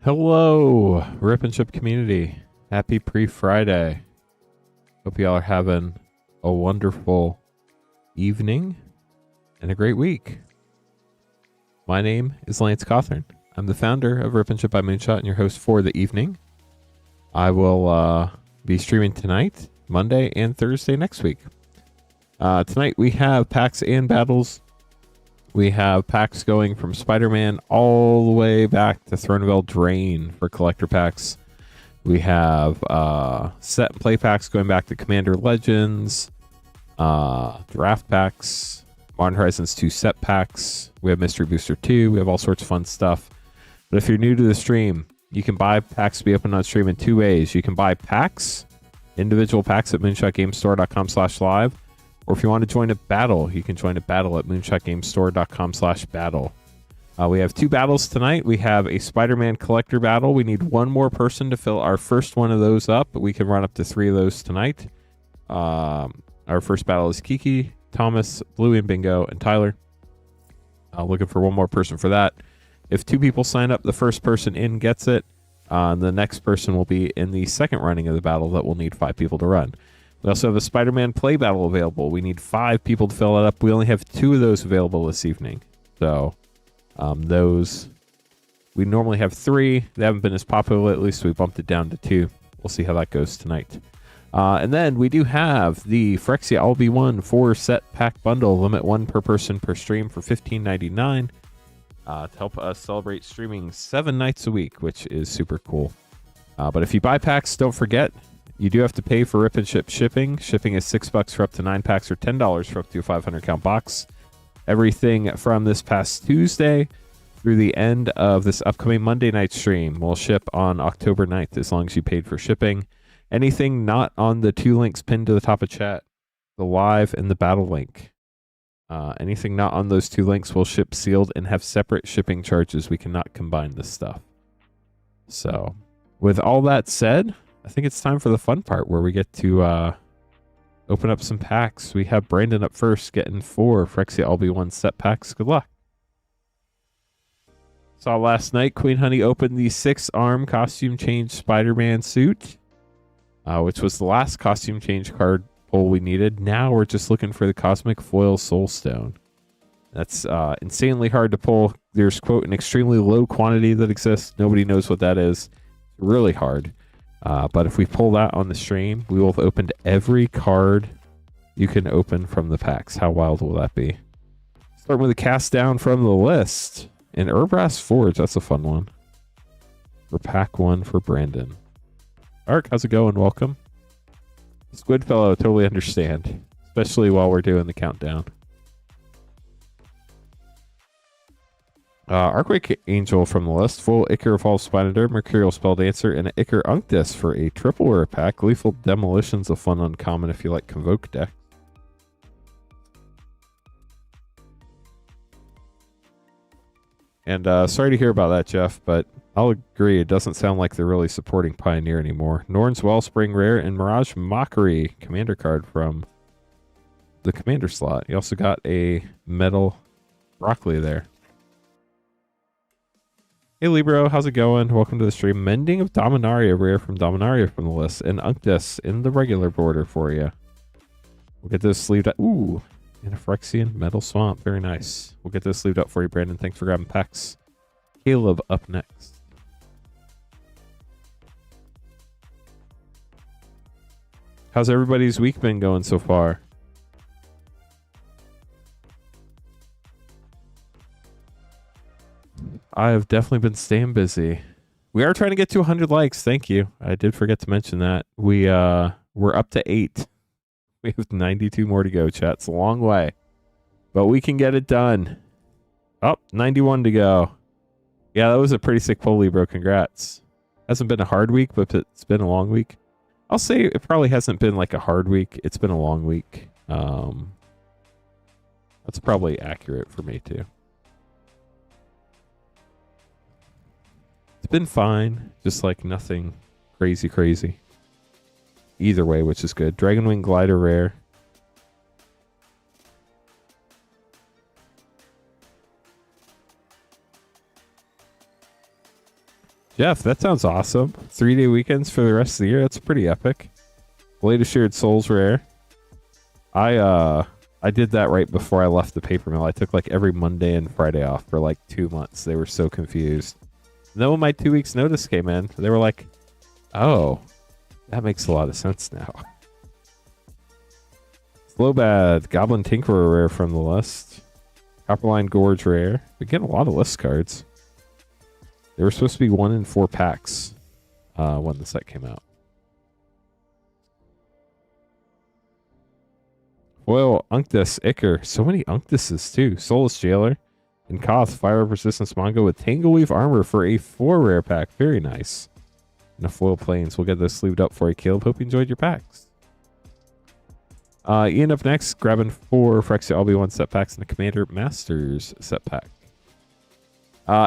Hello, Rip and Chip community. Happy pre-Friday. Hope y'all are having a wonderful evening and a great week. My name is Lance Cawthorn. I'm the founder of Rip and Chip by Moonshot and your host for the evening. I will be streaming tonight, Monday, and Thursday next week. Tonight we have packs and battles. We have packs going from Spider-Man all the way back to Throne of Eldraine for collector packs. We have set and play packs going back to Commander Legends, draft packs, Modern Horizons 2 set packs. We have Mystery Booster 2. We have all sorts of fun stuff. But if you're new to the stream, you can buy packs to be open on stream in two ways. You can buy packs, individual packs at moonshotgamestore.com/live. Or if you want to join a battle, you can join a battle at moonshotgamestore.com/battle. We have two battles tonight. We have a Spider-Man collector battle. We need one more person to fill our first one of those up. We can run up to 3 of those tonight. Our first battle is Kiki, Thomas, Bluey and Bingo, and Tyler. Looking for one more person for that. If 2 people sign up, the first person in gets it. The next person will be in the second running of the battle that will need 5 people to run. We also have a Spider-Man play battle available. We need 5 people to fill it up. We only have 2 of those available this evening. So those, we normally have 3. They haven't been as popular lately, so we bumped it down to 2. We'll see how that goes tonight. And then we do have the Phyrexia LB1 4-set pack bundle. Limit 1 per person per stream for $15.99 to help us celebrate streaming 7 nights a week, which is super cool. But if you buy packs, don't forget, you do have to pay for Rip and Chip shipping. Shipping is $6 for up to 9 packs or $10 for up to a 500 count box. Everything from this past Tuesday through the end of this upcoming Monday night stream will ship on October 9th as long as you paid for shipping. Anything not on the 2 links pinned to the top of chat, the live and the battle link. Anything not on those 2 links will ship sealed and have separate shipping charges. We cannot combine this stuff. So with all that said, I think it's time for the fun part where we get to open up some packs. We have Brandon up first, getting 4 Phyrexia LB1 set packs. Good luck. Saw last night Queen Honey opened the 6-arm costume change Spider-Man suit, which was the last costume change card pull we needed. Now we're just looking for the Cosmic Foil Soulstone. That's insanely hard to pull. There's, quote, an extremely low quantity that exists. Nobody knows what that is. It's really hard. But if we pull that on the stream, we will have opened every card you can open from the packs. How wild will that be? Starting with a cast down from the list. And Urbrass Forge, that's a fun one. For pack 1 for Brandon. Ark, how's it going? Welcome. Squidfellow, totally understand. Especially while we're doing the countdown. Archwake Angel from the list. Full Ichor Evolved Spinader, Mercurial Spelldancer, and an Ichor Unctus for a triple rare pack. Lethal Demolition's a fun uncommon if you like Convoke deck. And sorry to hear about that, Jeff, but I'll agree. It doesn't sound like they're really supporting Pioneer anymore. Norn's Wellspring Rare and Mirage Mockery Commander card from the Commander slot. You also got a Metal Broccoli there. Hey Libro, how's it going? Welcome to the stream. Mending of Dominaria, rare from Dominaria from the list, and Unctus in the regular border for you. We'll get this sleeved up. Ooh, and a Phyrexian Metal Swamp. Very nice. We'll get this sleeved up for you, Brandon. Thanks for grabbing packs. Caleb up next. How's everybody's week been going so far? I have definitely been staying busy. We are trying to get to 100 likes. Thank you. I did forget to mention that. We're up to 8. We have 92 more to go, chat. It's a long way. But we can get it done. Oh, 91 to go. Yeah, that was a pretty sick pull, Libro. Congrats. Hasn't been a hard week, but it's been a long week. I'll say it probably hasn't been like a hard week. It's been a long week. That's probably accurate for me too. It's been fine. Just like nothing crazy. Either way, which is good. Dragonwing Glider rare. Jeff, that sounds awesome. 3-day weekends for the rest of the year. That's pretty epic. Blade of Shared Souls rare. I did that right before I left the paper mill. I took like every Monday and Friday off for like 2 months. They were so confused. And then when my 2 weeks notice came in, they were like, oh, that makes a lot of sense now. Slowbad, Goblin Tinkerer rare from the list. Copperline Gorge rare. We get a lot of list cards. They were supposed to be 1 in 4 packs when the set came out. Foil, Unctus, Icker. So many Unctuses too. Soulless Jailer. And Koth, Fire Resistance Mongo with Tangleweave Armor for a 4 rare pack. Very nice. And a foil Plains. We'll get those sleeved up for you, Caleb. Hope you enjoyed your packs. Ian up next, grabbing 4 Phyrexia LB1 set packs and a Commander Masters set pack.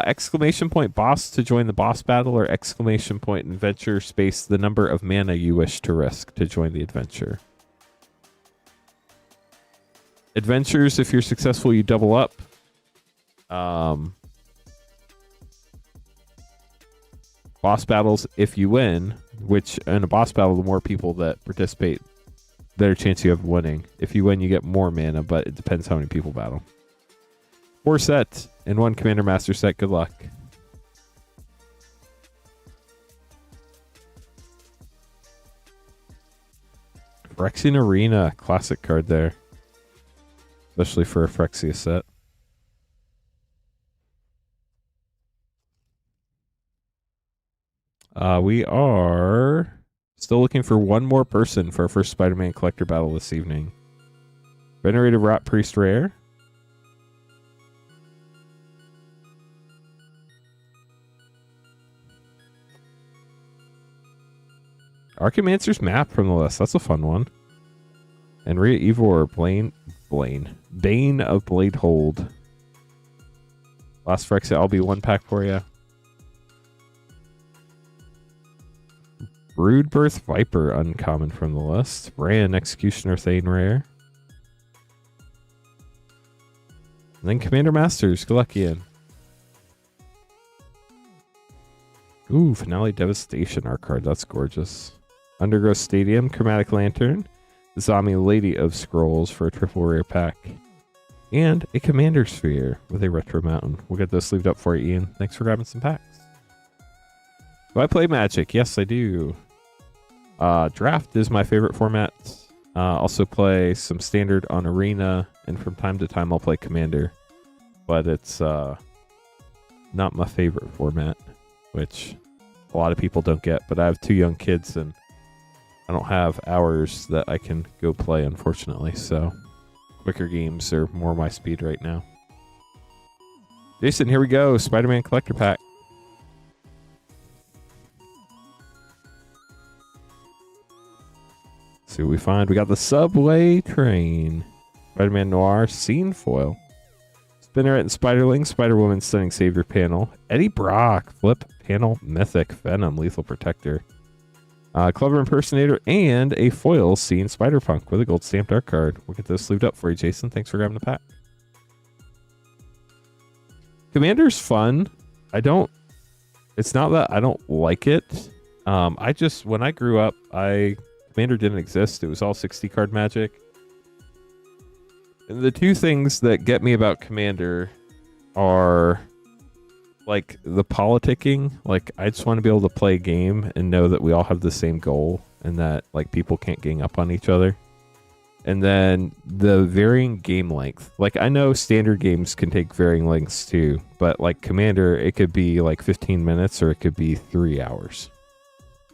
Exclamation point boss to join the boss battle, or exclamation point adventure space the number of mana you wish to risk to join the adventure. Adventures, if you're successful, you double up. Boss battles, if you win, which in a boss battle, the more people that participate, better chance you have winning. If you win, you get more mana, but it depends how many people battle. 4 sets and 1 Commander Master set. Good luck. Phyrexian Arena, classic card there. Especially for a Phyrexia set. We are still looking for one more person for our first Spider-Man collector battle this evening. Venerated Rot Priest rare. Archimancer's Map from the list. That's a fun one. And Rhea Evor, Bane of Blade Hold. Last Phyrexia, I'll be 1 pack for you. Broodbirth Viper, uncommon from the list. Ran Executioner Thane rare. And then Commander Masters, good luck, Ian. Ooh, Finale Devastation art card. That's gorgeous. Undergrowth Stadium, Chromatic Lantern. Zombie Lady of Scrolls for a triple rare pack. And a Commander Sphere with a Retro Mountain. We'll get those sleeved up for you, Ian. Thanks for grabbing some packs. Do I play Magic? Yes, I do. Draft is my favorite format. Also play some Standard on Arena, and from time to time I'll play Commander. But it's not my favorite format, which a lot of people don't get. But I have 2 young kids, and I don't have hours that I can go play, unfortunately. So quicker games are more my speed right now. Jason, here we go. Spider-Man Collector Pack. See what we find. We got the Subway Train. Spider-Man Noir Scene Foil. Spinneret and Spiderling. Spider-Woman Stunning Savior panel. Eddie Brock Flip panel Mythic Venom Lethal Protector. Clever Impersonator, and a foil Scene Spider-Punk with a gold stamped art card. We'll get those sleeved up for you, Jason. Thanks for grabbing the pack. Commander's fun. It's not that I don't like it. When I grew up, Commander didn't exist. It was all 60 card Magic. And the 2 things that get me about Commander are like the politicking. Like, I just want to be able to play a game and know that we all have the same goal and that like people can't gang up on each other. And then the varying game length. Like, I know standard games can take varying lengths too, but like Commander, it could be like 15 minutes or it could be 3 hours.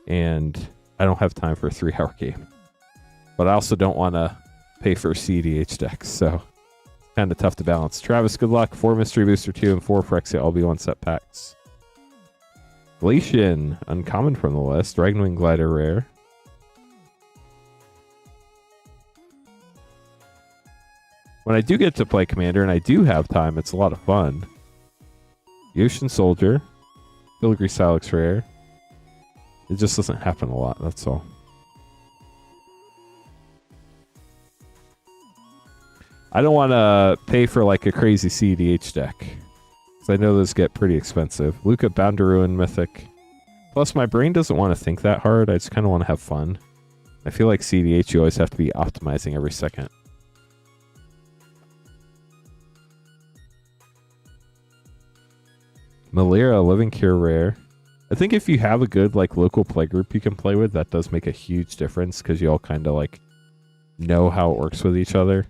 And I don't have time for a 3-hour game. But I also don't want to pay for a CDH deck, so kind of tough to balance. Travis, good luck. 4 Mystery Booster 2 and 4 Phyrexia LB1 set packs. Glacian, uncommon from the list. Dragonwing Glider rare. When I do get to play Commander, and I do have time, it's a lot of fun. Ocean Soldier. Filigree Silex rare. It just doesn't happen a lot, that's all. I don't want to pay for like a crazy CDH deck, because I know those get pretty expensive. Luca Bound to Ruin Mythic. Plus, my brain doesn't want to think that hard. I just kind of want to have fun. I feel like CDH, you always have to be optimizing every second. Malira, Living Cure rare. I think if you have a good like local play group you can play with, that does make a huge difference because you all kind of like know how it works with each other.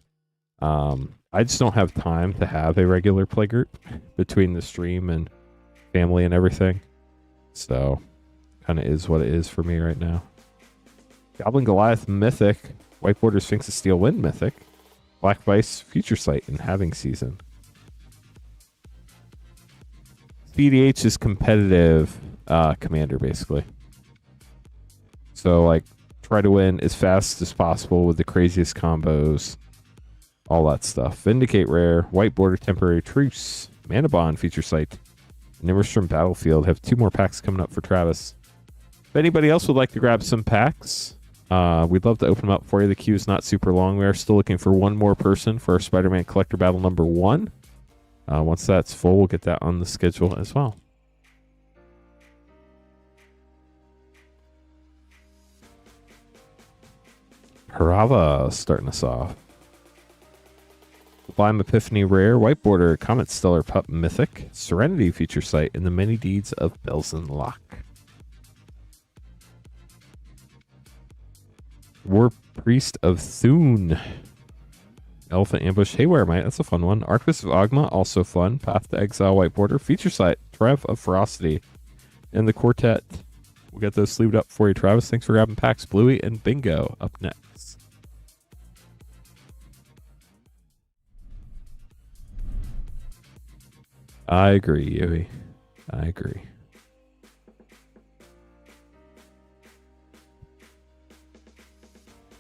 I just don't have time to have a regular play group between the stream and family and everything. So, kind of is what it is for me right now. Goblin Goliath Mythic, White Border Sphinx of Steel Wind Mythic, Black Vice Future Sight and Having Season. CDH is competitive commander, basically. So, like, try to win as fast as possible with the craziest combos. All that stuff. Vindicate rare, White Border Temporary Truce, Mana Bond Future Sight, and Intermission Battlefield. Have 2 more packs coming up for Travis. If anybody else would like to grab some packs, we'd love to open them up for you. The queue is not super long. We are still looking for one more person for our Spider-Man Collector Battle number 1. Once that's full, we'll get that on the schedule as well. Harava starting us off. Sublime Epiphany rare, White Border, Comet Stellar Pup Mythic, Serenity Future Sight, and the Many Deeds of Belzen Locke. War Priest of Thune. Elephant Ambush Haywire Mite, that's a fun one. Arquist of Ogma, also fun. Path to Exile, White Border, Feature Sight, Trev of Ferocity, and the Quartet. We'll get those sleeved up for you, Travis. Thanks for grabbing packs. Bluey and Bingo up next. I agree, Yui. I agree.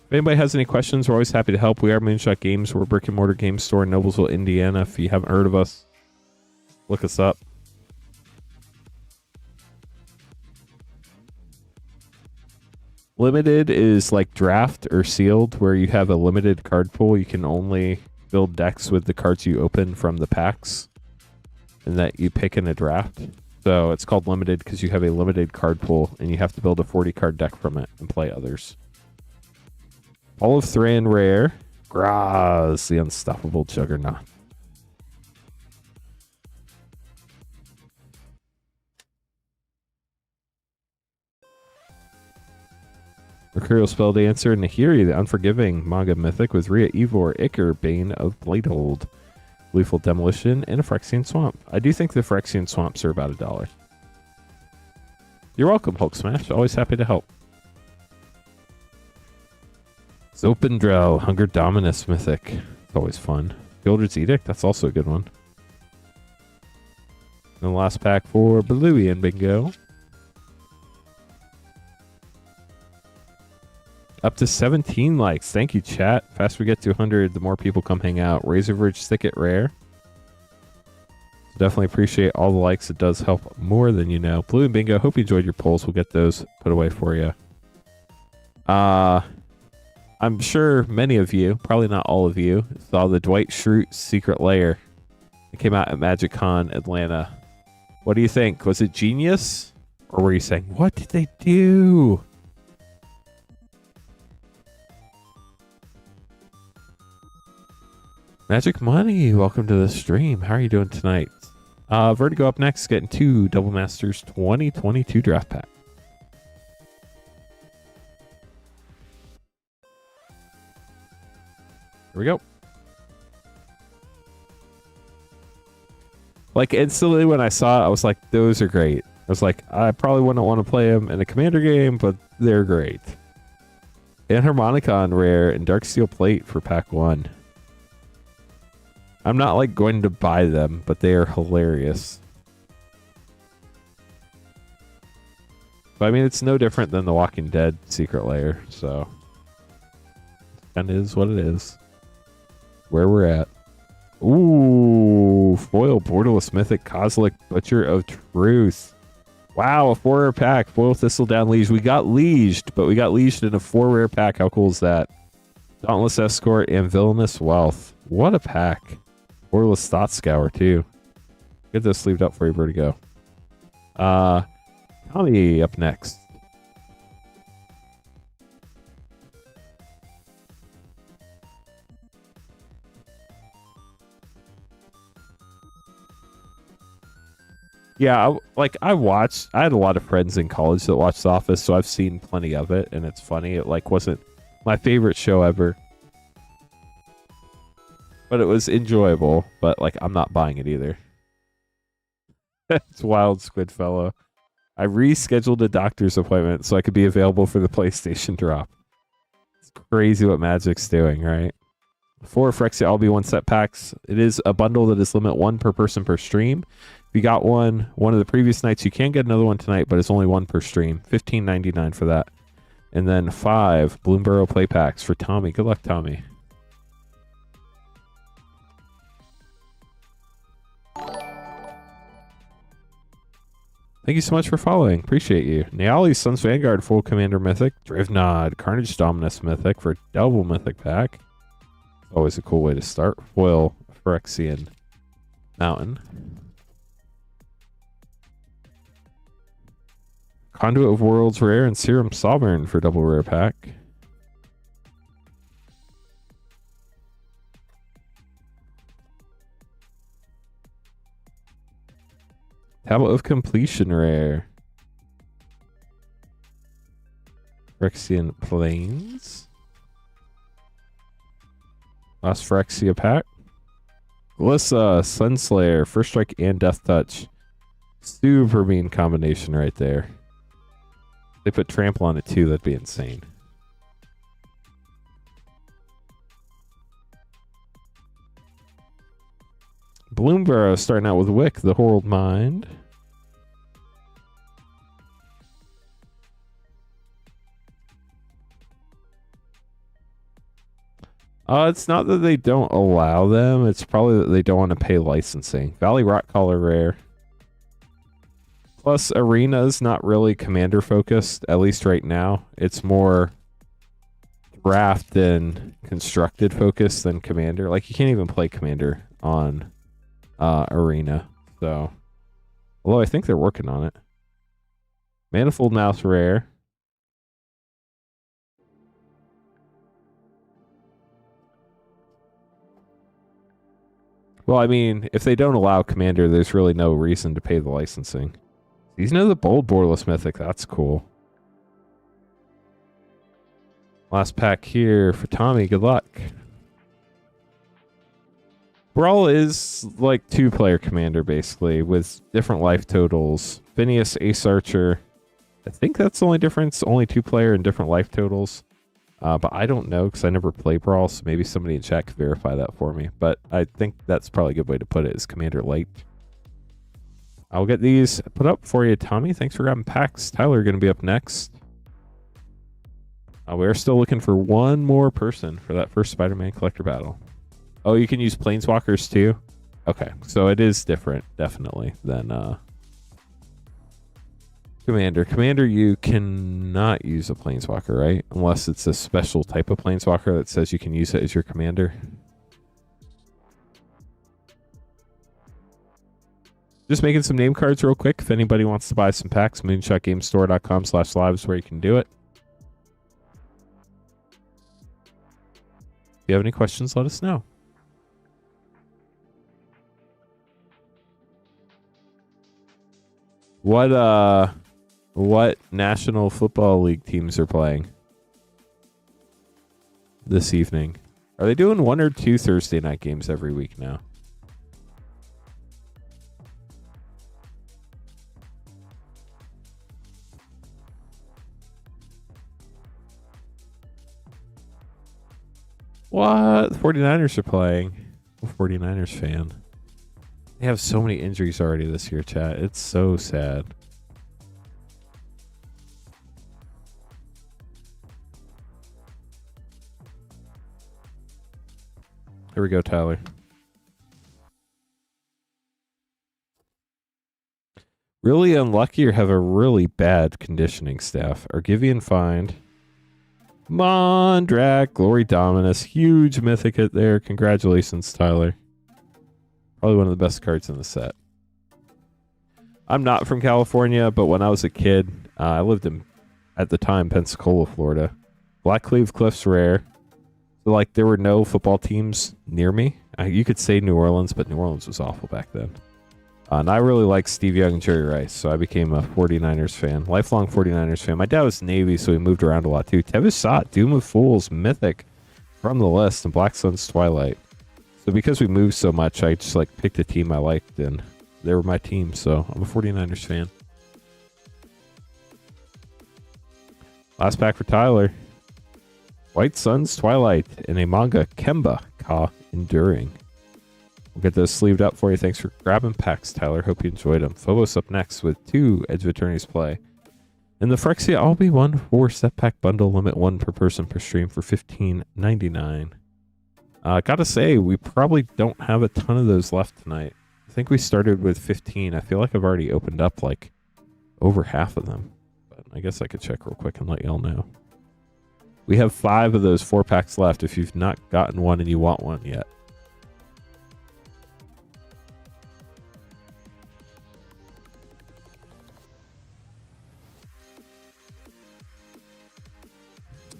If anybody has any questions, we're always happy to help. We are Moonshot Games. We're a brick and mortar game store in Noblesville, Indiana. If you haven't heard of us, look us up. Limited is like draft or sealed, where you have a limited card pool. You can only build decks with the cards you open from the packs and that you pick in a draft. So it's called limited because you have a limited card pool and you have to build a 40 card deck from it and play others. All of Thran rare, Graz, the unstoppable juggernaut. Mercurial Spell Dancer, Nahiri, the Unforgiving Manga Mythic with Rhea Ivor, Iker, Bane of Bladehold, Lethal Demolition, and a Phyrexian Swamp. I do think the Phyrexian Swamps are about $1. You're welcome, Hulk Smash. Always happy to help. Zopendrel, Hunger Dominus Mythic. It's always fun. Gildred's Edict, that's also a good one. And the last pack for Bluey and Bingo. Up to 17 likes. Thank you, chat. Faster we get to 100, the more people come hang out. Razorverge Thicket rare. Definitely appreciate all the likes. It does help more than you know. Blue and Bingo, hope you enjoyed your polls. We'll get those put away for you. I'm sure many of you, probably not all of you, saw the Dwight Schrute Secret Lair. It came out at MagicCon Atlanta. What do you think? Was it genius? Or were you saying, what did they do? Magic Money, welcome to the stream. How are you doing tonight? Vertigo up next, getting 2 Double Masters 2022 draft pack. Here we go. Like instantly when I saw it, I was like, those are great. I was like, I probably wouldn't want to play them in a commander game, but they're great. And Harmonicon rare and Darksteel Plate for pack 1. I'm not like going to buy them, but they are hilarious. But I mean, it's no different than the Walking Dead Secret Lair, so kind of is what it is. Where we're at. Ooh, foil Borderless Mythic Kozilek Butcher of Truth. Wow, a 4-rare pack. Foil Thistledown Liege. We got lieged, but we got lieged in a 4-rare pack. How cool is that? Dauntless Escort and Villainous Wealth. What a pack. Borderless Thought Scour, too. Get those sleeved up for you, Vertigo. Tommy up next. Yeah, I had a lot of friends in college that watched The Office, so I've seen plenty of it, and it's funny. It like wasn't my favorite show ever, but it was enjoyable. But like, I'm not buying it either. It's wild, Squidfellow. I rescheduled a doctor's appointment so I could be available for the PlayStation drop. It's crazy what Magic's doing, right? 4 Phyrexia LB1 set packs. It is a bundle that is limit 1 per person per stream. If you got one of the previous nights, you can get another one tonight, but it's only 1 per stream. $15.99 for that. And then 5 Bloomborough play packs for Tommy. Good luck, Tommy. Thank you so much for following. Appreciate you. Neali, Sun's Vanguard, full commander mythic. Drivnod, Carnage Dominus mythic for double mythic pack. Always a cool way to start. Foil, Phyrexian Mountain. Conduit of Worlds rare and Serum Sovereign for double rare pack. Tablet of Completion rare. Phyrexian Plains. Last Phyrexia pack. Glissa, Sunslayer, First Strike and Death Touch. Super mean combination right there. If they put Trample on it too, that'd be insane. Bloomborough starting out with Wick, the Horror Mind. It's not that they don't allow them. It's probably that they don't want to pay licensing. Valley Rockcaller rare. Plus, Arena's not really commander focused, at least right now. It's more draft and constructed focused than commander. Like, you can't even play commander on Arena. So, although I think they're working on it. Manifold Mouse rare. Well, I mean, if they don't allow commander, there's really no reason to pay the licensing. These know the Bold Borderless Mythic. That's cool. Last pack here for Tommy. Good luck. Brawl is like 2-player commander, basically, with different life totals. Phineas, Ace Archer. I think that's the only difference. Only 2-player and different life totals. But I don't know because I never play Brawl, so maybe somebody in chat could verify that for me. But I think that's probably a good way to put it, is Commander Light. I'll get these put up for you, Tommy. Thanks for grabbing packs. Tyler going to be up next. We're still looking for one more person for that first Spider-Man collector battle. Oh, you can use Planeswalkers too? Okay, so it is different, definitely, than Commander. Commander, you cannot use a Planeswalker, right? Unless it's a special type of Planeswalker that says you can use it as your commander. Just making some name cards real quick. If anybody wants to buy some packs, moonshotgamestore.com/live is where you can do it. If you have any questions, let us know. What National Football League teams are playing this evening? Are they doing 1 or 2 Thursday night games every week now? What? The 49ers are playing. I'm a 49ers fan. They have so many injuries already this year, chat. It's so sad. Here we go, Tyler. Really unlucky or have a really bad conditioning staff. Argivian Find. Mondrak, Glory Dominus. Huge mythic hit there. Congratulations, Tyler. Probably one of the best cards in the set. I'm not from California, but when I was a kid, I lived in, at the time, Pensacola, Florida. Blackcleave Cliffs rare. So, like, there were no football teams near me. You could say New Orleans, but New Orleans was awful back then. And I really liked Steve Young and Jerry Rice, so I became a 49ers fan. Lifelong 49ers fan. My dad was Navy, so he moved around a lot, too. Tevis Sot, Doom of Fools, Mythic, from the list, and Black Sun's Twilight. So because we moved so much, I just, like, picked a team I liked, and they were my team, so I'm a 49ers fan. Last pack for Tyler. White Sun's Twilight in a manga, Kemba Ka Enduring. We'll get those sleeved up for you. Thanks for grabbing packs, Tyler. Hope you enjoyed them. Phobos up next with 2 Edge of Eternities play. And the Phyrexia I'll be 1 4-set pack bundle, limit 1 per person per stream for $15.99. Gotta say, we probably don't have a ton of those left tonight. I think we started with 15. I feel like I've already opened up like over half of them. But I guess I could check real quick and let y'all know. We have 5 of those 4-packs left if you've not gotten one and you want one yet.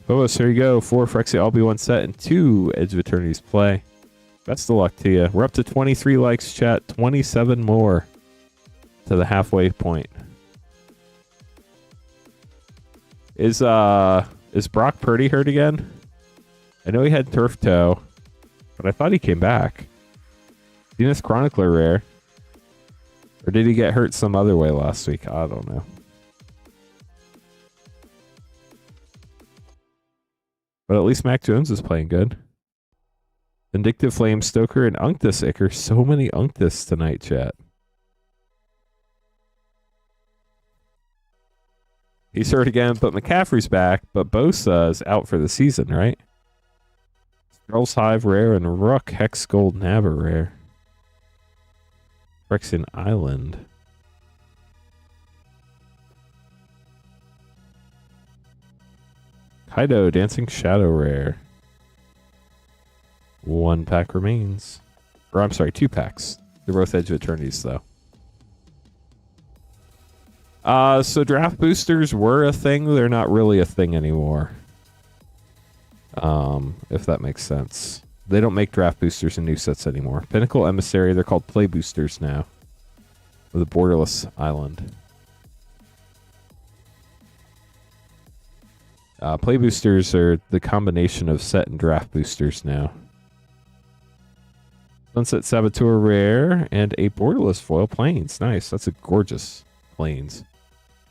Phobos, here you go. 4 Phyrexia I'll be 1 set and 2 Edge of Eternities play. Best of luck to you. We're up to 23 likes, chat. 27 more to the halfway point. Is Brock Purdy hurt again? I know he had turf toe, but I thought he came back. Venus Chronicler rare. Or did he get hurt some other way last week? I don't know. But at least Mac Jones is playing good. Vindictive Flame Stoker and Unctus Icker. So many Unctus tonight, chat. He's hurt again, but McCaffrey's back. But Bosa is out for the season, right? Girls Hive rare and Rook Hex Gold Naver rare. Phyrexian Island. Kaido Dancing Shadow rare. 1 pack remains. Or I'm sorry, 2 packs. They're both Edge of Eternities, though. So draft boosters were a thing. They're not really a thing anymore. If that makes sense. They don't make draft boosters in new sets anymore. Pinnacle Emissary, they're called play boosters now. With a borderless island. Play boosters are the combination of set and draft boosters now. Sunset Saboteur rare and a borderless foil plains. Nice. That's a gorgeous plains.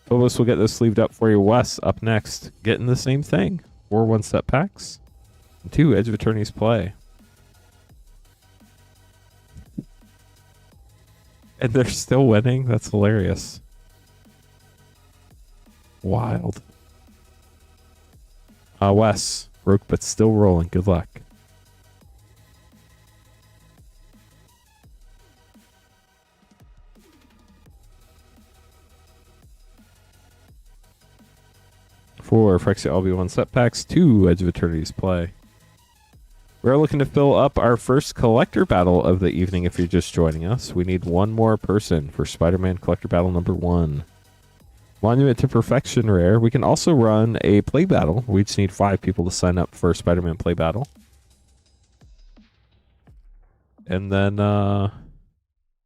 Phobos will get those sleeved up for you. Wes up next. Getting the same thing. 4 1-set packs. And 2 Edge of Eternities play. And they're still winning? That's hilarious. Wild. Wes. Broke but still rolling. Good luck. For Phyrexia I'll be 1 set packs, 2 Edge of Eternities play. We're looking to fill up our first collector battle of the evening if you're just joining us. We need 1 more person for Spider-Man collector battle number 1. Monument to Perfection rare. We can also run a play battle. We just need 5 people to sign up for Spider-Man play battle. And then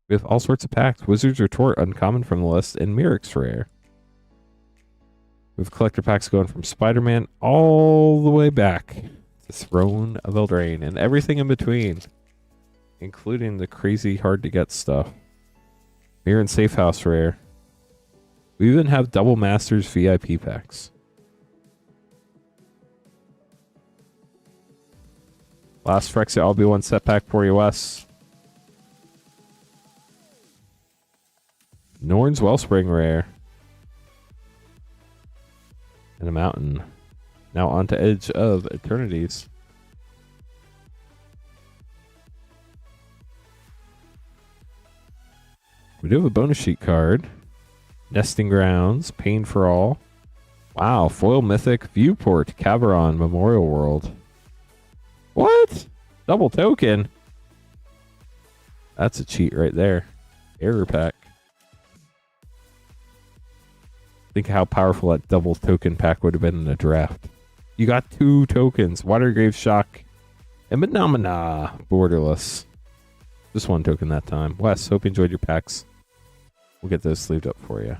we have all sorts of packs. Wizard's Retort uncommon from the list and Mirix rare. We have collector packs going from Spider-Man all the way back to Throne of Eldraine and everything in between, including the crazy hard-to-get stuff. Mirror and Safe House rare. We even have Double Masters VIP packs. Last Phyrexia I'll be 1 set pack for you, Wes. Norn's Wellspring rare. And a mountain. Now on to Edge of Eternities. We do have a bonus sheet card. Nesting Grounds, Pain for All. Wow, Foil Mythic, Viewport, Caveron, Memorial World. What? Double token. That's a cheat right there. Error pack. Think how powerful that double token pack would have been in a draft. You got 2 tokens. Watergrave Shock and Phenomena Borderless. Just 1 token that time. Wes, hope you enjoyed your packs. We'll get those sleeved up for you.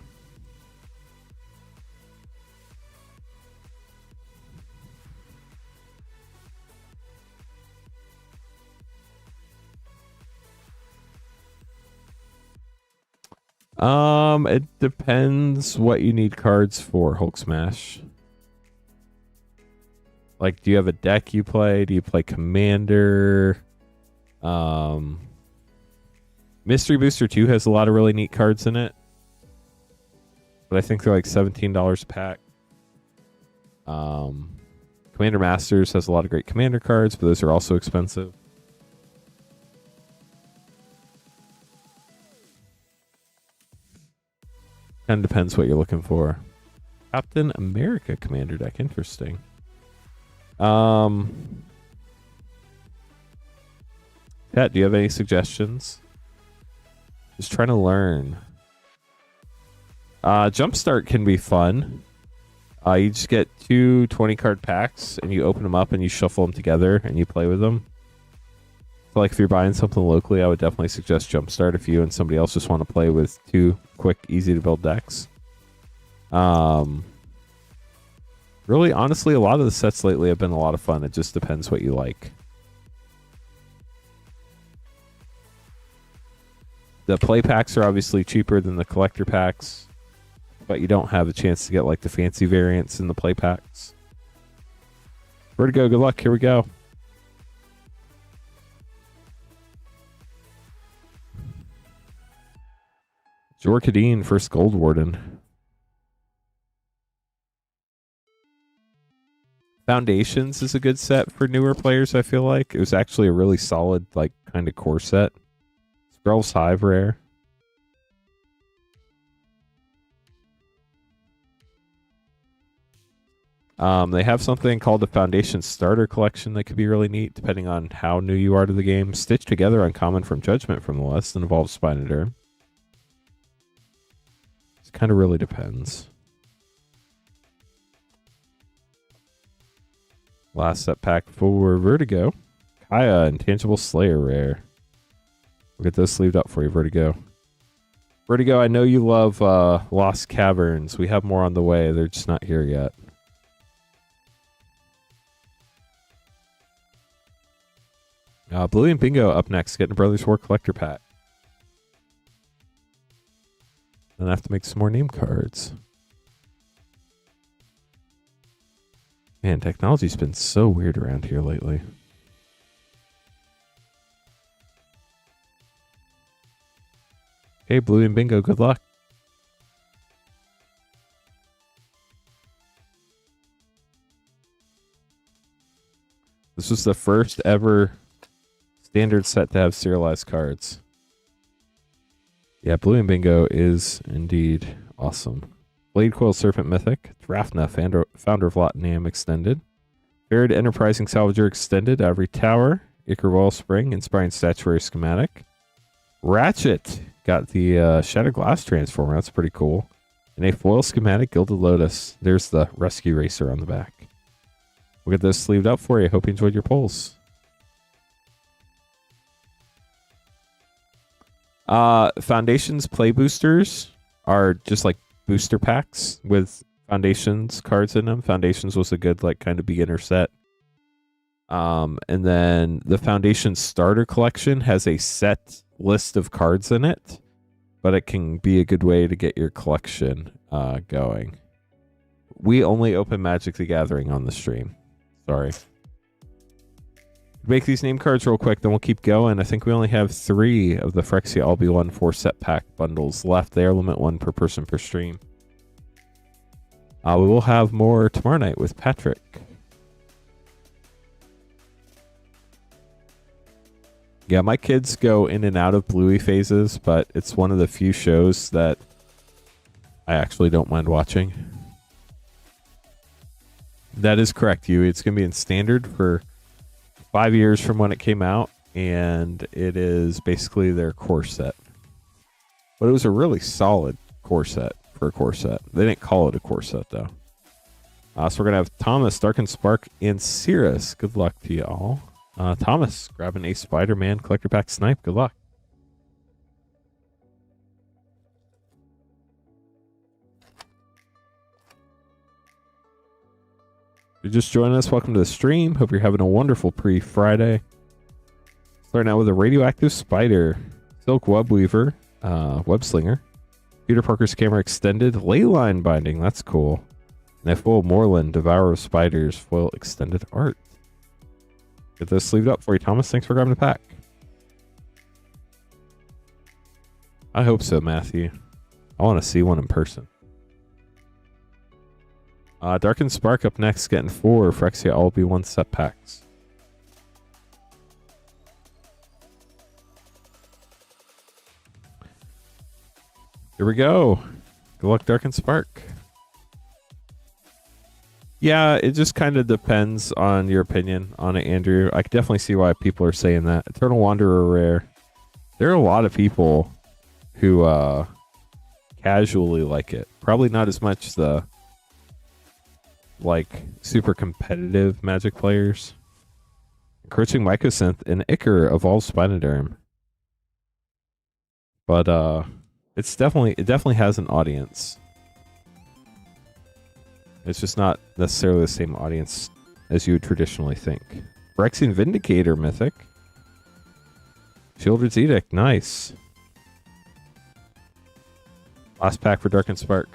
It depends what you need cards for, Hulk Smash. Like, do you have a deck you play? Do you play Commander? Mystery Booster 2 has a lot of really neat cards in it. But I think they're like $17 a pack. Commander Masters has a lot of great Commander cards, but those are also expensive. Kind of depends what you're looking for. Captain America Commander deck. Interesting. Pat, do you have any suggestions? Just trying to learn. Jumpstart can be fun. You just get 2 20-card packs, and you open them up, and you shuffle them together, and you play with them. So, like, if you're buying something locally, I would definitely suggest Jumpstart if you and somebody else just want to play with 2 quick, easy-to-build decks. Really, honestly, a lot of the sets lately have been a lot of fun. It just depends what you like. The play packs are obviously cheaper than the collector packs, but you don't have a chance to get like the fancy variants in the play packs. Vertigo, good luck. Here we go. Jorkadine, first Gold Warden. Foundations is a good set for newer players, I feel like. It was actually a really solid, like, kind of core set. Scrolls Hive rare. They have something called the Foundation Starter Collection that could be really neat, depending on how new you are to the game. Stitched Together Uncommon from Judgment from the list and involves Spinoderm. It kind of really depends. Last set pack for Vertigo. Kaya, Intangible Slayer rare. We'll get those sleeved up for you, Vertigo. Vertigo, I know you love Lost Caverns. We have more on the way. They're just not here yet. Bluey and Bingo up next. Getting a Brothers War Collector pack. Then I have to make some more name cards. Man, technology's been so weird around here lately. Hey, Bluey and Bingo, good luck. This was the first ever standard set to have serialized cards. Yeah, Bluey and Bingo is indeed awesome. Blade Coil Serpent Mythic, Thrafna, founder of Lotnam Extended, Buried Enterprising Salvager Extended, Ivory Tower, Icar Royal Spring, Inspiring Statuary Schematic, Ratchet, got the Shattered Glass Transformer, that's pretty cool, and a foil schematic, Gilded Lotus. There's the Rescue Racer on the back. We'll get this sleeved up for you. Hope you enjoyed your polls. Foundations play boosters are just like booster packs with Foundations cards in them. Foundations was a good like kind of beginner set. And then the Foundations starter collection has a set list of cards in it, but it can be a good way to get your collection going. We only open Magic the Gathering on the stream. Sorry. Make these name cards real quick, then we'll keep going. I think we only have 3 of the Phyrexia Albion 4 set pack bundles left. They are limit 1 per person per stream. We will have more tomorrow night with Patrick. Yeah, my kids go in and out of Bluey phases, but it's one of the few shows that I actually don't mind watching. That is correct, Yui. It's going to be in standard for 5 years from when it came out, and it is basically their core set. But it was a really solid core set. for a core set. They didn't call it a core set, though. So we're going to have Thomas, Darken Spark, and Cirrus. Good luck to you all. Thomas, grabbing a Spider-Man Collector Pack Snipe. Good luck. If you're just joining us, welcome to the stream. Hope you're having a wonderful pre-Friday. Starting out with a Radioactive Spider, Silk Web Weaver, Web Slinger, Peter Parker's Camera Extended, Leyline Binding, that's cool. And a full Moreland, Devourer of Spiders, foil extended art. Get those sleeved up for you, Thomas. Thanks for grabbing the pack. I hope so, Matthew. I want to see one in person. Darken Spark up next, getting 4 Phyrexia All Be One set packs. Here we go. Good luck, Darken Spark. Yeah, it just kind of depends on your opinion on it, Andrew. I can definitely see why people are saying that. Eternal Wanderer rare. There are a lot of people who casually like it. Probably not as much the super competitive Magic players. Encroaching Mycosynth and Icar Evolved Spinoderm. But it definitely has an audience. It's just not necessarily the same audience as you would traditionally think. Phyrexian Vindicator Mythic. Sheoldred's Edict, nice. Last pack for Darken Spark.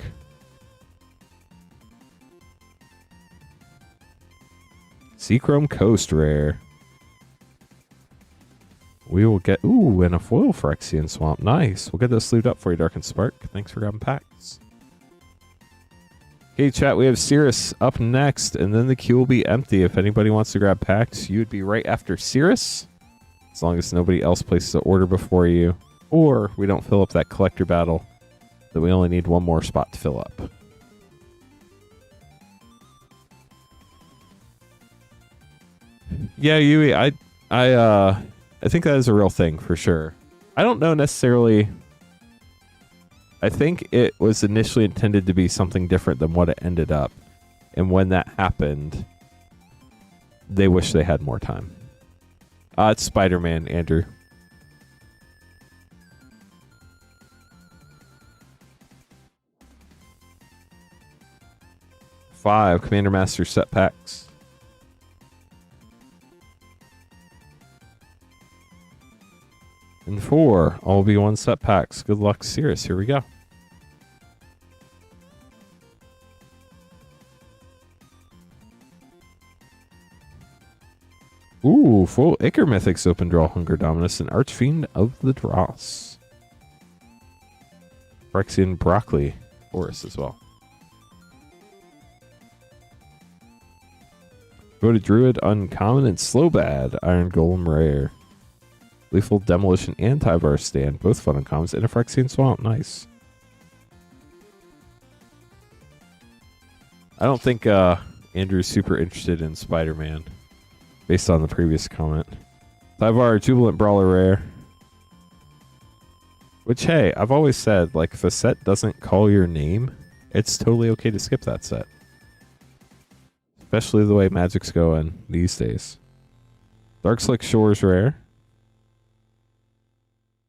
Seachrome Coast rare. We will get... Ooh, and a foil Phyrexian Swamp. Nice. We'll get those sleeved up for you, Darken Spark. Thanks for grabbing packs. Okay, chat, we have Cirrus up next, and then the queue will be empty. If anybody wants to grab packs, you would be right after Cirrus, as long as nobody else places an order before you, or we don't fill up that collector battle, that we only need one more spot to fill up. Yeah, Yui, I think that is a real thing for sure. I don't know necessarily. I think it was initially intended to be something different than what it ended up. And when that happened, they wish they had more time. It's Spider-Man, Andrew. Five Commander Master set packs. And 4 all be one set packs. Good luck, Cirrus. Here we go. Ooh, full Icar Mythics open draw. Hunger Dominus and Archfiend of the Dross. Phyrexian Broccoli Forest as well. Voted Druid uncommon and Slowbad Iron Golem rare. Lethal Demolition and Tyvar Stand, both fun uncommons, and a Phyrexian Swamp. Nice. I don't think Andrew's super interested in Spider-Man, based on the previous comment. Tyvar Jubilant Brawler rare. Which, hey, I've always said, like, if a set doesn't call your name, it's totally okay to skip that set. Especially the way Magic's going these days. Darkslick Shores rare.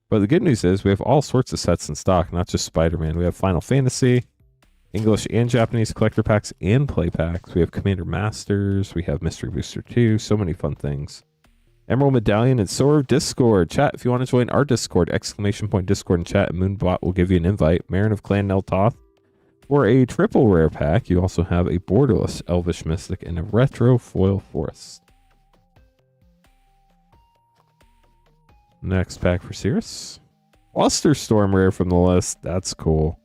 But the good news is we have all sorts of sets in stock, not just Spider-Man. We have Final Fantasy, English and Japanese collector packs and play packs. We have Commander Masters. We have Mystery Booster 2. So many fun things. Emerald Medallion and Sword Discord. Chat, if you want to join our Discord, ! Discord in chat, and Moonbot will give you an invite. Marin of Clan Neltoth. For a triple rare pack, you also have a Borderless Elvish Mystic and a Retro Foil Forest. Next pack for Cirrus. Flusterstorm rare from the list. That's cool.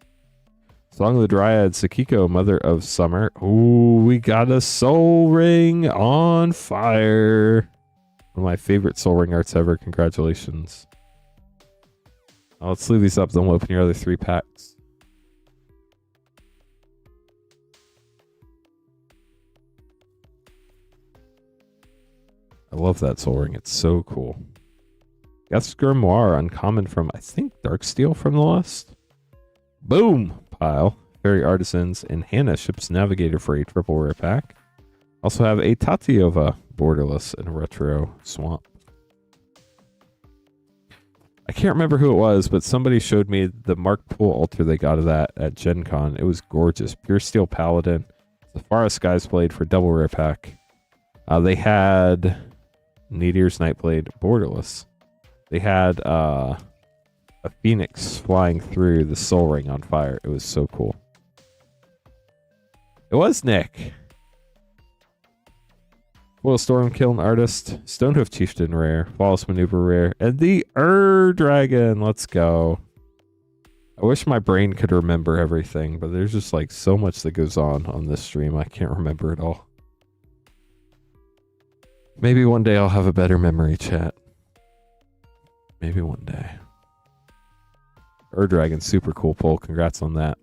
Song of the Dryad, Sakiko, Mother of Summer. Ooh, we got a Soul Ring on fire. One of my favorite Soul Ring arts ever. Congratulations. Let's leave these up, then we'll open your other 3 packs. I love that Soul Ring. It's so cool. Geth's Grimoire, uncommon from, I think, Darksteel from the list. Boom! pile. Fairy Artisans and Hannah Ship's Navigator for a triple rare pack. Also have a Tatiova borderless and retro swamp. I can't remember who it was, but somebody showed me the Mark Pool altar they got of that at Gen Con. It was gorgeous. Pure Steel Paladin. Safara Skies Blade for double rare pack. They had Nadir's Nightblade borderless. They had a phoenix flying through the Soul Ring on fire. It was so cool. It was Nick. Foil Storm Kiln Artist, Stonehoof Chieftain rare, Flawless Maneuver rare, and the Dragon. Let's go. I wish my brain could remember everything, but there's just like so much that goes on this stream. I can't remember it all. Maybe one day I'll have a better memory, chat. Maybe one day. Dragon, super cool pull. Congrats on that.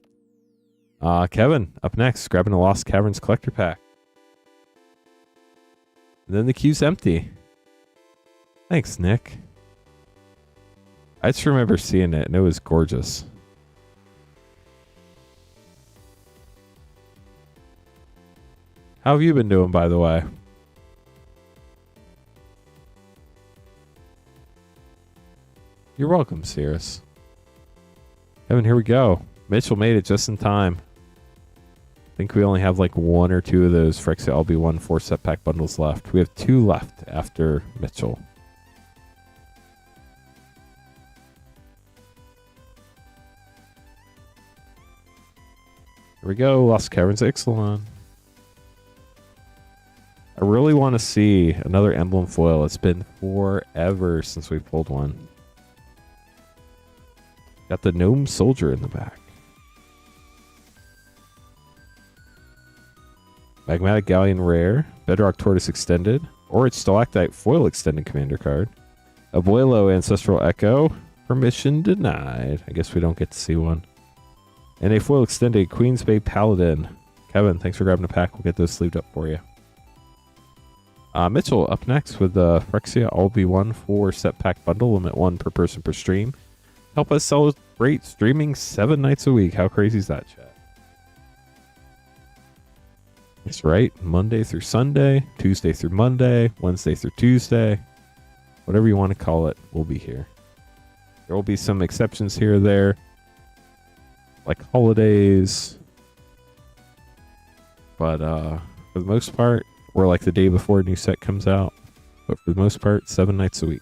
Kevin, up next, grabbing a Lost Caverns collector pack. And then the queue's empty. Thanks, Nick. I just remember seeing it, and it was gorgeous. How have you been doing, by the way? You're welcome, Cirrus. Evan, here we go. Mitchell made it just in time. I think we only have like one or two of those Phyrexia LB1 4 set pack bundles left. We have 2 left after Mitchell. Here we go, Lost Caverns Ixalan. I really want to see another emblem foil. It's been forever since we pulled one. Got the Gnome Soldier in the back. Magmatic Galleon rare, Bedrock Tortoise extended, Orange Stalactite foil extended commander card, Abuelo Ancestral Echo, permission denied. I guess we don't get to see one. And a foil extended Queen's Bay Paladin. Kevin, thanks for grabbing a pack. We'll get those sleeved up for you. Mitchell up next with the Phyrexia LB1 4 set pack bundle, limit 1 per person per stream. Help us celebrate streaming 7 nights a week. How crazy is that, chat? That's right. Monday through Sunday, Tuesday through Monday, Wednesday through Tuesday. Whatever you want to call it, we'll be here. There will be some exceptions here or there, like holidays. But for the most part, we're like the day before a new set comes out. But for the most part, 7 nights a week.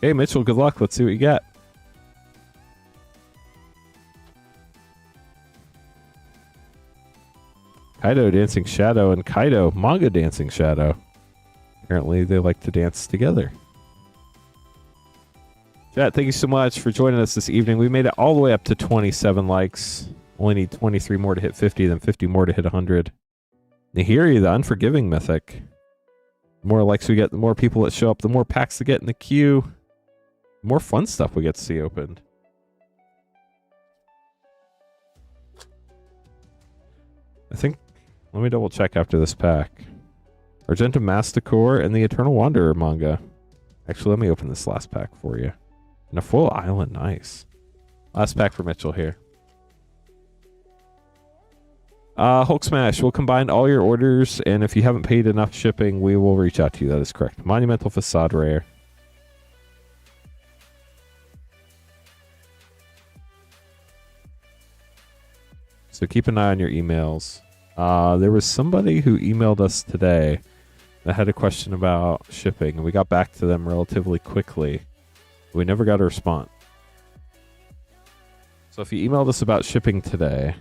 Hey, Mitchell, good luck. Let's see what you got. Kaido Dancing Shadow and Kaido Manga Dancing Shadow. Apparently, they like to dance together. Chat, thank you so much for joining us this evening. We made it all the way up to 27 likes. Only need 23 more to hit 50, then 50 more to hit 100. Nahiri, the Unforgiving Mythic. The more likes we get, the more people that show up, the more packs to get in the queue. The more fun stuff we get to see opened. I think, let me double check after this pack. Argentum Masticore and the Eternal Wanderer manga. Actually, let me open this last pack for you. And a full island, nice. Last pack for Mitchell here. Hulk Smash, we'll combine all your orders, and if you haven't paid enough shipping, we will reach out to you. That is correct. Monumental Facade rare. So keep an eye on your emails. There was somebody who emailed us today that had a question about shipping, and we got back to them relatively quickly. We never got a response. So if you emailed us about shipping today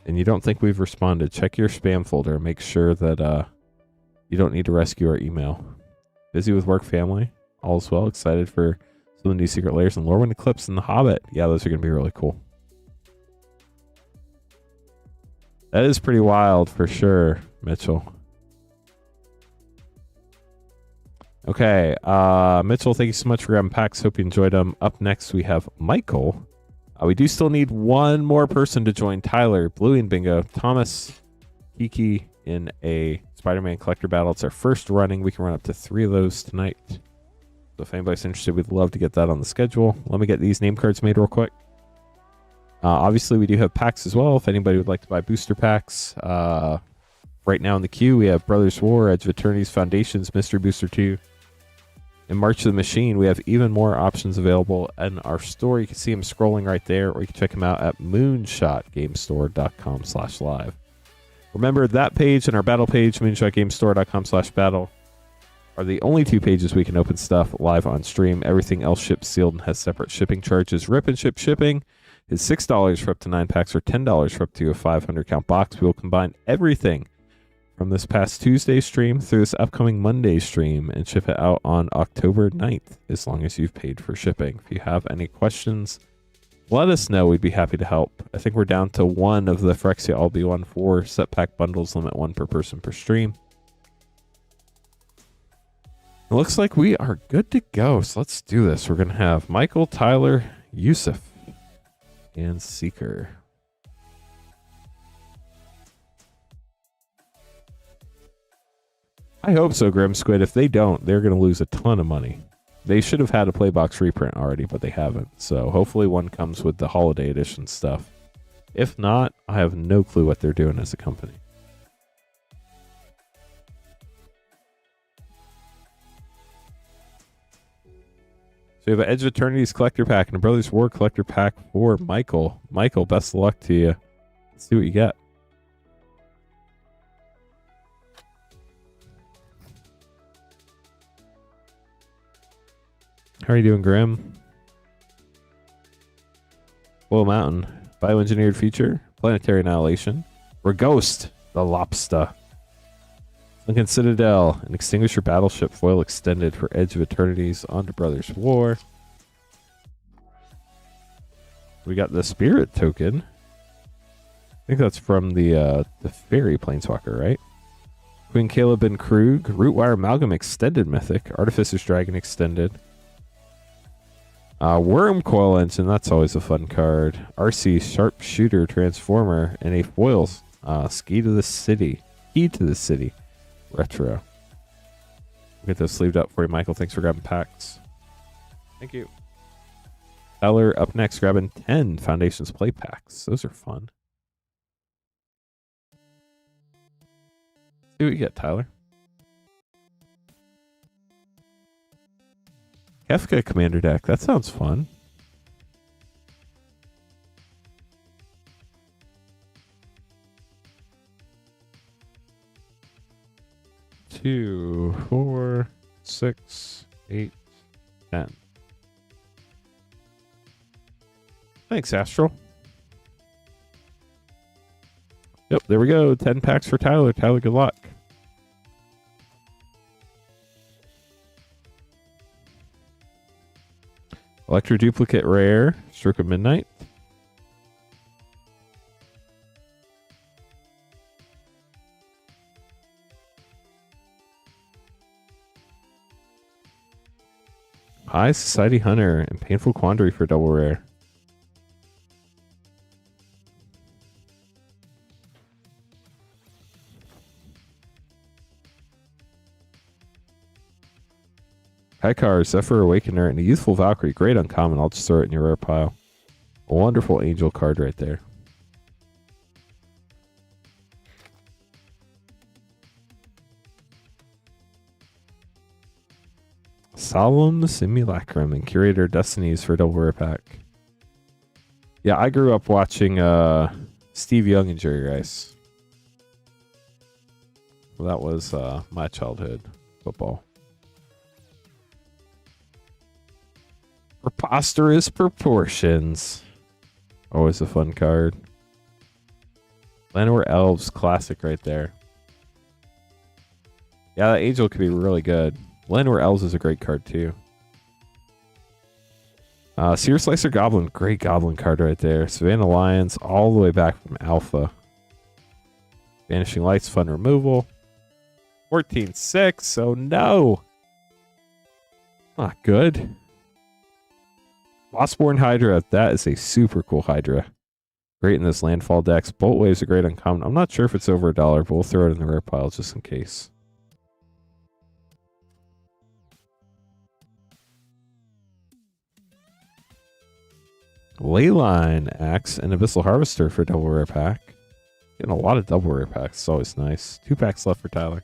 and you don't think we've responded, check your spam folder and make sure that you don't need to rescue our email. Busy with work, family, all is well. Excited for some of the new Secret Layers and Lorwyn Eclipse and The Hobbit. Yeah, those are going to be really cool. That is pretty wild for sure, Mitchell. Okay, Mitchell, thank you so much for grabbing packs. Hope you enjoyed them. Up next, we have Michael. We do still need one more person to join Tyler, Bluey, and Bingo, Thomas, Kiki in a Spider-Man collector battle. It's our first running. We can run up to 3 of those tonight. So if anybody's interested, we'd love to get that on the schedule. Let me get these name cards made real quick. Obviously, we do have packs as well. If anybody would like to buy booster packs, right now in the queue, we have Brothers War, Edge of Eternities, Foundations, Mystery Booster 2. In March of the Machine, we have even more options available in our store. You can see them scrolling right there, or you can check them out at moonshotgamestore.com/live. Remember, that page and our battle page, moonshotgamestore.com/battle, are the only two pages we can open stuff live on stream. Everything else ships sealed and has separate shipping charges. Rip and ship shipping is $6 for up to 9 packs or $10 for up to a 500 count box. We will combine everything from this past Tuesday stream through this upcoming Monday stream and ship it out on October 9th, as long as you've paid for shipping. If you have any questions, let us know. We'd be happy to help. I think we're down to one of the Phyrexia LB1 4 set pack bundles, limit one per person per stream. It looks like we are good to go, so let's do this. We're going to have Michael, Tyler, Yusuf, and Seeker. I hope so, Grim Squid. If they don't, they're going to lose a ton of money. They should have had a Playbox reprint already, but they haven't. So hopefully one comes with the holiday edition stuff. If not, I have no clue what they're doing as a company. So we have an Edge of Eternities collector pack and a Brothers War collector pack for Michael. Michael, best of luck to you. Let's see what you get. How are you doing, Grim? Willow Mountain. Bioengineered feature. Planetary Annihilation. Reghost. The Lobster. Lincoln Citadel. An Extinguisher Battleship foil extended for Edge of Eternities onto Brothers War. We got the Spirit token. I think that's from the Fairy Planeswalker, right? Queen Caleb and Krug. Rootwire Amalgam Extended Mythic. Artificer's Dragon Extended. Worm Coil Engine, that's always a fun card. RC Sharpshooter Transformer and a foil Ski to the City. Key to the City. Retro. We'll get those sleeved up for you, Michael. Thanks for grabbing packs. Thank you. Tyler up next, grabbing 10 Foundations play packs. Those are fun. See what you get, Tyler. Kefka Commander deck. That sounds fun. Two, 4, 6, 8, 10. Thanks, Astral. Yep, there we go. 10 packs for Tyler. Tyler, good luck. Electro Duplicate Rare, Stroke of Midnight. High Society Hunter and Painful Quandary for double rare. Hykar, Zephyr Awakener, and a Youthful Valkyrie. Great uncommon. I'll just throw it in your rare pile. A wonderful angel card right there. Solemn Simulacrum and Curator Destinies for a double rare pack. Yeah, I grew up watching Steve Young and Jerry Rice. Well, that was my childhood football. Preposterous Proportions. Always a fun card. Llanowar Elves, classic right there. Yeah, that Angel could be really good. Llanowar Elves is a great card too. Seer Slicer Goblin, great Goblin card right there. Savannah Lions, all the way back from Alpha. Vanishing Lights, fun removal. 14-6, oh no! Not good. Bossborn Hydra, that is a super cool Hydra. Great in this landfall decks. Bolt Wave's a great uncommon. I'm not sure if it's over $1, but we'll throw it in the rare pile just in case. Leyline Axe and Abyssal Harvester for double rare pack. Getting a lot of double rare packs. It's always nice. 2 packs left for Tyler.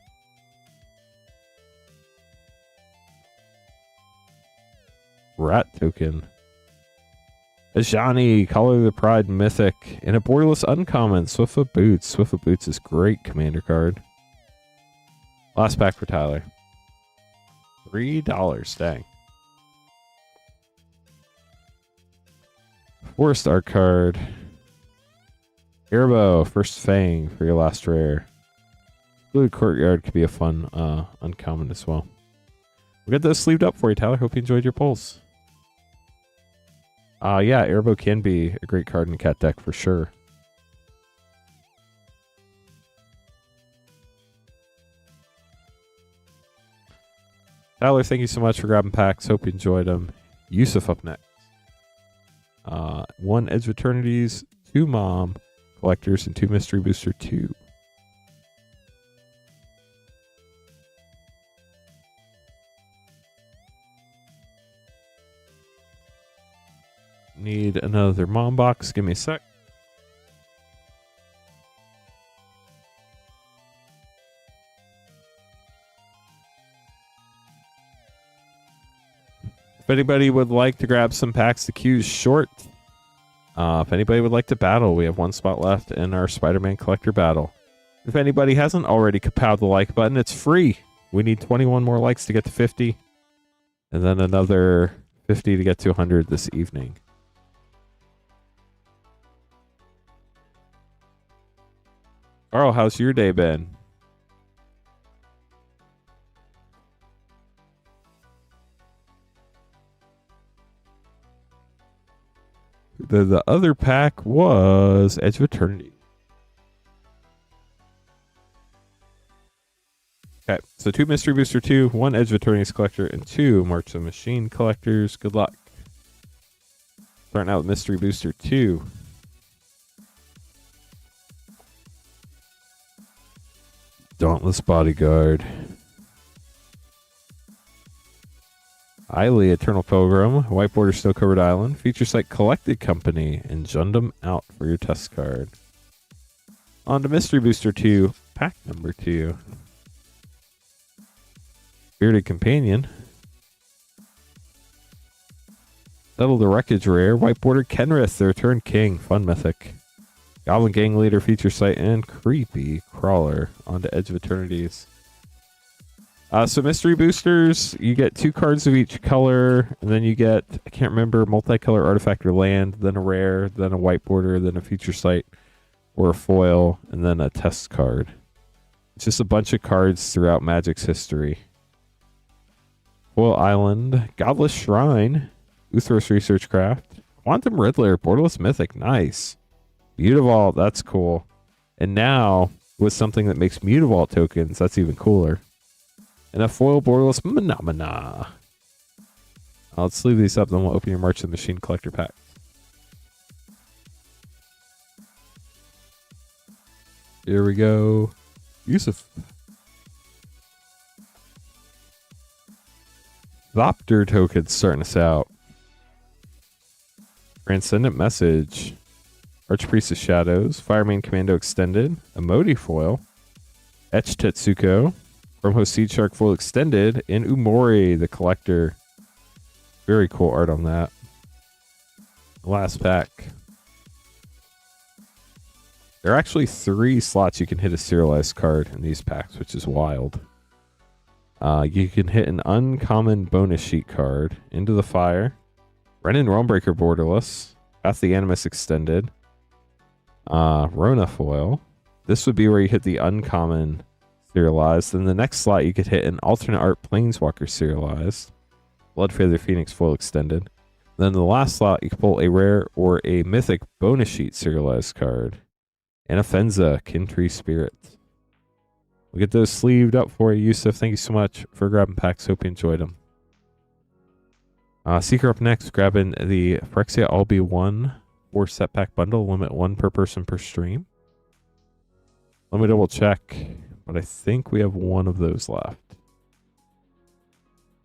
Rat token. Ajani, Collar of the Pride Mythic, and a borderless uncommon. Swiftfoot Boots. Swiftfoot Boots is great commander card. Last pack for Tyler. $3. Dang. Forest Art card. Airbow, First Fang for your last rare. Blue Courtyard could be a fun uncommon as well. We'll get those sleeved up for you, Tyler. Hope you enjoyed your pulls. Yeah, Airbow can be a great card in Cat deck for sure. Tyler, thank you so much for grabbing packs. Hope you enjoyed them. Yusuf up next. 1 Edge of Eternities, 2 Mom Collectors, and 2 Mystery Booster 2. Need another Mom box. Give me a sec. If anybody would like to grab some packs, the queue's short. If anybody would like to battle, we have 1 spot left in our Spider-Man Collector battle. If anybody hasn't already kapowed the like button, it's free. We need 21 more likes to get to 50. And then another 50 to get to 100 this evening. Carl, how's your day been? The other pack was Edge of Eternity. Okay, so 2 Mystery Booster 2, 1 Edge of Eternities Collector, and 2 March of the Machine Collectors. Good luck. Starting out with Mystery Booster 2. Dauntless Bodyguard. Eiley, Eternal Pilgrim, White Border Snow-Covered Island, Feature Site Collected Company, and Jundam out for your test card. On to Mystery Booster 2, pack number 2. Bearded Companion. Settle the Wreckage Rare, White Border Kenrith, the Return King, Fun Mythic. Goblin Gang Leader, Feature Site, and Creepy Crawler. On to Edge of Eternities. So mystery boosters, you get 2 cards of each color, and then you get, I can't remember, multicolor artifact or land, then a rare, then a white border, then a feature site or a foil, and then a test card. It's just a bunch of cards throughout Magic's history. Foil Island, Godless Shrine, Uthros Research Craft, Quantum Riddler, Borderless Mythic, nice. Mutavault, that's cool. And now, with something that makes Mutavault tokens, that's even cooler. And a foil borderless Phenomena. Let's leave these up, then we'll open your March of the Machine Collector pack. Here we go. Yusuf. Thopter tokens starting us out. Transcendent Message. Archpriest of Shadows. Fireman Commando Extended. Emoti Foil. Etch Tetsuko. From Host Seed Shark Foil Extended, and Umori, the Collector. Very cool art on that. Last pack. There are actually 3 slots you can hit a serialized card in these packs, which is wild. You can hit an uncommon bonus sheet card, Into the Fire, Renin Realmbreaker Borderless, Path the Animus Extended, Rona Foil. This would be where you hit the uncommon serialized. Then the next slot you could hit an alternate art Planeswalker serialized, Bloodfeather Phoenix Foil Extended. Then the last slot you can pull a rare or a mythic bonus sheet serialized card, and a Fenza Kintree Spirit. We'll get those sleeved up for you, Yusuf. Thank you so much for grabbing packs. Hope you enjoyed them. Seeker up next, grabbing the Phyrexia Albi 1 4 set pack bundle, limit 1 per person per stream. Let me double check. But I think we have 1 of those left.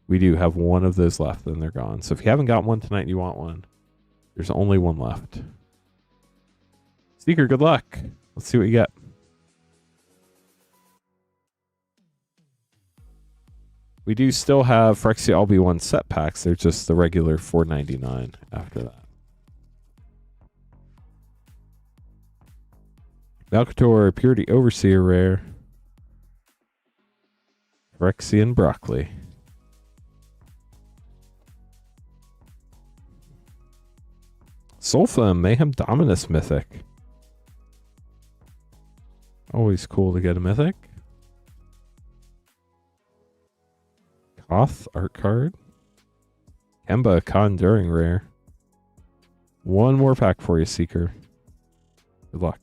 We do have 1 of those left, and they're gone. So if you haven't got one tonight and you want one, There's only one left. Seeker, good luck. Let's see what you get. We do still have Phyrexia LB1 set packs. They're just the regular $4.99 after that. Malcator, Purity Overseer rare. Phyrexian Broccoli. Sulfam, Mayhem Dominus Mythic. Always cool to get a Mythic. Koth art card. Kemba Conjuring rare. One more pack for you, Seeker. Good luck.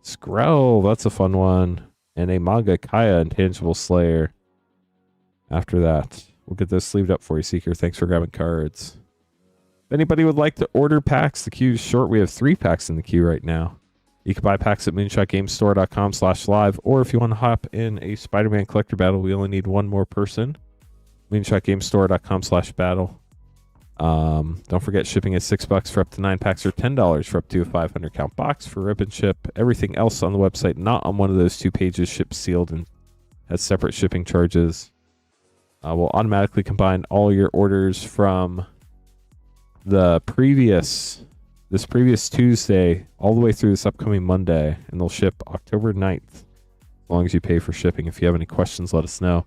Skrell, that's a fun one. And a Manga Kaya Intangible Slayer. After that, we'll get those sleeved up for you, Seeker. Thanks for grabbing cards. If anybody would like to order packs, the queue's short. We have 3 packs in the queue right now. You can buy packs at moonshotgamestore.com/live, or if you want to hop in a Spider-Man collector battle, we only need one more person. moonshotgamestore.com/battle. Don't forget, shipping is $6 for up to 9 packs, or $10 for up to a 500 count box for rip and ship. Everything else on the website, not on one of those 2 pages, ships sealed and has separate shipping charges. We'll automatically combine all your orders from this previous Tuesday all the way through this upcoming Monday, and they'll ship October 9th, as long as you pay for shipping. If you have any questions, let us know.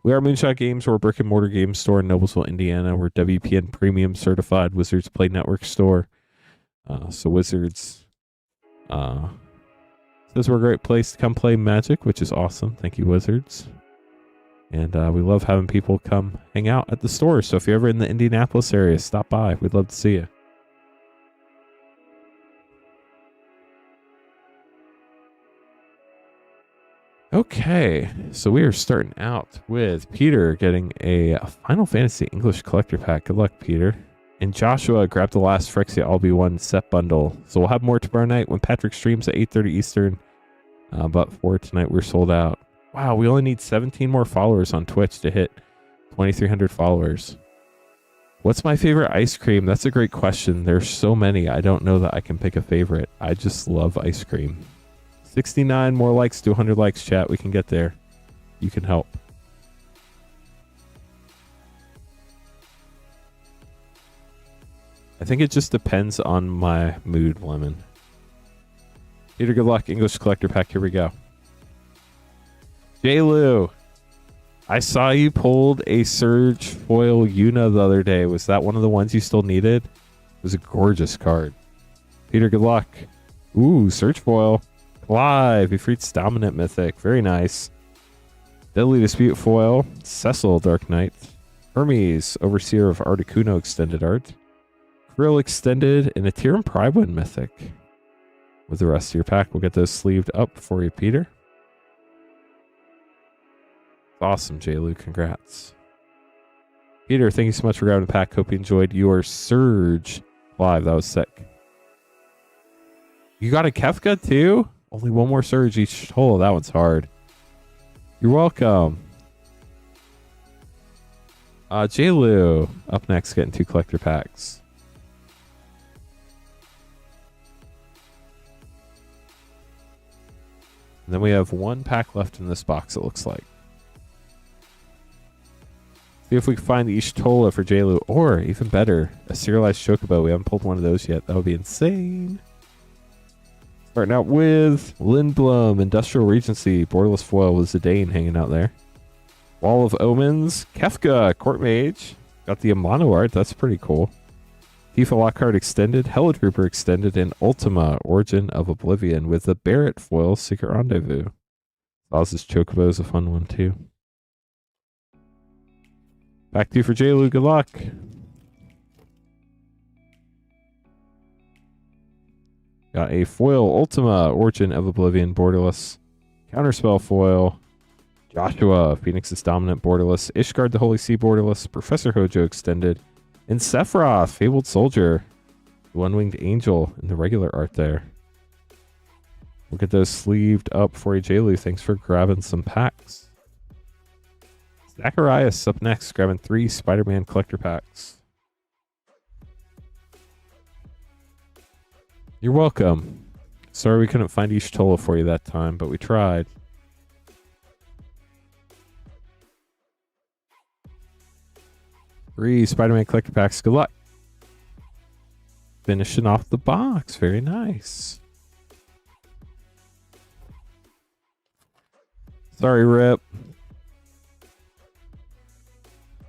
We are Moonshot Games. We're a brick and mortar game store in Noblesville, Indiana. We're WPN Premium certified Wizards Play Network store. So Wizards says we're a great place to come play Magic, which is awesome. Thank you, Wizards. And we love having people come hang out at the store. So if you're ever in the Indianapolis area, stop by. We'd love to see you. Okay, so we are starting out with Peter getting a Final Fantasy English Collector Pack. Good luck, Peter. And Joshua grabbed the last Phyrexia LB1 set bundle. So we'll have more tomorrow night when Patrick streams at 8:30 Eastern. But for tonight, we're sold out. Wow, we only need 17 more followers on Twitch to hit 2,300 followers. What's my favorite ice cream? That's a great question. There's so many. I don't know that I can pick a favorite. I just love ice cream. 69 more likes to 100 likes, chat. We can get there. You can help. I think it just depends on my mood, Lemon. Peter, good luck. English Collector Pack. Here we go. J-Lou, I saw you pulled a Surge foil Yuna the other day. Was that one of the ones you still needed? It was a gorgeous card. Peter, good luck. Ooh, Surge foil. Clive, Ifrit's Dominant Mythic. Very nice. Deadly Dispute foil. Cecil, Dark Knight. Hermes, Overseer of Articuno Extended Art. Krill Extended, and a Tyrion Pridewind Mythic. With the rest of your pack, we'll get those sleeved up for you, Peter. Awesome, J-Lou. Congrats. Peter, thank you so much for grabbing the pack. Hope you enjoyed your Surge live. That was sick. You got a Kefka too? Only one more Surge each hole. That one's hard. You're welcome. J-Lou up next, getting 2 collector packs. And then we have 1 pack left in this box, it looks like. See if we can find the Ishtola for J-Lou, or even better, a serialized Chocobo. We haven't pulled one of those yet. That would be insane. Starting out with Lindblom, Industrial Regency, Borderless Foil with Zidane hanging out there. Wall of Omens, Kefka, Court Mage. Got the Amano art, that's pretty cool. Tifa Lockhart Extended, Helitrooper Extended, and Ultima, Origin of Oblivion with the Barrett foil, Secret Rendezvous. Oz's Chocobo is a fun one too. Back to you for J-Lou. Good luck. Got a foil Ultima, Origin of Oblivion, Borderless. Counterspell foil. Joshua, Phoenix's Dominant, Borderless. Ishgard the Holy Sea, Borderless. Professor Hojo Extended. And Sephiroth, Fabled Soldier. One-Winged Angel in the regular art there. We'll get those sleeved up for you, J-Lou. Thanks for grabbing some packs. Zacharias up next, grabbing 3 Spider-Man collector packs. You're welcome. Sorry we couldn't find Ishtola for you that time, but we tried. Three Spider-Man collector packs. Good luck. Finishing off the box. Very nice. Sorry, Rip.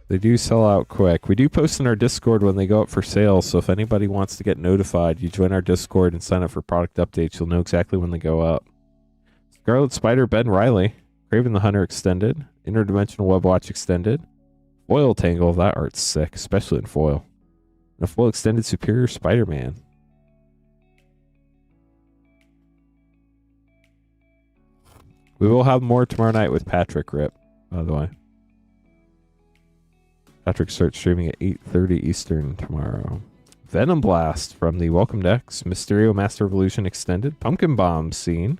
They do sell out quick. We do post in our Discord when they go up for sale, so if anybody wants to get notified, you join our Discord and sign up for product updates. You'll know exactly when they go up. Scarlet Spider, Ben Riley. Craven the Hunter Extended. Interdimensional Web Watch Extended. Foil Tangle. That art's sick, especially in foil. And a full extended Superior Spider-Man. We will have more tomorrow night with Patrick, Rip, by the way. Patrick starts streaming at 8:30 Eastern tomorrow. Venom Blast from the Welcome Decks. Mysterio Master Evolution Extended. Pumpkin Bomb Scene.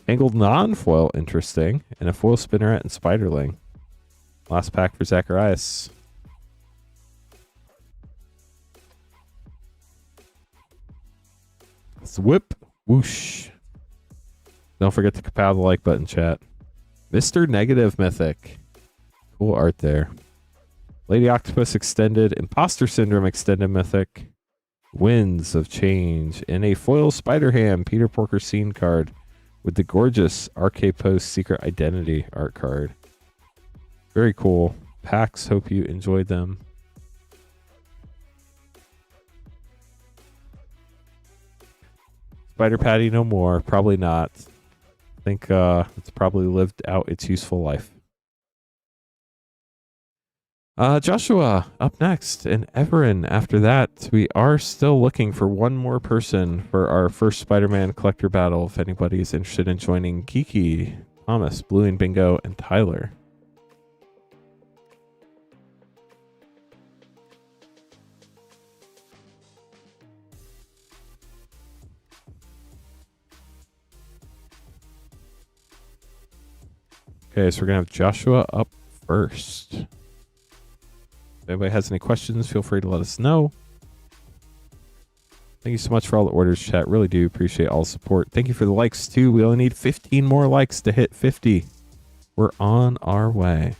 Angled Non-Foil, interesting. And a foil Spinneret and Spiderling. Last pack for Zacharias. Whip. Whoosh. Don't forget to kapow the like button, chat. Mr. Negative Mythic. Cool art there. Lady Octopus Extended, Imposter Syndrome Extended Mythic, Winds of Change, and a foil Spider-Ham Peter Porker Scene card with the gorgeous RK Post Secret Identity art card. Very cool. Packs, hope you enjoyed them. Spider Patty no more. Probably not. I think it's probably lived out its useful life. Joshua up next, and Everin after that. We are still looking for one more person for our first Spider-Man collector battle. If anybody is interested in joining, Kiki, Thomas, Blue and Bingo, and Tyler. Okay, so we're gonna have Joshua up first. If anybody has any questions, feel free to let us know. Thank you so much for all the orders, chat. Really do appreciate all the support. Thank you for the likes, too. We only need 15 more likes to hit 50. We're on our way.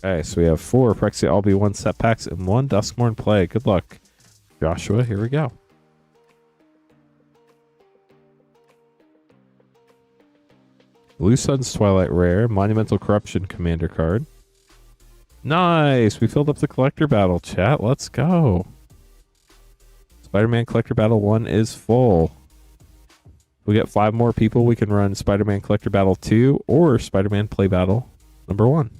Okay, so we have 4 Prexia Albi 1 set packs and 1 Duskmorn play. Good luck, Joshua. Here we go. Blue Sun's Twilight Rare, Monumental Corruption Commander card. Nice! We filled up the collector battle, chat. Let's go. Spider-Man Collector Battle 1 is full. We get 5 more people, we can run Spider-Man Collector Battle 2 or Spider-Man Play Battle number 1.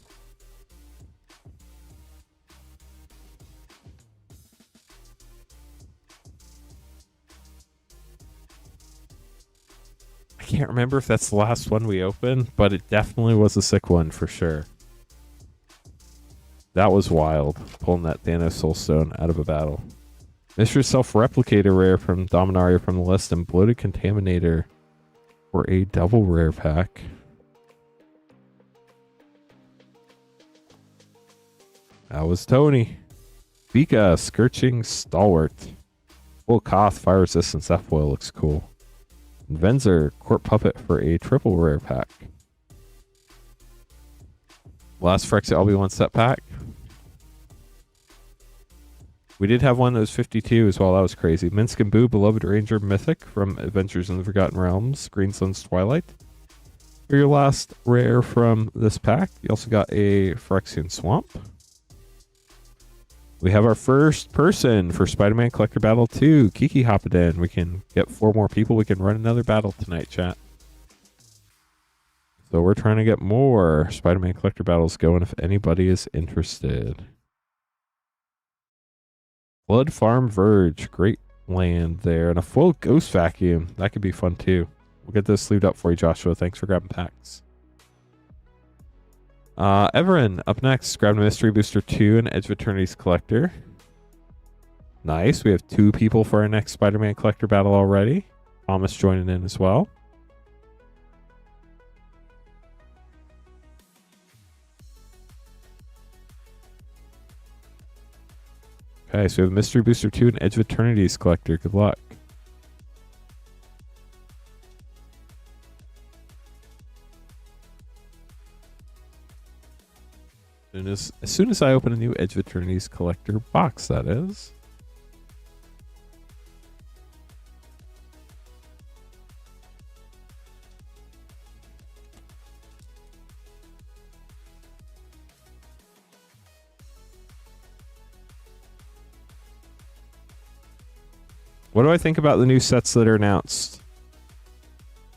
I can't remember if that's the last one we opened, but it definitely was a sick one for sure. That was wild, pulling that Thanos Soulstone out of a battle. Mr. Self-Replicator rare from Dominaria from the list, and Bloated Contaminator for a double rare pack. That was Tony. Vika, Scorching Stalwart. Full Koth, Fire Resistance, that foil looks cool. Venzer, Court Puppet for a triple rare pack. Last Phyrexia Albi 1 set pack. We did have one that was 52 as well. That was crazy. Minsk and Boo, Beloved Ranger Mythic from Adventures in the Forgotten Realms. Green Sun's Twilight. For your last rare from this pack. You also got a Phyrexian Swamp. We have our first person for Spider-Man Collector Battle 2. Kiki hopped in. We can get 4 more people. We can run another battle tonight, chat. So we're trying to get more Spider-Man Collector Battles going if anybody is interested. Blood Farm Verge. Great land there. And a full Ghost Vacuum. That could be fun too. We'll get this sleeved up for you, Joshua. Thanks for grabbing packs. Everin up next, grabbing a Mystery Booster 2 and Edge of Eternities Collector. Nice. We have 2 people for our next Spider-Man collector battle already. Thomas joining in as well. Okay, so we have Mystery Booster 2 and Edge of Eternities collector. Good luck. As soon as I open a new Edge of Eternities collector box, that is. What do I think about the new sets that are announced?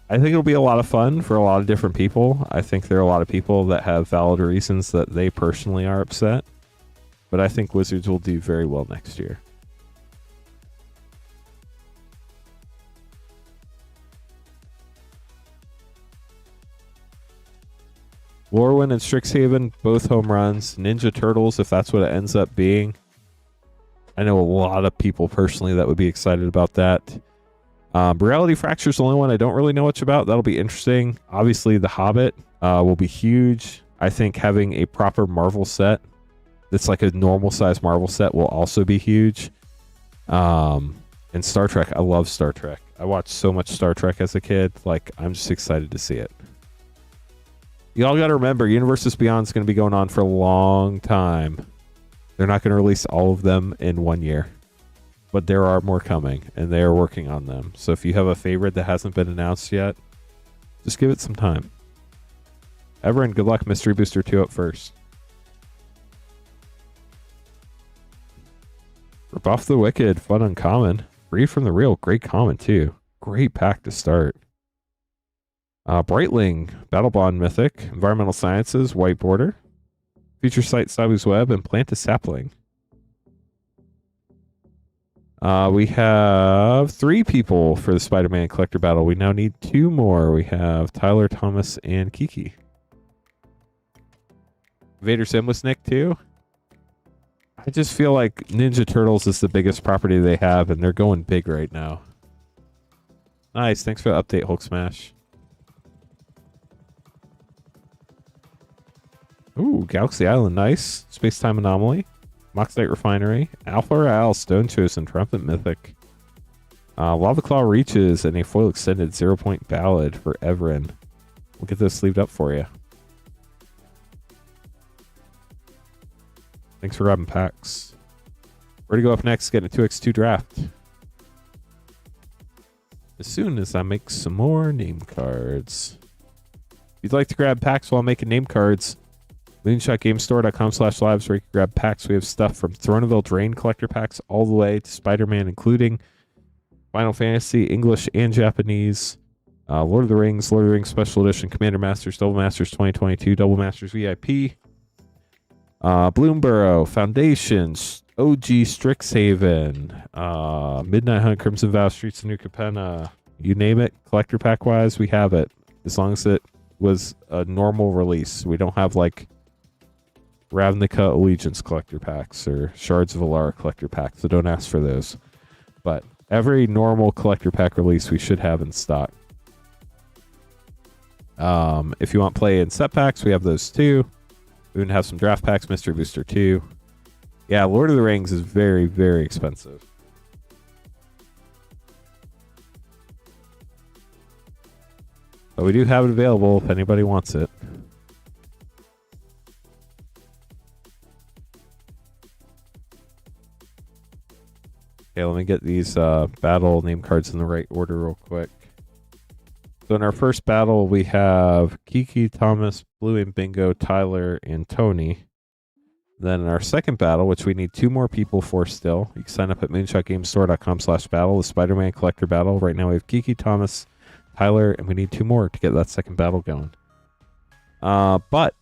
I think it'll be a lot of fun for a lot of different people. I think there are a lot of people that have valid reasons that they personally are upset. But I think Wizards will do very well next year. Lorwyn and Strixhaven, both home runs. Ninja Turtles, if that's what it ends up being. I know a lot of people personally that would be excited about that. Reality Fracture is the only one I don't really know much about. That'll be interesting. Obviously, The Hobbit will be huge. I think having a proper Marvel set that's like a normal size Marvel set will also be huge. And Star Trek, I love Star Trek. I watched so much Star Trek as a kid. Like, I'm just excited to see it. Y'all got to remember, Universes Beyond is going to be going on for a long time. They're not going to release all of them in 1 year. But there are more coming, and they are working on them. So if you have a favorite that hasn't been announced yet, just give it some time. Everin, good luck. Mystery Booster 2 up first. Rebuff the Wicked, fun uncommon. Free from the Real, great common too. Great pack to start. Brightling, Battle Bond Mythic, Environmental Sciences, White Border. Future Sight, Sabu's Web, and Plant a Sapling. We have 3 people for the Spider-Man collector battle. We now need 2 more. We have Tyler, Thomas, and Kiki. Vader Sim was Nick too. I just feel like Ninja Turtles is the biggest property they have, and they're going big right now. Nice. Thanks for the update, Hulk Smash. Ooh, Galaxy Island. Nice. Space-Time Anomaly. Moxite Refinery. Alpha Royale, Stone Chosen, Triumphant Mythic. Lava Claw Reaches, and a foil extended 0-point ballad for Everin. We'll get those sleeved up for you. Thanks for grabbing packs. Where to go up next? Getting a 2x2 draft. As soon as I make some more name cards. If you'd like to grab packs while making name cards, moonshotgamestore.com/lives where you can grab packs. We have stuff from Throne of Eldraine collector packs all the way to Spider-Man, including Final Fantasy, English and Japanese, Lord of the Rings Special Edition, Commander Masters, Double Masters 2022, Double Masters VIP, Bloomborough, Foundations, OG Strixhaven, Midnight Hunt, Crimson Vow, Streets of New Capenna, you name it, collector pack wise, we have it. As long as it was a normal release. We don't have like Ravnica Allegiance collector packs or Shards of Alara collector packs, so don't ask for those. But every normal collector pack release we should have in stock. If you want play in set packs, we have those too. We even have some draft packs, Mystery Booster 2. Yeah, Lord of the Rings is very, very expensive. But we do have it available if anybody wants it. Okay, let me get these battle name cards in the right order real quick. So in our first battle, we have Kiki, Thomas, Blue and Bingo, Tyler, and Tony. Then in our second battle, which we need 2 more people for still, you can sign up at moonshotgamestore.com/battle, the Spider-Man collector battle. Right now we have Kiki, Thomas, Tyler, and we need 2 more to get that second battle going. But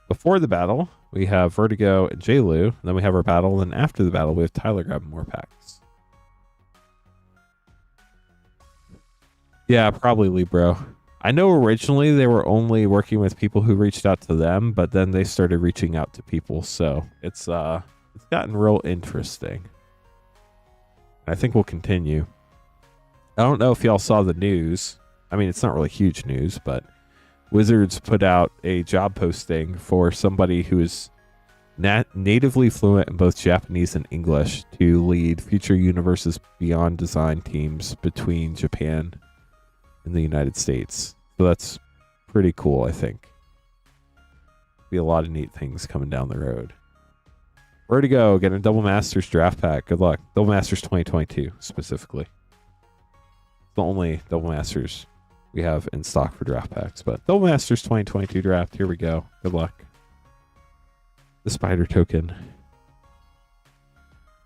before the battle, we have Vertigo and J-Lu. Then we have our battle. Then after the battle, we have Tyler grabbing more packs. Yeah, probably Libro. I know originally they were only working with people who reached out to them, but then they started reaching out to people. So it's gotten real interesting. I think we'll continue. I don't know if y'all saw the news. I mean, it's not really huge news, but Wizards put out a job posting for somebody who is natively fluent in both Japanese and English to lead future Universes Beyond design teams between Japan and the United States. So that's pretty cool, I think. Be a lot of neat things coming down the road. Where to go? Get a Double Masters draft pack. Good luck. Double Masters 2022 specifically. The only Double Masters we have in stock for draft packs, but Double Masters 2022 draft. Here we go. Good luck. The Spider token.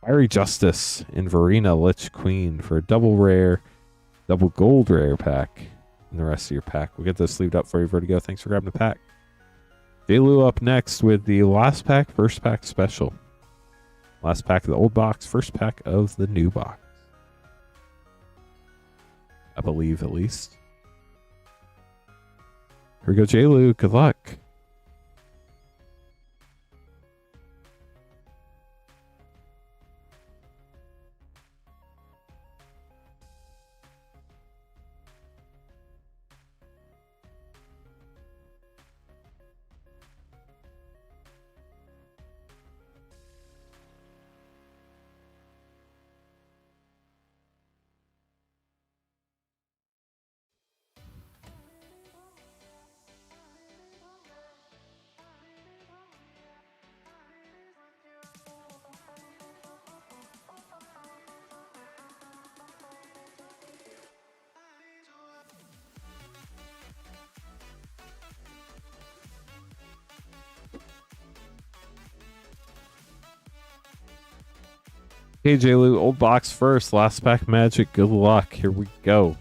Fiery Justice in Verena Lich Queen for a double rare, double gold rare pack in the rest of your pack. We'll get those sleeved up for you, Vertigo. Thanks for grabbing the pack. J-Lou up next with the last pack, first pack special. Last pack of the old box, first pack of the new box. I believe, at least. Here we go, J-Lou. Good luck. Okay, J-Lou, old box first. Last pack magic. Good luck. Here we go.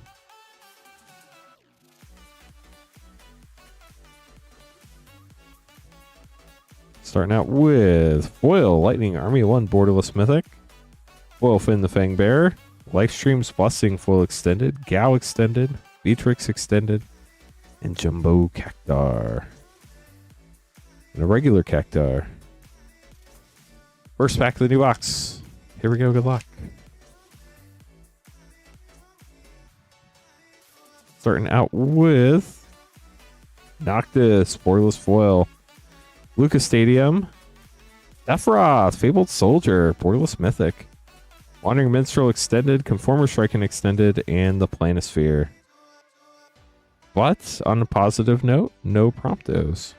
Starting out with Foil, Lightning Army 1, Borderless Mythic. Foil Finn the Fang Bearer. Lifestream's Blessing Foil Extended. Gao Extended. Beatrix Extended. And Jumbo Cactar. And a regular Cactar. First pack of the new box. Here we go. Good luck. Starting out with Noctis, Borderless Foil, Lucas Stadium, Sephiroth, Fabled Soldier, Borderless Mythic, Wandering Minstrel Extended, Conformer Striking Extended, and the Planisphere. But on a positive note, no Promptos.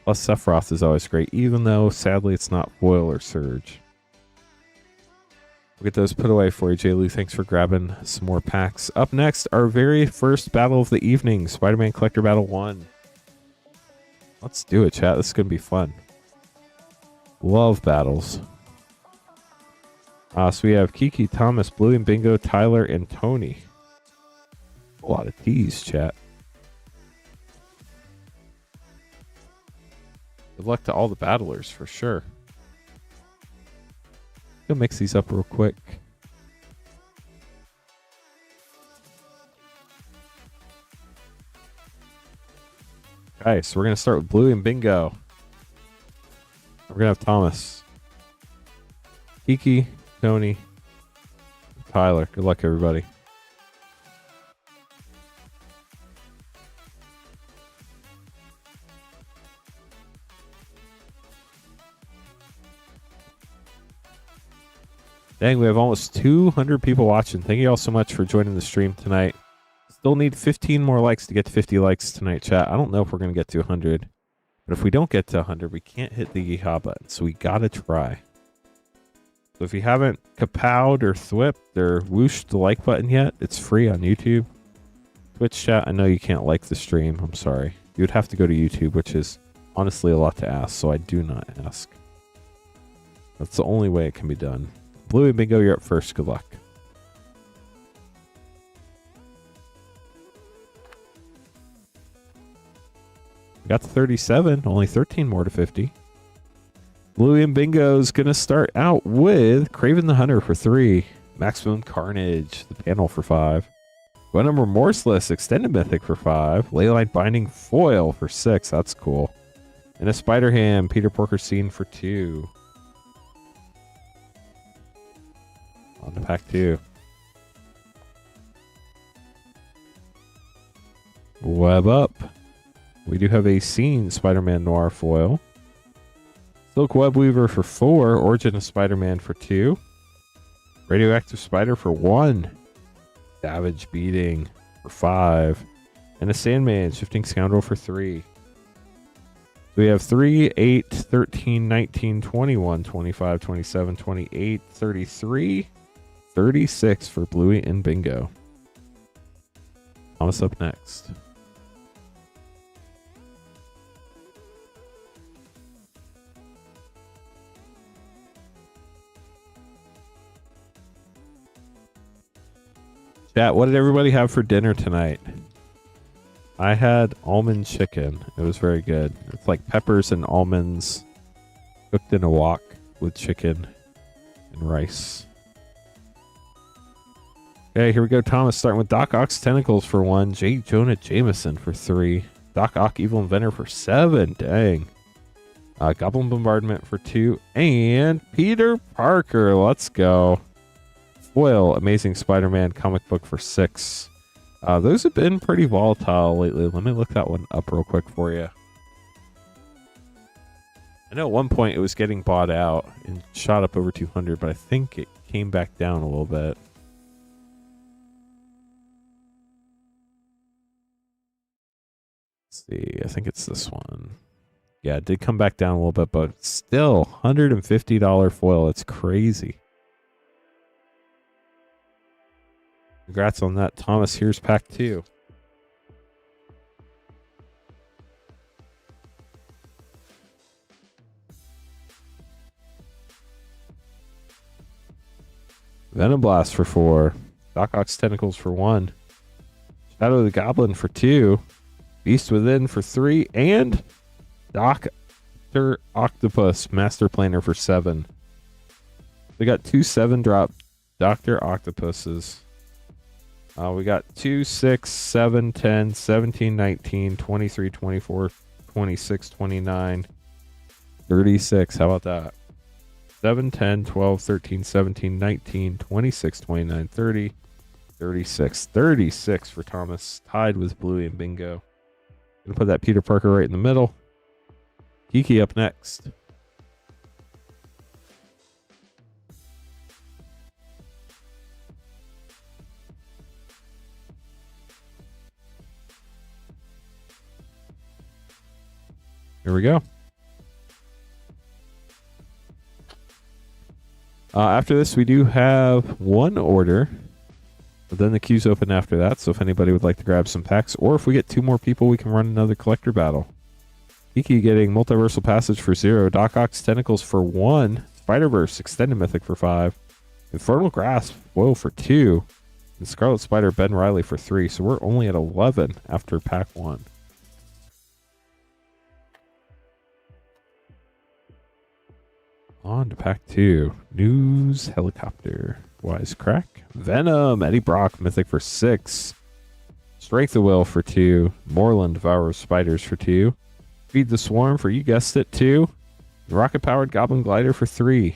Plus, Sephiroth is always great, even though, sadly, it's not Foil or Surge. We'll get those put away for you, J-Lou. Thanks for grabbing some more packs. Up next, our very first battle of the evening, Spider-Man Collector Battle 1. Let's do it, chat. This is going to be fun. Love battles. So we have Kiki, Thomas, Blue and Bingo, Tyler, and Tony. A lot of T's, chat. Good luck to all the battlers, for sure. Go mix these up real quick. Okay, so we're going to start with Blue and Bingo. We're going to have Thomas, Kiki, Tony, Tyler. Good luck, everybody. Dang, we have almost 200 people watching. Thank you all so much for joining the stream tonight. Still need 15 more likes to get to 50 likes tonight, chat. I don't know if we're going to get to 100. But if we don't get to 100, we can't hit the yeehaw button. So we got to try. So if you haven't kapowed or thwipped or whooshed the like button yet, it's free on YouTube. Twitch chat, I know you can't like the stream. I'm sorry. You would have to go to YouTube, which is honestly a lot to ask. So I do not ask. That's the only way it can be done. Blue and Bingo, you're up first. Good luck. We got to 37. Only 13 more to 50. Blue and Bingo's going to start out with Craven the Hunter for 3. Maximum Carnage, the panel for 5. Venom Remorseless, Extended Mythic for 5. Leyline Binding Foil for 6. That's cool. And a Spider Ham, Peter Porker Scene for 2. to pack 2. Web up. We do have a Scene Spider-Man Noir foil. Silk Web Weaver for 4. Origin of Spider-Man for 2. Radioactive Spider for 1. Savage Beating for 5. And a Sandman Shifting Scoundrel for 3. We have 3, 8, 13, 19, 21, 25, 27, 28, 33, 36 for Bluey and Bingo. Thomas up next. Chat, what did everybody have for dinner tonight? I had almond chicken. It was very good. It's like peppers and almonds cooked in a wok with chicken and rice. Okay, here we go, Thomas. Starting with Doc Ock's Tentacles for 1. J. Jonah Jameson for 3. Doc Ock Evil Inventor for 7. Dang. Goblin Bombardment for 2. And Peter Parker. Let's go. Foil Amazing Spider-Man comic book for 6. Those have been pretty volatile lately. Let me look that one up real quick for you. I know at one point it was getting bought out and shot up over 200, but I think it came back down a little bit. Let's see. I think it's this one. Yeah, it did come back down a little bit, but still $150 foil. It's crazy. Congrats on that, Thomas. Here's pack 2. Venom Blast for 4. Doc Ock's Tentacles for 1. Shadow of the Goblin for 2. Beast Within for 3. And Dr. Octopus Master Planner for 7. We got 2 7-drop Dr. Octopuses. We got 2, 6, 7, 10, 17, 19, 23, 24, 26, 29, 36. How about that? 7, 10, 12, 13, 17, 19, 26, 29, 30, 36. 36 for Thomas. Tied with Bluey and Bingo. Gonna put that Peter Parker right in the middle. Kiki up next. Here we go. After this, we do have one order, but then the queue's open after that. So if anybody would like to grab some packs, or if we get 2 more people, we can run another collector battle. Kiki getting Multiversal Passage for 0, Doc Ock's Tentacles for 1, Spider-Verse Extended Mythic for 5, Infernal Grasp foil for 2, and Scarlet Spider Ben Reilly for 3. So we're only at 11 after pack 1. On to pack 2. News Helicopter. Wisecrack. Venom. Eddie Brock Mythic for 6. Strength of Will for 2. Moreland Devourer of Spiders for 2. Feed the Swarm for, you guessed it, 2. Rocket Powered Goblin Glider for 3.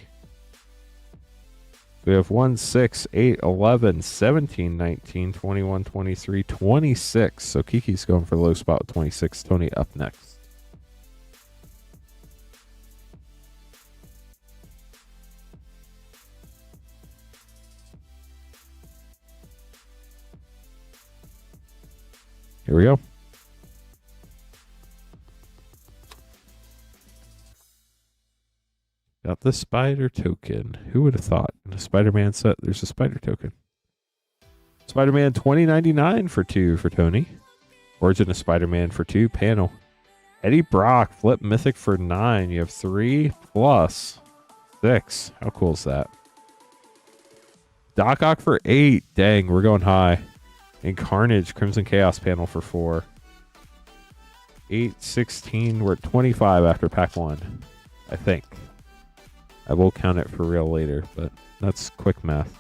We have 1, 6, 8, 11, 17, 19, 21, 23, 26. So Kiki's going for the low spot with 26. Tony up next. Here we go. Got the spider token. Who would have thought in a Spider-Man set there's a spider token? Spider-Man 2099 for 2 for Tony. Origin of Spider-Man for 2 panel. Eddie Brock Flip Mythic for 9. You have 3 plus 6. How cool is that? Doc Ock for 8. Dang, we're going high. And Carnage Crimson Chaos panel for 4. 8, 16. We're at 25 after pack 1. I think. I will count it for real later, but that's quick math.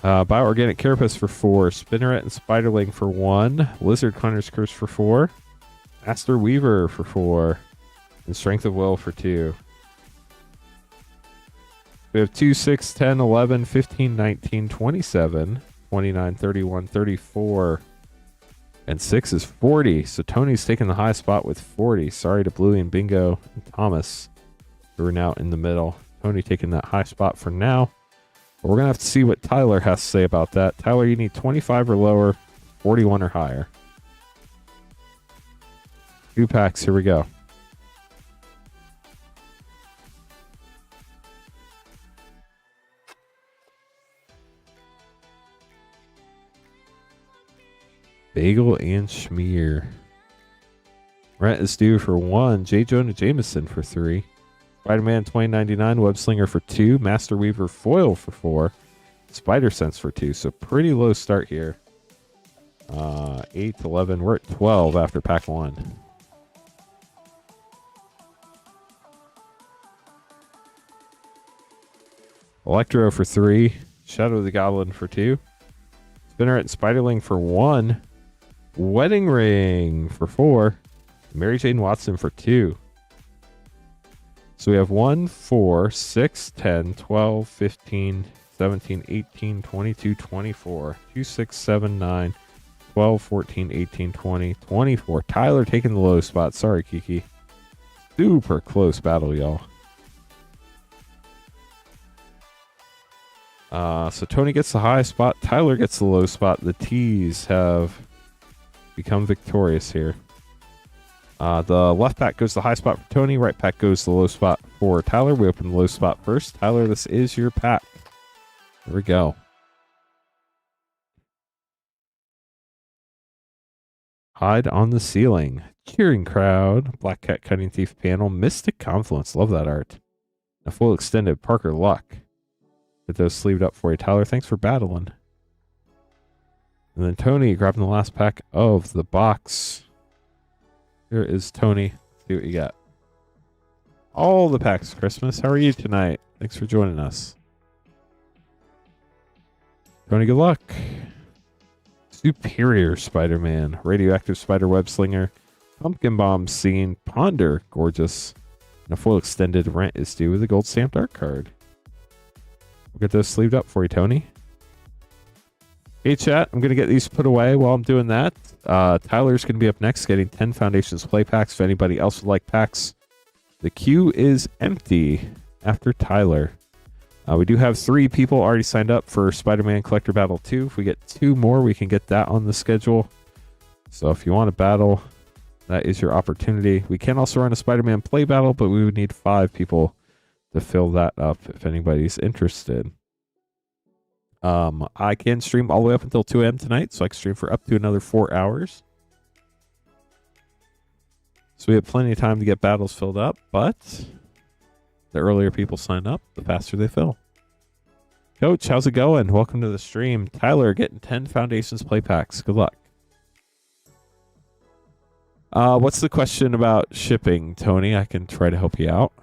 Bioorganic Carapace for 4. Spinneret and Spiderling for 1. Lizard Hunter's Curse for 4. Master Weaver for 4. And Strength of Will for 2. We have 2, 6, 10, 11, 15, 19, 27, 29, 31, 34, and 6 is 40. So Tony's taking the high spot with 40. Sorry to Bluey and Bingo and Thomas, who are now in the middle. Tony taking that high spot for now. But we're going to have to see what Tyler has to say about that. Tyler, you need 25 or lower, 41 or higher. 2 packs, here we go. Bagel and Schmear. Rent is due for 1. J. Jonah Jameson for 3. Spider-Man 2099, Web Slinger for 2. Master Weaver Foil for 4. Spider Sense for 2. So pretty low start here. 8, 11. We're at 12 after pack 1. Electro for 3. Shadow of the Goblin for 2. Spinner and Spiderling for 1. Wedding Ring for 4. Mary Jane Watson for 2. So we have 1, 4, 6, 10, 12, 15, 17, 18, 22, 24. 2, 6, 7, 9, 12, 14, 18, 20, 24. Tyler taking the low spot. Sorry, Kiki. Super close battle, y'all. So Tony gets the high spot. Tyler gets the low spot. The T's have become victorious here. The left pack goes the high spot for Tony. Right pack goes the low spot for Tyler. We open the low spot first. Tyler, this is your pack. Here we go. Hide on the Ceiling. Cheering Crowd. Black Cat Cutting Thief panel. Mystic Confluence. Love that art. A full extended Parker Luck. Get those sleeved up for you, Tyler. Thanks for battling. And then Tony grabbing the last pack of the box. Here is Tony. Let's see what you got. All the packs, Christmas. How are you tonight? Thanks for joining us. Tony, good luck. Superior Spider-Man. Radioactive Spider Web Slinger. Pumpkin Bomb Scene. Ponder. Gorgeous. And a full extended Rent is due with a gold stamped art card. We'll get those sleeved up for you, Tony. Hey, chat. I'm going to get these put away while I'm doing that. Tyler's going to be up next getting 10 Foundations play packs. If anybody else would like packs, the queue is empty after Tyler. We do have 3 people already signed up for Spider-Man Collector Battle 2. If we get 2 more, we can get that on the schedule. So if you want to battle, that is your opportunity. We can also run a Spider-Man play battle, but we would need 5 people to fill that up if anybody's interested. I can stream all the way up until 2 a.m. tonight, so I can stream for up to another 4 hours. So we have plenty of time to get battles filled up, but the earlier people sign up, the faster they fill. Coach, how's it going? Welcome to the stream. Tyler getting 10 Foundations play packs. Good luck. What's the question about shipping, Tony? I can try to help you out.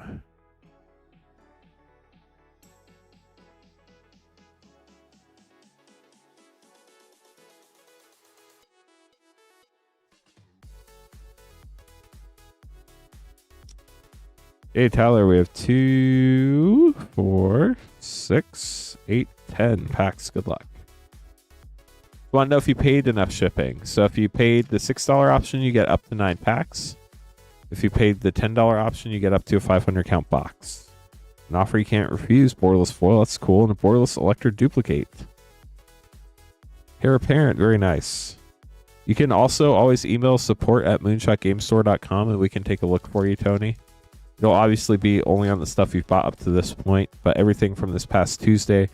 Hey, Tyler, we have 2, 4, 6, 8, 10 packs. Good luck. Want to know if you paid enough shipping. So if you paid the $6 option, you get up to 9 packs. If you paid the $10 option, you get up to a 500 count box. An offer you can't refuse. Borderless foil, that's cool. And a borderless Electro duplicate. Heir apparent, very nice. You can also always email support@moonshotgamestore.com and we can take a look for you, Tony. It'll obviously be only on the stuff you've bought up to this point, but everything from this past Tuesday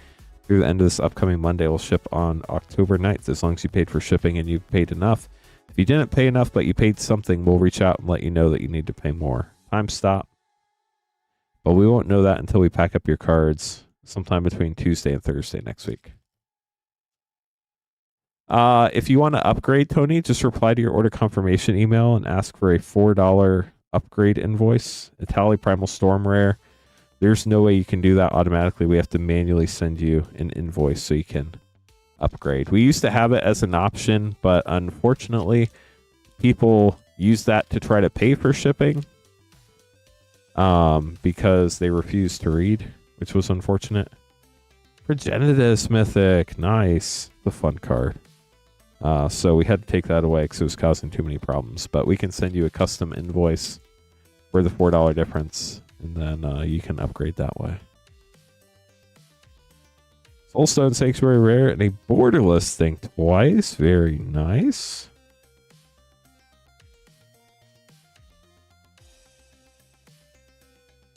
through the end of this upcoming Monday will ship on October 9th, as long as you paid for shipping and you've paid enough. If you didn't pay enough, but you paid something, we'll reach out and let you know that you need to pay more. Time stop. But we won't know that until we pack up your cards sometime between Tuesday and Thursday next week. If you want to upgrade, Tony, just reply to your order confirmation email and ask for a $4 upgrade invoice. Itali Primal Storm Rare. There's no way you can do that automatically. We have to manually send you an invoice so you can upgrade. We used to have it as an option, but unfortunately, people use that to try to pay for shipping because they refuse to read. which was unfortunate. Progenitus Mythic. Nice. The fun card. So we had to take that away because it was causing too many problems. But we can send you a custom invoice for the $4 difference. And then you can upgrade that way. Soulstone Sanctuary Rare and a Borderless thing twice. Very nice.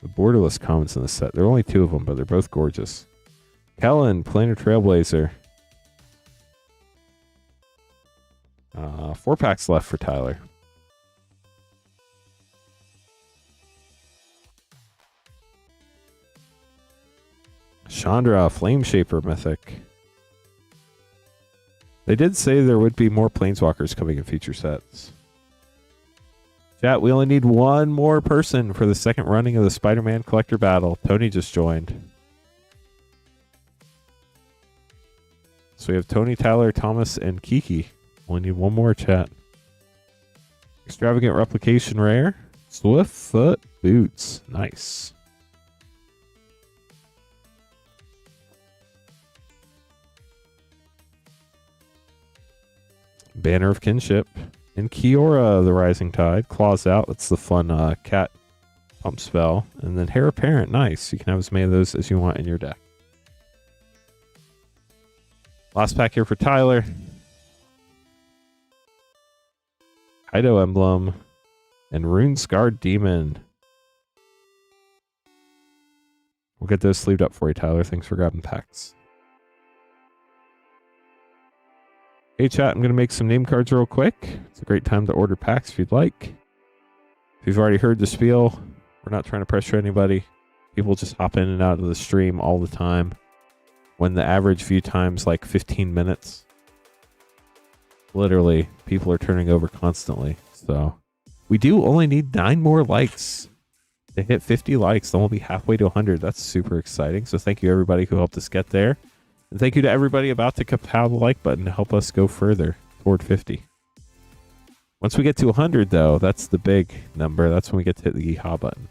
The Borderless commons in the set. There are only 2 of them, but they're both gorgeous. Kellen, Planar Trailblazer. 4 packs left for Tyler. Chandra, Flame Shaper Mythic. They did say there would be more Planeswalkers coming in future sets. Chat, we only need one more person for the second running of the Spider-Man Collector Battle. Tony just joined. So we have Tony, Tyler, Thomas, and Kiki. Only need one more, chat. Extravagant Replication Rare. Swiftfoot Boots. Nice. Banner of Kinship. And Kiora, the Rising Tide. Claws Out. That's the fun cat pump spell. And then Heir Apparent. Nice. You can have as many of those as you want in your deck. Last pack here for Tyler. Kaido Emblem. And Rune Scarred Demon. We'll get those sleeved up for you, Tyler. Thanks for grabbing packs. Hey chat, I'm going to make some name cards real quick. It's a great time to order packs if you'd like. If you've already heard the spiel, we're not trying to pressure anybody. People just hop in and out of the stream all the time. When the average view time's like 15 minutes. Literally, people are turning over constantly. So, we do only need 9 more likes to hit 50 likes. Then we'll be halfway to 100. That's super exciting. So thank you everybody who helped us get there. And thank you to everybody about to pound the like button to help us go further toward 50. Once we get to 100, though, that's the big number. That's when we get to hit the yeehaw button.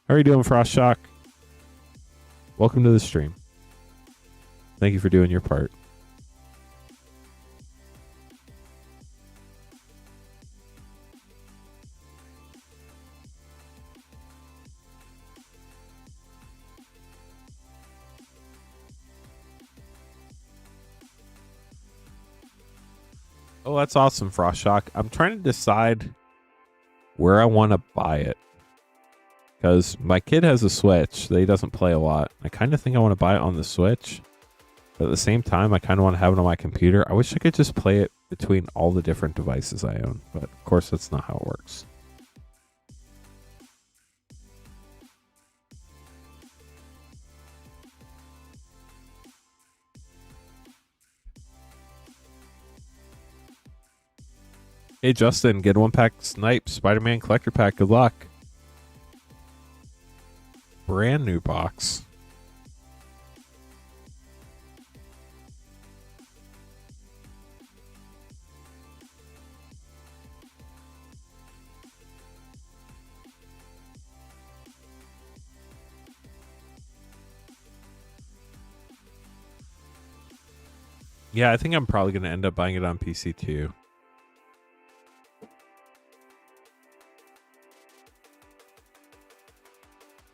How are you doing, Frost Shock? Welcome to the stream. Thank you for doing your part. Oh, that's awesome, Frost Shock. I'm trying to decide where I want to buy it. Because my kid has a Switch that he doesn't play a lot. I kind of think I want to buy it on the Switch. But at the same time, I kind of want to have it on my computer. I wish I could just play it between all the different devices I own. But of course, that's not how it works. Hey, Justin, get 1-pack Snipe Spider-Man Collector Pack. Good luck. Brand new box. Yeah, I think I'm probably going to end up buying it on PC too.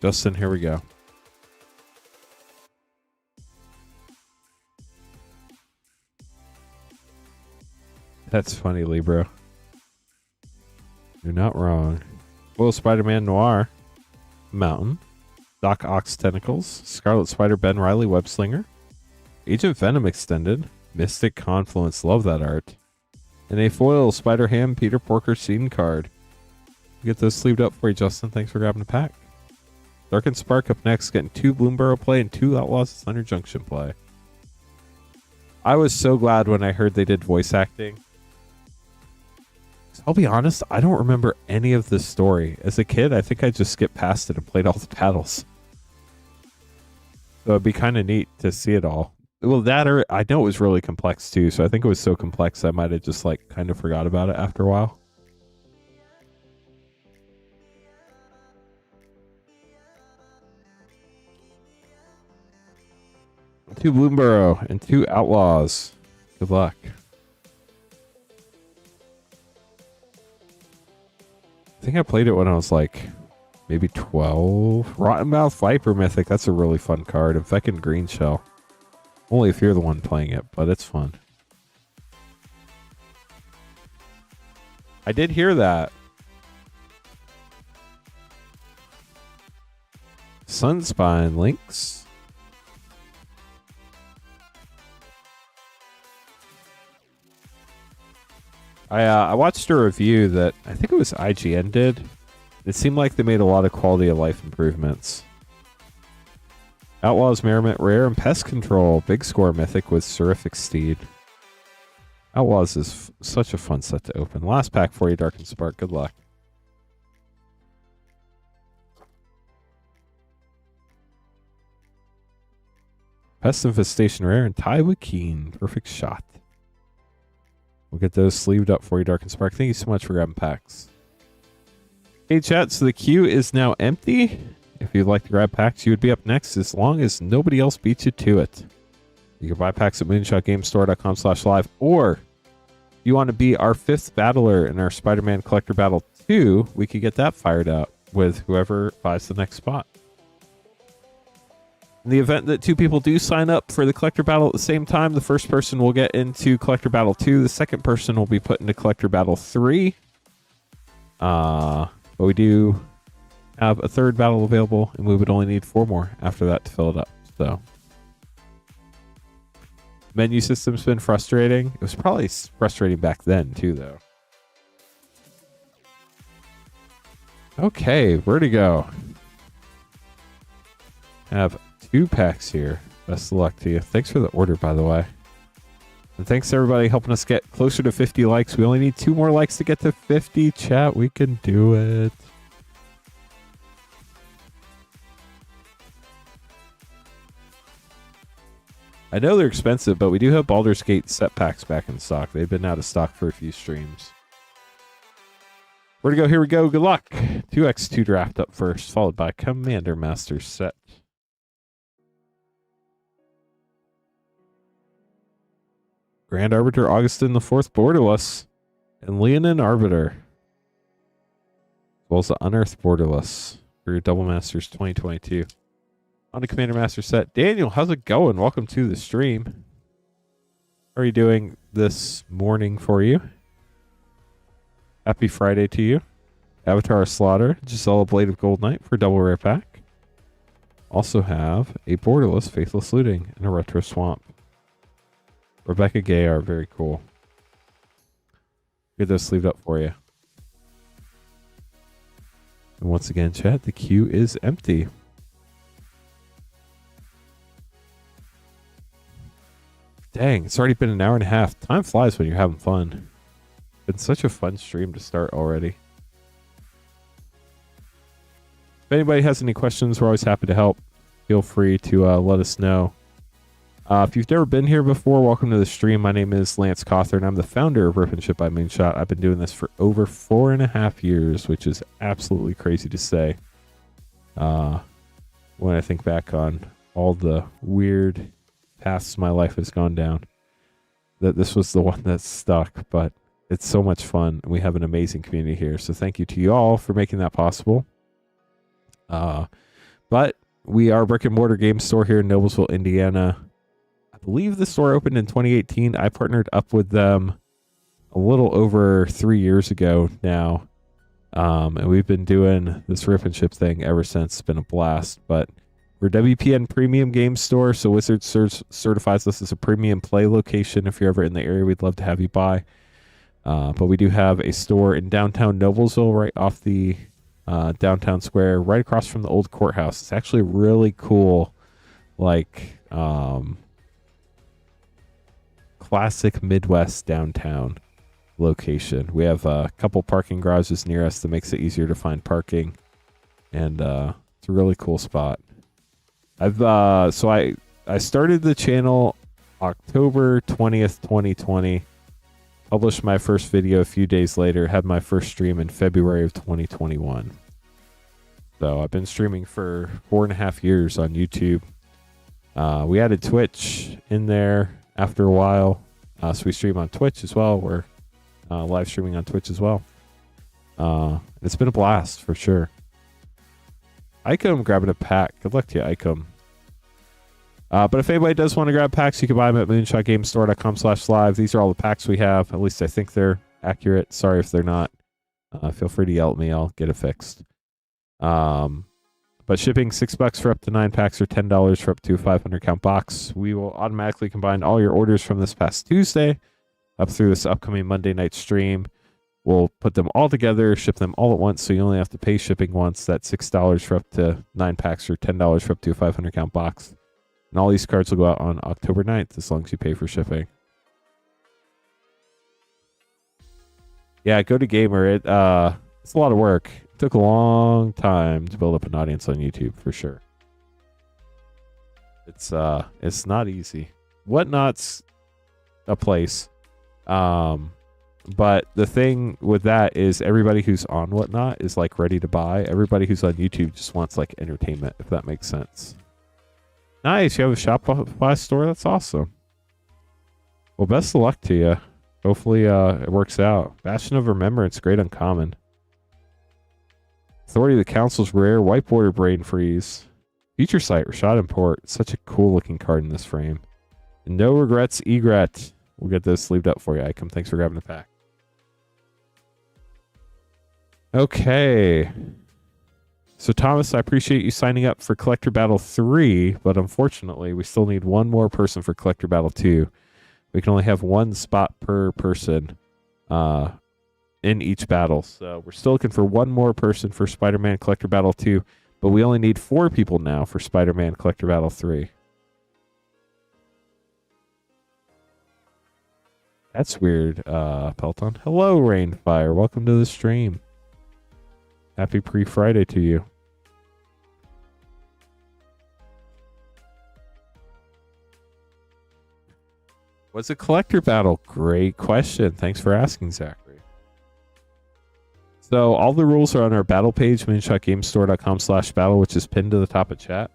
Justin, here we go. That's funny, Libra. You're not wrong. Well, Spider-Man Noir. Mountain. Doc Ock's Tentacles. Scarlet Spider Ben Riley Webslinger. Agent Venom Extended. Mystic Confluence. Love that art. And a foil Spider-Ham Peter Porker Scene card. Get those sleeved up for you, Justin. Thanks for grabbing a pack. Dark and Spark up next, getting 2 Bloomburrow play and 2 Outlaws Thunder Junction play. I was so glad when I heard they did voice acting. I'll be honest, I don't remember any of this story. As a kid, I think I just skipped past it and played all the battles. So it'd be kind of neat to see it all. Well, that or I know it was really complex too, so I think it was so complex I might have just like kind of forgot about it after a while. 2 Bloomborough, and 2 Outlaws. Good luck. I think I played it when I was like maybe 12. Rottenmouth Viper Mythic. That's a really fun card. And Feckin' Green Shell. Only if you're the one playing it, but it's fun. I did hear that. Sunspine links. I watched a review that I think it was IGN did. It seemed like they made a lot of quality of life improvements. Outlaws, Merriment, Rare, and Pest Control. Big score mythic with Seraphic Steed. Outlaws is such a fun set to open. Last pack for you, Dark and Spark. Good luck. Pest Infestation Rare and Taiwa Keen. Perfect shot. We'll get those sleeved up for you, Dark and Spark. Thank you so much for grabbing packs. Hey, chat. So the queue is now empty. If you'd like to grab packs, you would be up next as long as nobody else beats you to it. You can buy packs at moonshotgamestore.com/live, or if you want to be our 5th battler in our Spider-Man Collector Battle 2, we could get that fired up with whoever buys the next spot. In the event that 2 people do sign up for the Collector Battle at the same time, the first person will get into Collector Battle 2. The second person will be put into Collector Battle 3. But we do have a 3rd battle available, and we would only need 4 more after that to fill it up. So, menu system's been frustrating. It was probably frustrating back then, too, though. Okay, where to go? Have 2 packs here. Best of luck to you. Thanks for the order, by the way. And thanks to everybody helping us get closer to 50 likes. We only need 2 more likes to get to 50. Chat, we can do it. I know they're expensive, but we do have Baldur's Gate set packs back in stock. They've been out of stock for a few streams. Where to go? Here we go. Good luck. 2x2 draft up first, followed by Commander Master set. Grand Arbiter Augustin IV Borderless and Leonin Arbiter. As well as the Unearthed Borderless for your Double Masters 2022. On the Commander Master set. Daniel, how's it going? Welcome to the stream. How are you doing this morning for you? Happy Friday to you. Avatar Slaughter, Gisela Blade of Gold Knight for double rare pack. Also have a Borderless Faithless Looting and a Retro Swamp. Rebecca Gay are very cool. Get those sleeved up for you. And once again, chat, the queue is empty. Dang, it's already been an hour and a half. Time flies when you're having fun. Been such a fun stream to start already. If anybody has any questions, we're always happy to help. Feel free to let us know. If you've never been here before, welcome to the stream. My name is Lance Cawthorn. I'm the founder of Rip and Ship by Moonshot. I've been doing this for over 4.5 years, which is absolutely crazy to say. When I think back on all the weird paths my life has gone down, that this was the one that stuck, but it's so much fun. And we have an amazing community here. So thank you to you all for making that possible. But we are a brick and mortar game store here in Noblesville, Indiana. I believe the store opened in 2018. I partnered up with them a little over 3 years ago now. And we've been doing this Rip and Ship thing ever since. It's been a blast. But we're a WPN premium game store, so Wizards certifies us as a premium play location. If you're ever in the area, we'd love to have you by. But we do have a store in downtown Noblesville, right off the downtown square, right across from the old courthouse. It's actually really cool, like classic Midwest downtown location. We have a couple parking garages near us that makes it easier to find parking, and it's a really cool spot. I started the channel October 20th, 2020. Published my first video a few days later. Had my first stream in February of 2021. So I've been streaming for 4.5 years on YouTube. We added Twitch in there after a while. So we stream on Twitch as well. We're live streaming on Twitch as well. It's been a blast for sure. Icom grabbing a pack. Good luck to you, Icom. But if anybody does want to grab packs, you can buy them at moonshotgamestore.com/live. These are all the packs we have. At least I think they're accurate. Sorry if they're not. Feel free to yell at me. I'll get it fixed. But shipping $6 for up to 9 packs or $10 for up to a 500 count box. We will automatically combine all your orders from this past Tuesday up through this upcoming Monday night stream. We'll put them all together, ship them all at once, so you only have to pay shipping once. That's $6 for up to 9 packs or $10 for up to a 500 count box. And all these cards will go out on October 9th as long as you pay for shipping. Yeah, go to Gamer. It's a lot of work. It took a long time to build up an audience on YouTube for sure. It's not easy. Whatnot's a place. But the thing with that is everybody who's on Whatnot is like ready to buy. Everybody who's on YouTube just wants like entertainment, if that makes sense. Nice. You have a Shopify store? That's awesome. Well, best of luck to you. Hopefully it works out. Bastion of Remembrance, great uncommon. Authority of the Council's rare. White border Brain Freeze. Future Sight, Rashad Import. Such a cool looking card in this frame. And No Regrets, Egret. We'll get this sleeved up for you, Icom. Thanks for grabbing the pack. Okay. So, Thomas, I appreciate you signing up for Collector Battle 3, but unfortunately, we still need one more person for Collector Battle 2. We can only have one spot per person in each battle. So, we're still looking for one more person for Spider-Man Collector Battle 2, but we only need 4 people now for Spider-Man Collector Battle 3. That's weird, Pelton. Hello, Rainfire. Welcome to the stream. Happy pre-Friday to you. What's a collector battle? Great question. Thanks for asking, Zachary. So all the rules are on our battle page, moonshotgamestore.com/battle, which is pinned to the top of chat.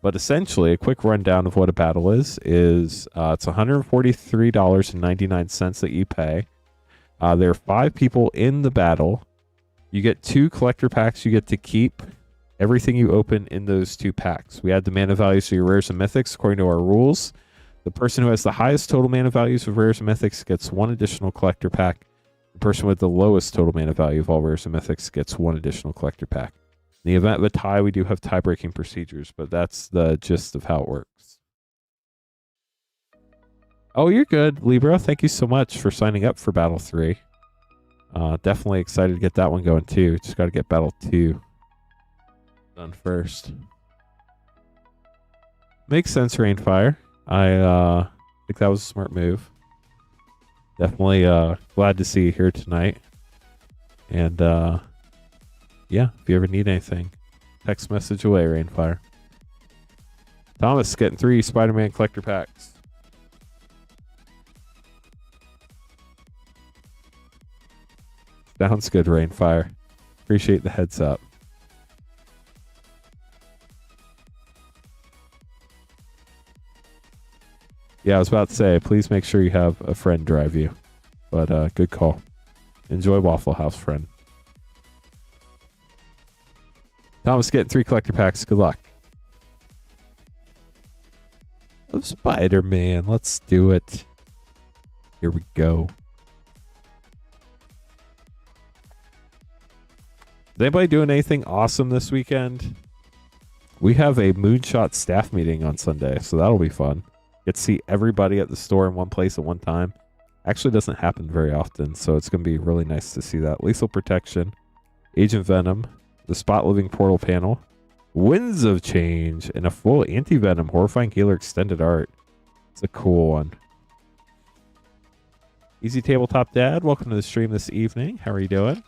But essentially, a quick rundown of what a battle is it's $143.99 that you pay. There are 5 people in the battle. You get 2 collector packs. You get to keep everything you open in those 2 packs. We add the mana values to your rares and mythics according to our rules. The person who has the highest total mana values of rares and mythics gets 1 additional collector pack. The person with the lowest total mana value of all rares and mythics gets 1 additional collector pack. In the event of a tie, we do have tie-breaking procedures, but that's the gist of how it works. Oh, you're good, Libra. Thank you so much for signing up for Battle 3. Definitely excited to get that one going too. Just got to get Battle 2 done first. Makes sense, Rainfire. I think that was a smart move. Definitely glad to see you here tonight. And yeah, if you ever need anything, text message away, Rainfire. Thomas getting 3 Spider-Man collector packs. Sounds good, Rainfire. Appreciate the heads up. Yeah, I was about to say, please make sure you have a friend drive you. But good call. Enjoy Waffle House, friend. Thomas getting 3 collector packs. Good luck. Oh, Spider-Man. Let's do it. Here we go. Is anybody doing anything awesome this weekend? We have a Moonshot staff meeting on Sunday, so that'll be fun. Get to see everybody at the store in one place at one time. Actually doesn't happen very often, so it's going to be really nice to see that. Lethal Protection, Agent Venom, the Spot Living Portal panel, Winds of Change, and a full Anti-Venom Horrifying Healer extended art. It's a cool one. Easy Tabletop Dad, welcome to the stream this evening. How are you doing?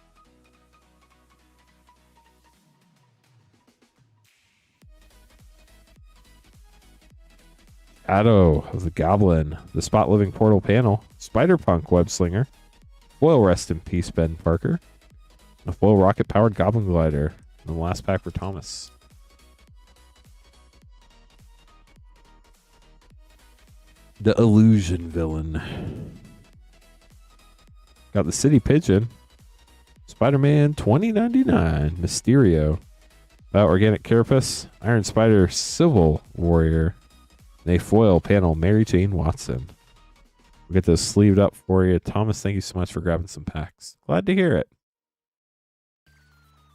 Shadow of the Goblin, the Spot Living Portal panel, Spider-Punk Webslinger, foil Rest in Peace Ben Parker, and a foil rocket-powered Goblin Glider, and the last pack for Thomas. The Illusion Villain. Got the City Pigeon. Spider-Man 2099. Mysterio. Organic Carapace. Iron Spider Civil Warrior. And a foil panel Mary Jane Watson. We'll get those sleeved up for you. Thomas, thank you so much for grabbing some packs. Glad to hear it.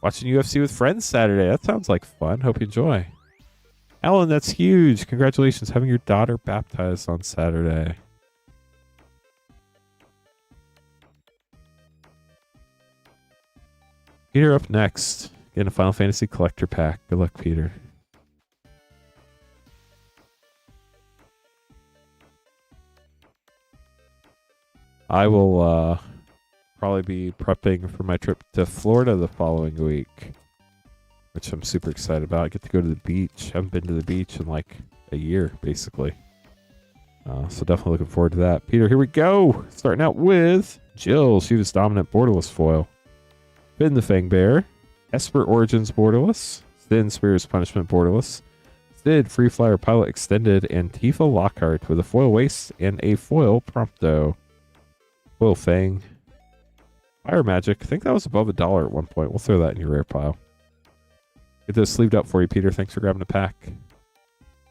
Watching UFC with friends Saturday. That sounds like fun. Hope you enjoy. Ellen, that's huge. Congratulations having your daughter baptized on Saturday. Peter up next. Getting a Final Fantasy collector pack. Good luck, Peter. I will probably be prepping for my trip to Florida the following week, which I'm super excited about. I get to go to the beach. I haven't been to the beach in like a year, basically. So definitely looking forward to that. Peter, here we go. Starting out with Jill. She was dominant borderless foil. Finn the Fang Bear. Esper Origins borderless. Sid Spears Punishment borderless. Sid Free Flyer Pilot Extended. And Tifa Lockhart with a foil waist and a foil Prompto. Foil Fang. Fire Magic. I think that was above $1 at one point. We'll throw that in your rare pile. Get those sleeved up for you, Peter. Thanks for grabbing a pack.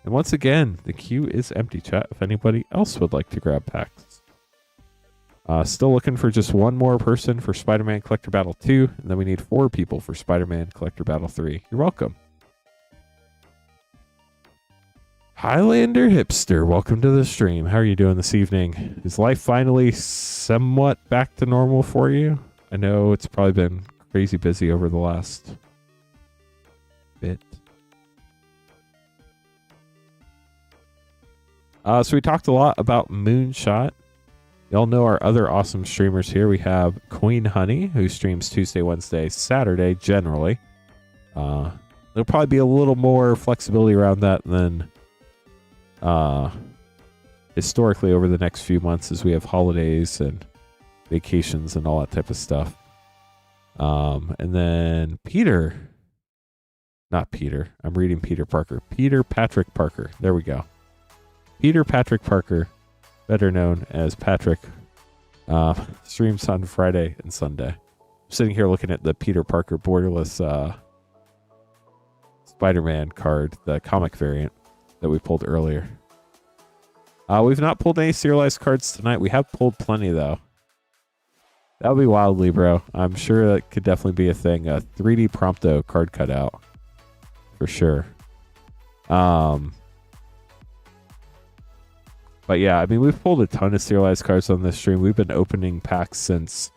And once again, the queue is empty, chat, if anybody else would like to grab packs. Still looking for just one more person for Spider-Man Collector Battle 2, and then we need 4 people for Spider-Man Collector Battle 3. You're welcome. Highlander Hipster, welcome to the stream. How are you doing this evening? Is life finally somewhat back to normal for you? I know it's probably been crazy busy over the last bit. So we talked a lot about Moonshot. Y'all know our other awesome streamers here. We have Queen Honey, who streams Tuesday, Wednesday, Saturday, generally. There'll probably be a little more flexibility around that than historically over the next few months as we have holidays and vacations and all that type of stuff. And then not Peter. I'm reading Peter Parker. Peter Patrick Parker. There we go. Peter Patrick Parker, better known as Patrick, streams on Friday and Sunday. I'm sitting here looking at the Peter Parker borderless Spider-Man card, the comic variant that we pulled earlier. We've not pulled any serialized cards tonight. We have pulled plenty, though. That would be wildly, bro. I'm sure that could definitely be a thing. A 3D Prompto card cutout. For sure. But yeah, I mean, we've pulled a ton of serialized cards on this stream. We've been opening packs since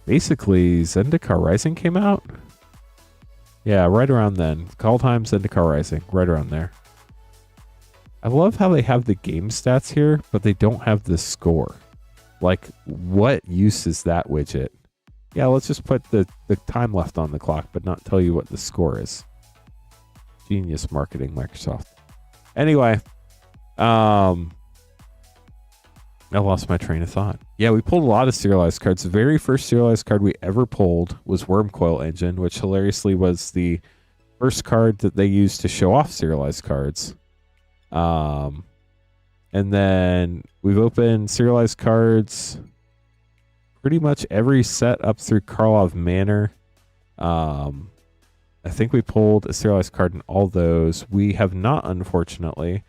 basically Zendikar Rising came out. Yeah, right around then. Kaldheim, Zendikar Rising, right around there. I love how they have the game stats here, but they don't have the score. Like, what use is that widget? Yeah, let's just put the time left on the clock, but not tell you what the score is. Genius marketing, Microsoft. Anyway, I lost my train of thought. Yeah, we pulled a lot of serialized cards. The very first serialized card we ever pulled was Wormcoil Engine, which hilariously was the first card that they used to show off serialized cards. And then we've opened serialized cards pretty much every set up through Karlov Manor. I think we pulled a serialized card in all those. We have not, unfortunately,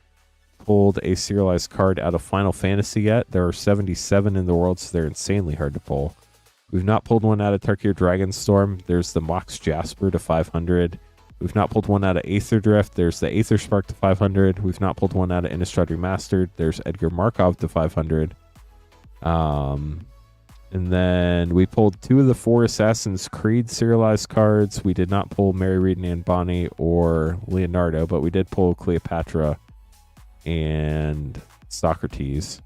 pulled a serialized card out of Final Fantasy yet. There are 77 in the world, so they're insanely hard to pull. We've not pulled one out of Tarkir Dragonstorm. There's the Mox Jasper to 500. We've not pulled one out of Aether Drift. There's the Aether Spark to 500. We've not pulled one out of Innistrad Remastered. There's Edgar Markov to 500. And then we pulled 2 of the 4 Assassin's Creed serialized cards. We did not pull Mary Read and Anne Bonny or Leonardo, but we did pull Cleopatra and Socrates.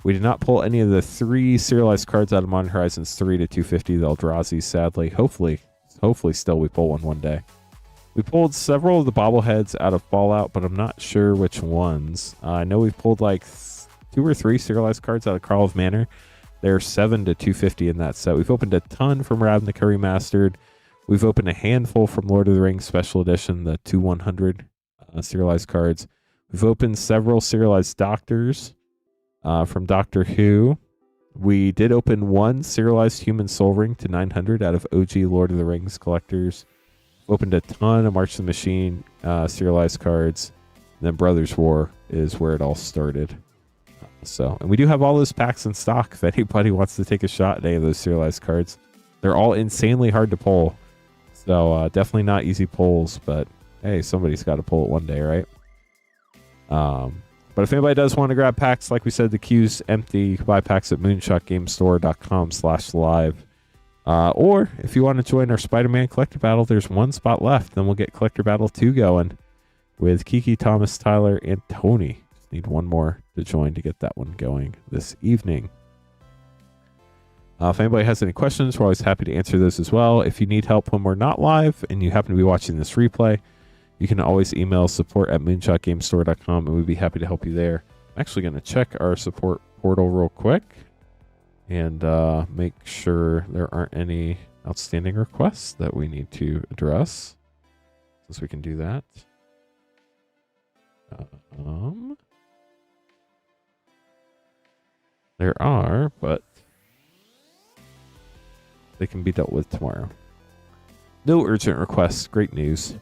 We did not pull any of the 3 serialized cards out of Modern Horizons 3 to 250, the Eldrazi, sadly. Hopefully still we pull one day. We pulled several of the bobbleheads out of Fallout, but I'm not sure which ones. I know we've pulled like 2 or 3 serialized cards out of Karlov Manor. There are 7 to 250 in that set. We've opened a ton from Ravnica Remastered. We've opened a handful from Lord of the Rings Special Edition, the 2/100 serialized cards. We've opened several serialized Doctors from Doctor Who. We did open one serialized Human Soul Ring to 900 out of OG Lord of the Rings collectors. Opened a ton of March of the Machine serialized cards. And then Brothers War is where it all started. So, and we do have all those packs in stock if anybody wants to take a shot at any of those serialized cards. They're all insanely hard to pull. So definitely not easy pulls, but hey, somebody's got to pull it one day, right? But if anybody does want to grab packs, like we said, the queue's empty. You can buy packs at moonshotgamestore.com/live. Or if you want to join our Spider-Man Collector Battle, there's one spot left. Then we'll get Collector Battle 2 going with Kiki, Thomas, Tyler, and Tony. Just need one more to join to get that one going this evening. If anybody has any questions, we're always happy to answer those as well. If you need help when we're not live and you happen to be watching this replay, you can always email support@moonshotgamestore.com and we'd be happy to help you there. I'm actually going to check our support portal real quick and make sure there aren't any outstanding requests that we need to address, since we can do that. There are, but they can be dealt with tomorrow. No urgent requests. Great news.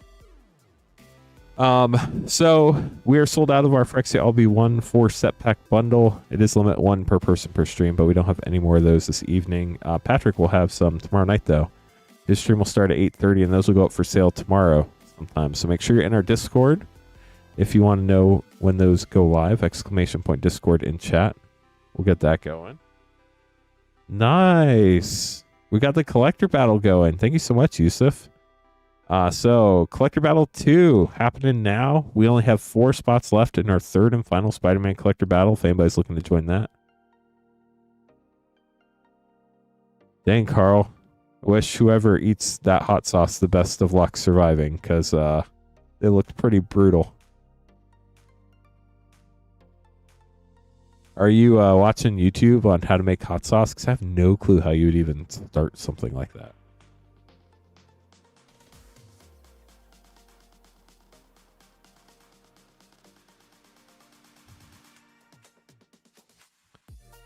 So we are sold out of our Phyrexia LB1 4-set pack bundle. It is limit 1 per person per stream, but we don't have any more of those this evening. Patrick will have some tomorrow night, though. His stream will start at 8:30, and those will go up for sale tomorrow sometime. So make sure you're in our Discord if you want to know when those go live. !Discord in chat. We'll get that going. Nice. We got the Collector Battle going. Thank you so much, Yusuf. So Collector Battle 2 happening now. We only have 4 spots left in our third and final Spider-Man Collector Battle, if anybody's looking to join that. Dang, Carl. I wish whoever eats that hot sauce the best of luck surviving, because it looked pretty brutal. Are you watching YouTube on how to make hot sauce? Because I have no clue how you would even start something like that.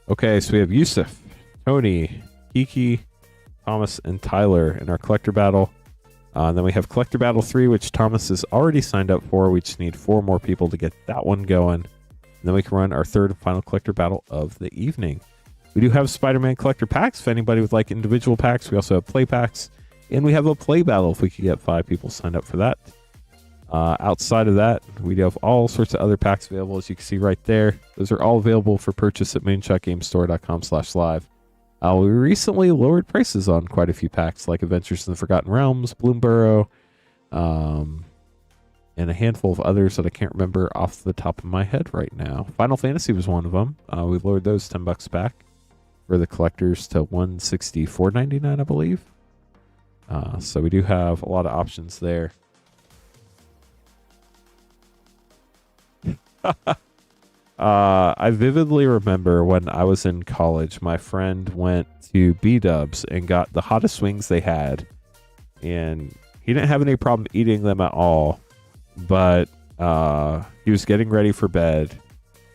Okay, so we have Yusuf, Tony, Kiki, Thomas, and Tyler in our Collector Battle. Then we have Collector Battle 3, which Thomas has already signed up for. We just need 4 more people to get that one going. And then we can run our third and final Collector Battle of the evening. We do have Spider-Man Collector packs if anybody would like individual packs. We also have play packs. And we have a play battle if we could get 5 people signed up for that. Outside of that, we have all sorts of other packs available, as you can see right there. Those are all available for purchase at moonshotgamestore.com/live. We recently lowered prices on quite a few packs, like Adventures in the Forgotten Realms, Bloomburrow, and a handful of others that I can't remember off the top of my head right now. Final Fantasy was one of them. We lowered those $10 back for the collectors to $164.99, I believe. So we do have a lot of options there. I vividly remember when I was in college, my friend went to B-Dubs and got the hottest wings they had. And he didn't have any problem eating them at all. But he was getting ready for bed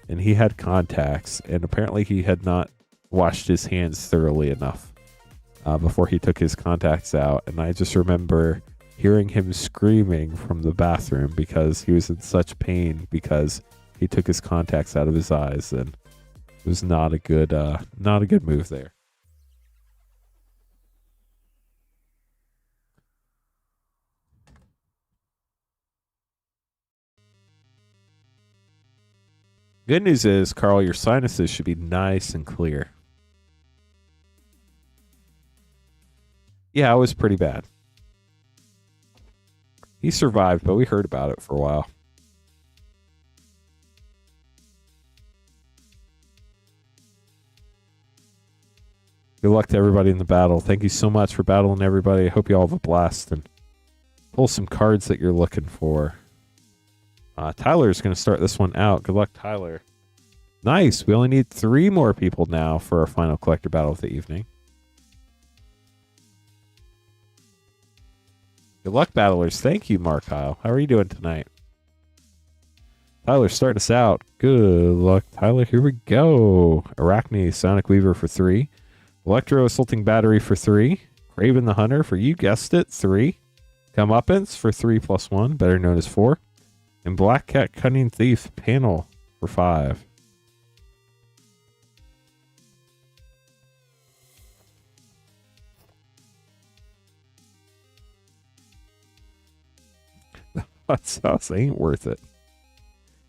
and he had contacts. And apparently he had not washed his hands thoroughly enough before he took his contacts out. And I just remember hearing him screaming from the bathroom because he was in such pain because he took his contacts out of his eyes, and it was not a good move there. Good news is, Carl, your sinuses should be nice and clear. Yeah, it was pretty bad. He survived, but we heard about it for a while. Good luck to everybody in the battle. Thank you so much for battling, everybody. I hope you all have a blast and pull some cards that you're looking for. Tyler's going to start this one out. Good luck, Tyler. Nice. We only need 3 more people now for our final collector battle of the evening. Good luck, battlers. Thank you, Mark Kyle. How are you doing tonight? Tyler, start us out. Good luck, Tyler. Here we go. Arachne, Sonic Weaver for 3. Electro Assaulting Battery for 3. Craven the Hunter for, you guessed it, 3. Comeuppance for 3+1, better known as 4. And Black Cat Cunning Thief panel for 5. Hot sauce ain't worth it.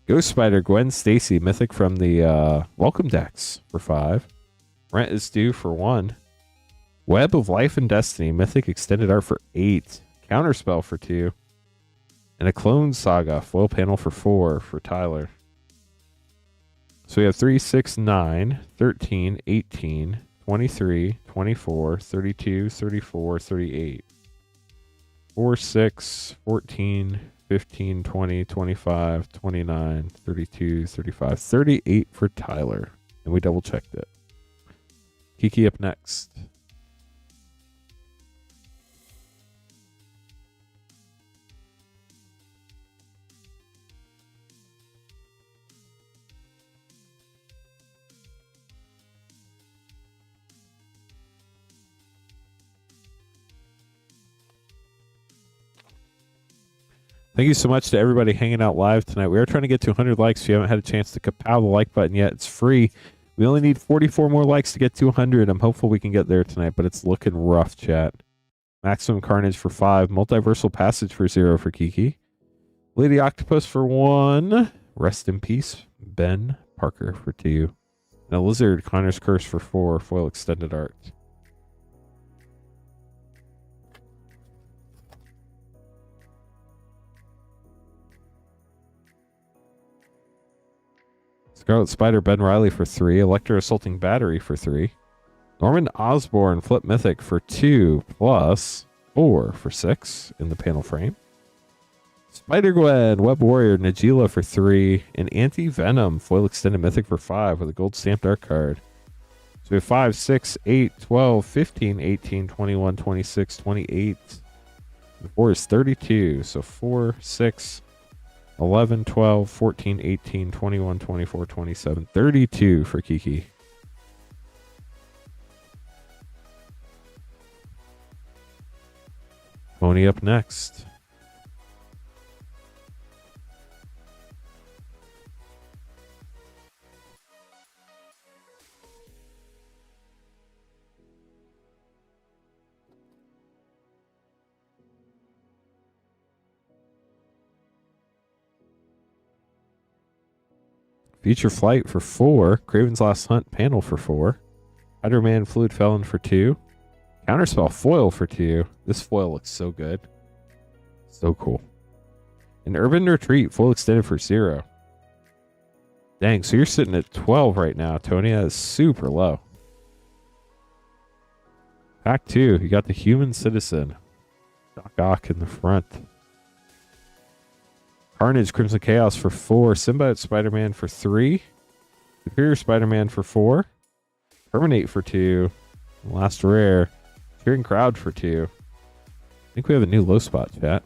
Ghost Spider, Gwen Stacy, Mythic from the Welcome decks for 5. Rent is Due for 1. Web of Life and Destiny, Mythic Extended Art for 8. Counterspell for 2. And a Clone Saga, foil panel for 4 for Tyler. So we have 3, 6, 9, 13, 18, 23, 24, 32, 34, 38. 4, 6, 14, 15, 20, 25, 29, 32, 35, 38 for Tyler. And we double checked it. Kiki up next. Thank you so much to everybody hanging out live tonight. We are trying to get to 100 likes. If you haven't had a chance to kapow the like button yet, it's free. We only need 44 more likes to get to 100. I'm hopeful we can get there tonight, but it's looking rough, chat. Maximum Carnage for 5. Multiversal Passage for 0 for Kiki. Lady Octopus for 1. Rest in peace, Ben Parker for 2. And a Lizard, Connor's Curse for 4. Foil Extended Art. Scarlet Spider, Ben Riley for 3. Electro Assaulting Battery for 3. Norman Osborn, Flip Mythic for 2 plus 4 for 6 in the panel frame. Spider-Gwen, Web Warrior, Najila for 3. And Anti-Venom, Foil Extended Mythic for 5 with a gold stamped art card. So we have 5, 6, 8, 12, 15, 18, 21, 26, 28. The 4 is 32. So 4, 6, 11, 12, 14, 18, 21, 24, 27, 32 for Kiki. Moni up next. Future Flight for 4. Craven's Last Hunt panel for 4. Spider-Man Fluid Felon for 2. Counterspell foil for 2. This foil looks so good. So cool. An Urban Retreat foil extended for 0. Dang, so you're sitting at 12 right now, Tony. That is super low. Pack 2. You got the Human Citizen. Doc Ock in the front. Carnage, Crimson Chaos for 4. Symbiote Spider-Man for 3. Superior Spider-Man for 4. Terminate for 2. Last rare. Cheering Crowd for 2. I think we have a new low spot, chat.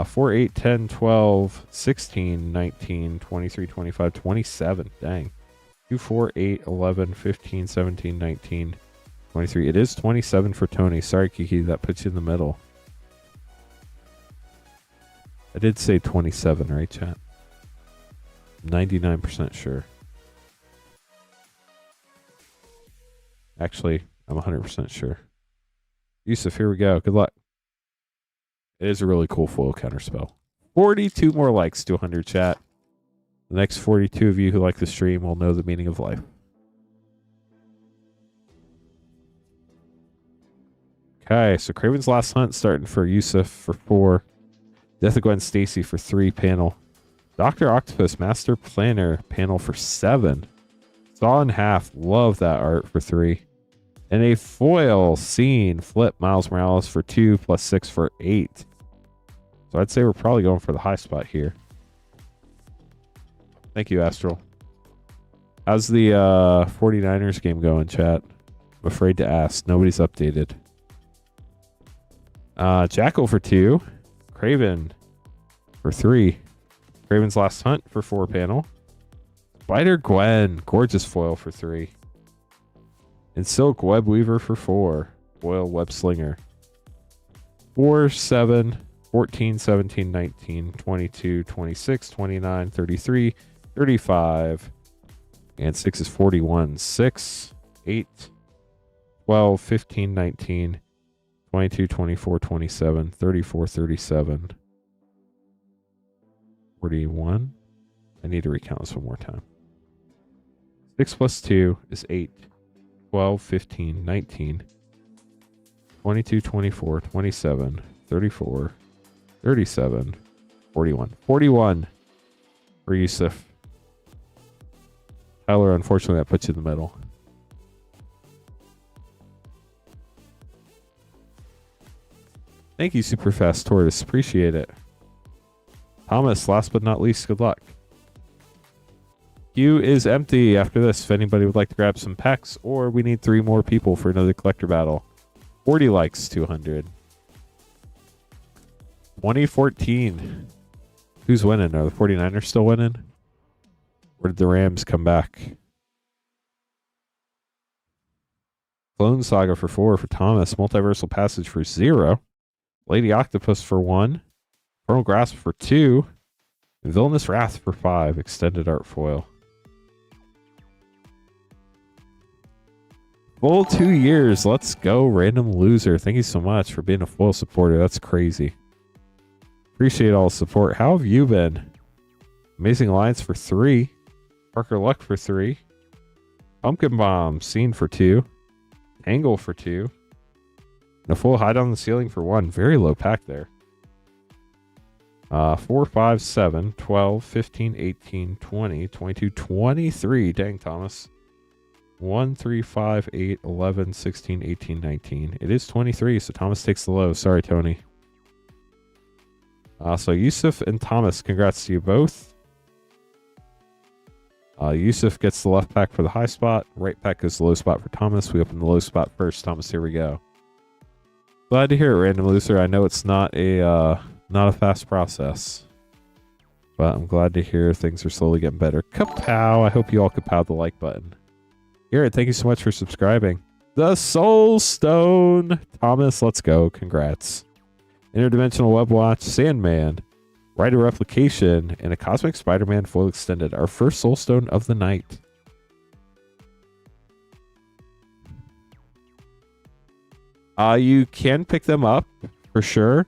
4, 8, 10, 12, 16, 19, 23, 25, 27. Dang. 2, 4, 8, 11, 15, 17, 19, 23. It is 27 for Tony. Sorry, Kiki. That puts you in the middle. I did say 27, right, chat? 99% sure. Actually, I'm 100% sure. Yusuf, here we go. Good luck. It is a really cool foil counterspell. 42 more likes to 100, chat. The next 42 of you who like the stream will know the meaning of life. Okay, so Craven's Last Hunt starting for Yusuf for 4. Death of Gwen Stacy for 3 panel. Dr. Octopus Master Planner panel for 7. Saw in Half, love that art for 3. And a foil scene flip Miles Morales for 2 plus 6 for 8. So I'd say we're probably going for the high spot here. Thank you, Astral. How's the 49ers game going, chat? I'm afraid to ask. Nobody's updated. Jackal for 2. Craven for 3. Craven's Last Hunt for 4 panel. Spider Gwen, gorgeous foil for 3. And Silk Web Weaver for 4. Foil Web Slinger. 4, 7, 14, 17, 19, 22, 26, 29, 33, 35. And 6 is 41. 6, 8, 12, 15, 19, 22, 24, 27, 34, 37, 41. I need to recount this one more time. 6 plus 2 is 8, 12, 15, 19, 22, 24, 27, 34, 37, 41. 41 for Yusuf. Tyler, unfortunately, that puts you in the middle. Thank you, Superfast Tortoise. Appreciate it. Thomas, last but not least, good luck. Queue is empty after this if anybody would like to grab some packs, or we need 3 more people for another collector battle. 40 likes, 200. 2014. Who's winning? Are the 49ers still winning? Or did the Rams come back? Clone Saga for 4 for Thomas. Multiversal Passage for 0. Lady Octopus for 1. Infernal Grasp for 2. And Villainous Wrath for 5. Extended Art Foil. Full 2 years. Let's go, Random Loser. Thank you so much for being a foil supporter. That's crazy. Appreciate all the support. How have you been? Amazing Alliance for 3. Parker Luck for 3. Pumpkin Bomb Scene for 2. Angle for 2. And a full Hide on the Ceiling for 1. Very low pack there. 4, 5, 7, 12, 15, 18, 20, 22, 23. Dang, Thomas. 1, 3, 5, 8, 11, 16, 18, 19. It is 23, so Thomas takes the low. Sorry, Tony. So Yusuf and Thomas, congrats to you both. Yusuf gets the left pack for the high spot. Right pack is the low spot for Thomas. We open the low spot first. Thomas, here we go. Glad to hear it, Random Loser. I know it's not a fast process, but I'm glad to hear things are slowly getting better. Kapow! I hope you all kapow the like button. Garrett, thank you so much for subscribing. The Soul Stone. Thomas, let's go. Congrats. Interdimensional Web Watch, Sandman, Rider Replication, and a Cosmic Spider-Man Foil Extended. Our first Soul Stone of the night. You can pick them up for sure.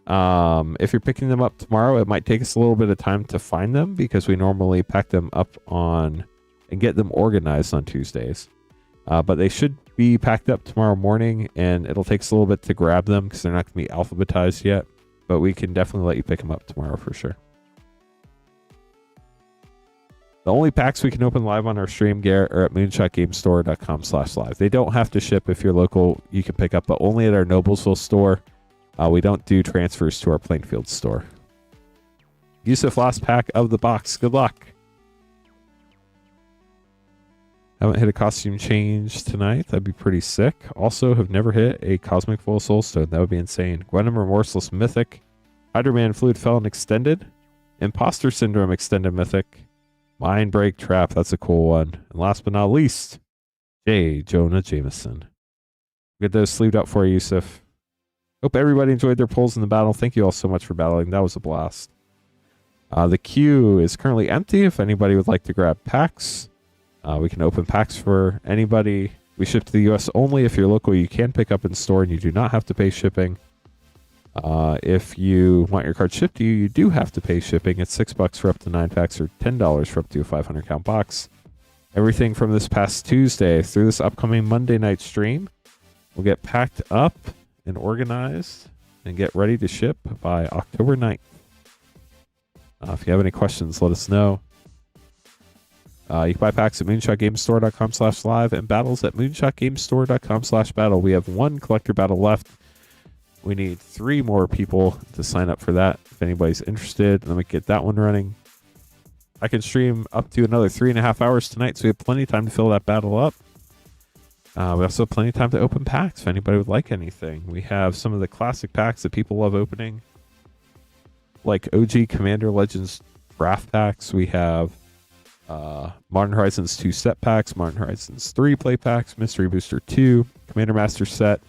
If you're picking them up tomorrow, it might take us a little bit of time to find them because we normally pack them up on and get them organized on Tuesdays. But they should be packed up tomorrow morning, and it'll take us a little bit to grab them because they're not going to be alphabetized yet. But we can definitely let you pick them up tomorrow for sure. The only packs we can open live on our stream, Garrett, are at moonshotgamestore.com/live. They don't have to ship. If you're local, you can pick up, but only at our Noblesville store. We don't do transfers to our Plainfield store. Yusuf, last pack of the box. Good luck. Haven't hit a costume change tonight. That'd be pretty sick. Also, have never hit a Cosmic Foil Soulstone. That would be insane. Gwenom Remorseless Mythic. Hydro-Man Fluid Felon Extended. Imposter Syndrome Extended Mythic. Mind Break Trap. That's a cool one. And last but not least, J. Jonah Jameson. Get those sleeved up for you, Yusuf. Hope everybody enjoyed their pulls in the battle. Thank you all so much for battling. That was a blast. The queue is currently empty. If anybody would like to grab packs, we can open packs for anybody. We ship to the U.S. only. If you're local, you can pick up in store and you do not have to pay shipping. If you want your card shipped to you, you do have to pay shipping. It's $6 for up to 9 packs or $10 for up to a 500 count box. Everything from this past Tuesday through this upcoming Monday night stream will get packed up and organized and get ready to ship by October 9th. If you have any questions, let us know. You can buy packs at moonshotgamestore.com/live and battles at moonshotgamestore.com/battle. We have 1 collector battle left. We need 3 more people to sign up for that. If anybody's interested, let me get that one running. I can stream up to another 3.5 hours tonight, so we have plenty of time to fill that battle up. We also have plenty of time to open packs if anybody would like anything. We have some of the classic packs that people love opening, like OG Commander Legends craft packs. We have Modern Horizons 2 set packs, Modern Horizons 3 play packs, Mystery Booster 2, Commander Master set,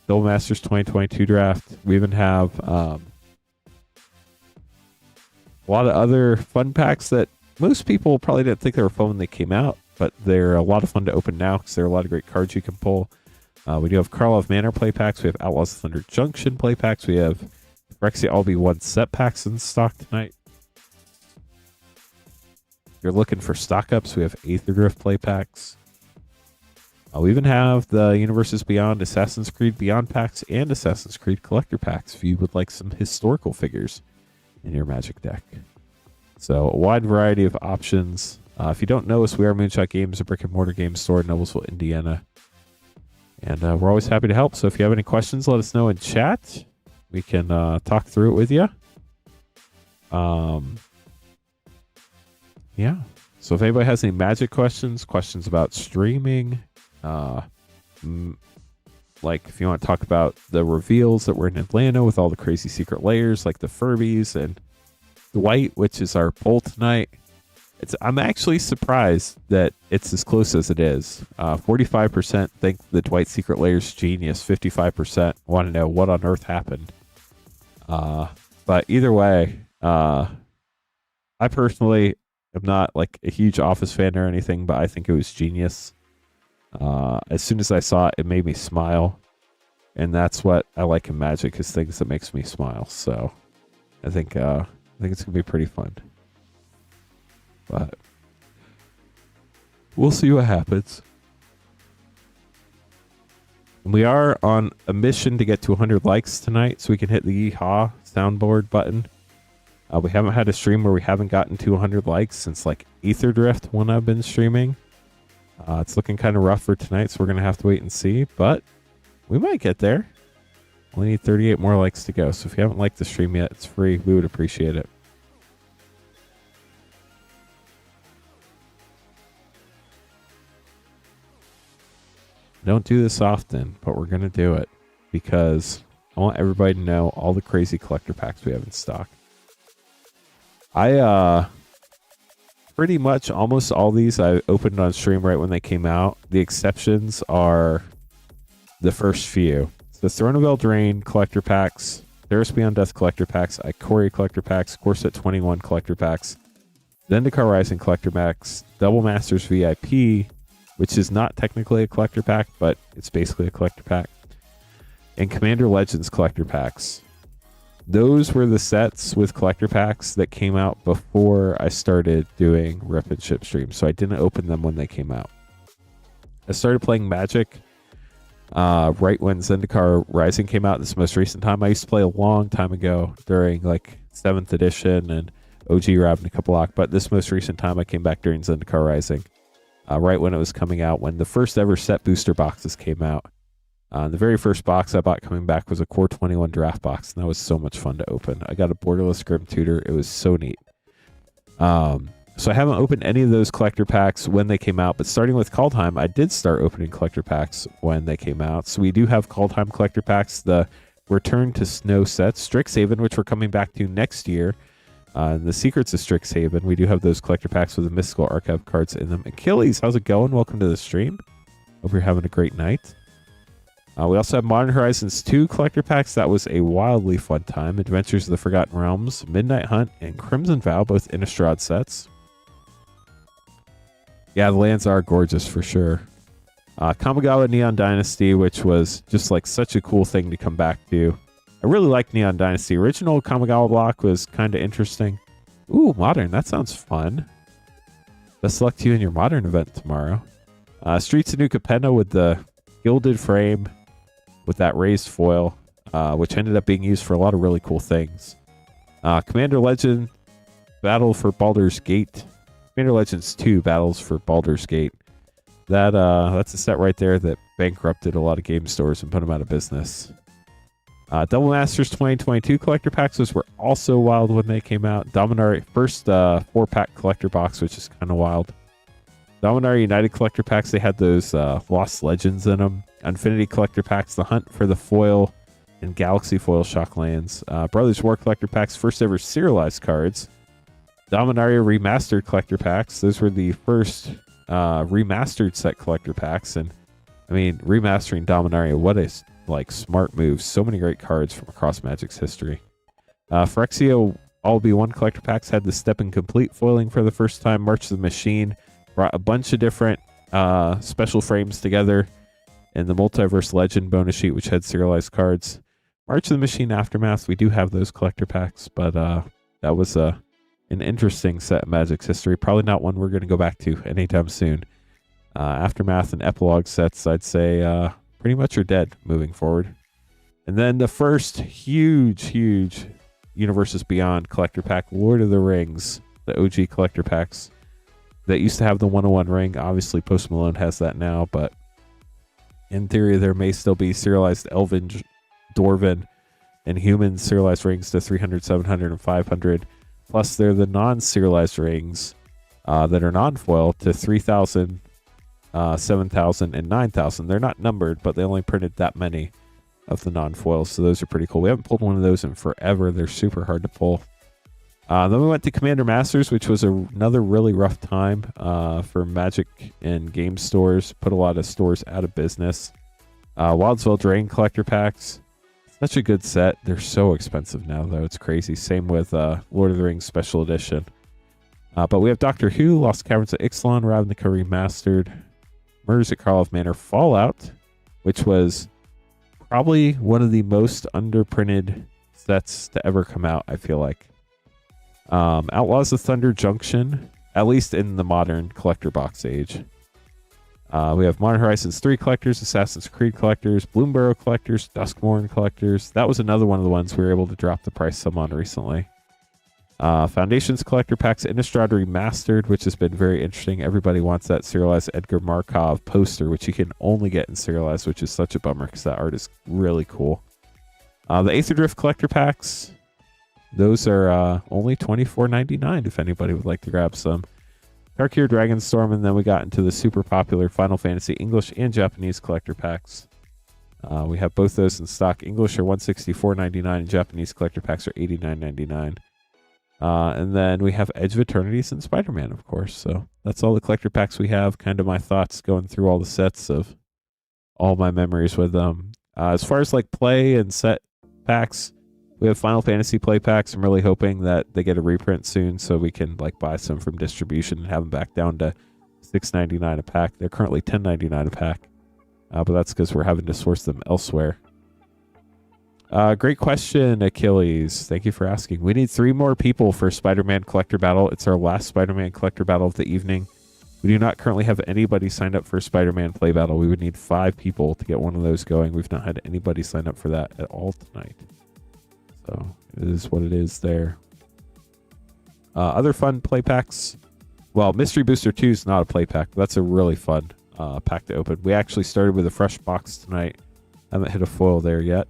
Double Masters 2022 draft. We even have a lot of other fun packs that most people probably didn't think they were fun when they came out, but they're a lot of fun to open now because there are a lot of great cards you can pull. We do have Karlov Manor play packs. We have Outlaws Thunder Junction play packs. We have Phyrexia LB1 set packs in stock tonight. If you're looking for stock ups, we have Aether Drift play packs. We even have the Universes Beyond Assassin's Creed Beyond packs and Assassin's Creed Collector packs if you would like some historical figures in your Magic deck. So a wide variety of options. If you don't know us, we are Moonshot Games, a brick and mortar game store in Noblesville, Indiana. And we're always happy to help. So if you have any questions, let us know in chat. We can talk through it with you. Yeah. So if anybody has any Magic questions about streaming, like if you want to talk about the reveals that were in Atlanta with all the crazy secret layers, like the Furbies and Dwight, which is our poll tonight. I'm actually surprised that it's as close as it is. 45% think the Dwight secret layer's genius. 55% want to know what on earth happened. But either way, I personally am not like a huge Office fan or anything, but I think it was genius. As soon as I saw it, it made me smile. And that's what I like in Magic, is things that makes me smile. So I think it's going to be pretty fun. But we'll see what happens. We are on a mission to get to 100 likes tonight, so we can hit the Yeehaw soundboard button. We haven't had a stream where we haven't gotten to 100 likes since like Aether Drift when I've been streaming. It's looking kind of rough for tonight, so we're going to have to wait and see. But we might get there. Only need 38 more likes to go. So if you haven't liked the stream yet, it's free. We would appreciate it. Don't do this often, but we're going to do it because I want everybody to know all the crazy collector packs we have in stock. Pretty much almost all these I opened on stream right when they came out. The exceptions are the first few. So Throne of Eldraine collector packs, Theros Beyond Death collector packs, Ikoria collector packs, Core Set 21 collector packs, Zendikar Rising collector packs, Double Masters VIP, which is not technically a collector pack, but it's basically a collector pack, and Commander Legends collector packs. Those were the sets with collector packs that came out before I started doing Rip and Ship streams, so I didn't open them when they came out. I started playing Magic right when Zendikar Rising came out this most recent time. I used to play a long time ago during like 7th edition and OG Ravnica, but this most recent time I came back during Zendikar Rising. Right when it was coming out, when the first ever set booster boxes came out. The very first box I bought coming back was a Core 21 draft box, and that was so much fun to open. I got a Borderless Grim Tutor. It was so neat. So I haven't opened any of those collector packs when they came out, but starting with Kaldheim, I did start opening collector packs when they came out. So we do have Kaldheim collector packs, the Return to Snow sets, Strixhaven, which we're coming back to next year. The Secrets of Strixhaven, we do have those collector packs with the Mystical Archive cards in them. Achilles, how's it going? Welcome to the stream. Hope you're having a great night. We also have Modern Horizons 2 collector packs. That was a wildly fun time. Adventures of the Forgotten Realms, Midnight Hunt, and Crimson Vow, both Innistrad sets. Yeah, the lands are gorgeous for sure. Kamigawa Neon Dynasty, which was just like such a cool thing to come back to. I really like Neon Dynasty. Original Kamigawa block was kind of interesting. Ooh, Modern. That sounds fun. Best of luck to you in your Modern event tomorrow. Streets of New Capenna with the gilded frame with that raised foil, which ended up being used for a lot of really cool things. Commander Legend, Battle for Baldur's Gate. Commander Legends 2, Battles for Baldur's Gate. That's a set right there that bankrupted a lot of game stores and put them out of business. Double Masters 2022 collector packs were also wild when they came out. Dominaria, first 4-pack collector box, which is kind of wild. Dominaria United collector packs, they had those Lost Legends in them. Infinity collector packs, the Hunt for the Foil and Galaxy Foil Shocklands. Brothers War collector packs, first ever serialized cards. Dominaria Remastered collector packs. Those were the first remastered set collector packs. And I mean, remastering Dominaria, what a like smart move. So many great cards from across Magic's history. Phyrexia All Be One collector packs had the Step and Complete foiling for the first time. March of the Machine brought a bunch of different special frames together. And the Multiverse Legend bonus sheet, which had serialized cards. March of the Machine Aftermath, we do have those collector packs, but that was an interesting set of Magic's history. Probably not one we're going to go back to anytime soon. Aftermath and Epilogue sets, I'd say, pretty much are dead moving forward. And then the first huge Universes Beyond collector pack, Lord of the Rings, the OG collector packs that used to have the 101 ring. Obviously, Post Malone has that now, but in theory, there may still be serialized Elven, Dwarven, and Human serialized rings to 300, 700, and 500. Plus, they're the non-serialized rings that are non-foil to 3,000, 7,000, and 9,000. They're not numbered, but they only printed that many of the non-foils, so those are pretty cool. We haven't pulled one of those in forever. They're super hard to pull. Then we went to Commander Masters, which was another really rough time for Magic and game stores. Put a lot of stores out of business. Wildsville Drain collector packs. Such a good set. They're so expensive now, though. It's crazy. Same with Lord of the Rings Special Edition. But we have Doctor Who, Lost Caverns of Ixalan, Ravnica Remastered, Murders at Karlov Manor Fallout, which was probably one of the most underprinted sets to ever come out, I feel like. Outlaws of Thunder Junction, at least in the modern collector box age. We have Modern Horizons 3 collectors, Assassin's Creed collectors, Bloomburrow collectors, Duskmourn collectors. That was another one of the ones we were able to drop the price some on recently. Foundations collector packs, Innistrad Remastered, which has been very interesting. Everybody wants that serialized Edgar Markov poster, which you can only get in serialized, which is such a bummer because that art is really cool. The Aether Drift collector packs, those are only $24.99 if anybody would like to grab some. Darkir Dragonstorm, and then we got into the super popular Final Fantasy English and Japanese collector packs. We have both those in stock. English are $164.99 and Japanese collector packs are $89.99. And then we have Edge of Eternities and Spider-Man, of course. So that's all the collector packs we have. Kind of my thoughts going through all the sets of all my memories with them. As far as like play and set packs, we have Final Fantasy play packs. I'm really hoping that they get a reprint soon so we can like buy some from distribution and have them back down to $6.99 a pack. They're currently $10.99 a pack, but that's because we're having to source them elsewhere. Great question, Achilles. Thank you for asking. We need 3 more people for Spider-Man Collector Battle. It's our last Spider-Man Collector Battle of the evening. We do not currently have anybody signed up for Spider-Man Play Battle. We would need 5 people to get one of those going. We've not had anybody sign up for that at all tonight. So it is what it is there. Other fun play packs. Well, Mystery Booster 2 is not a play pack. But that's a really fun pack to open. We actually started with a fresh box tonight. Haven't hit a foil there yet.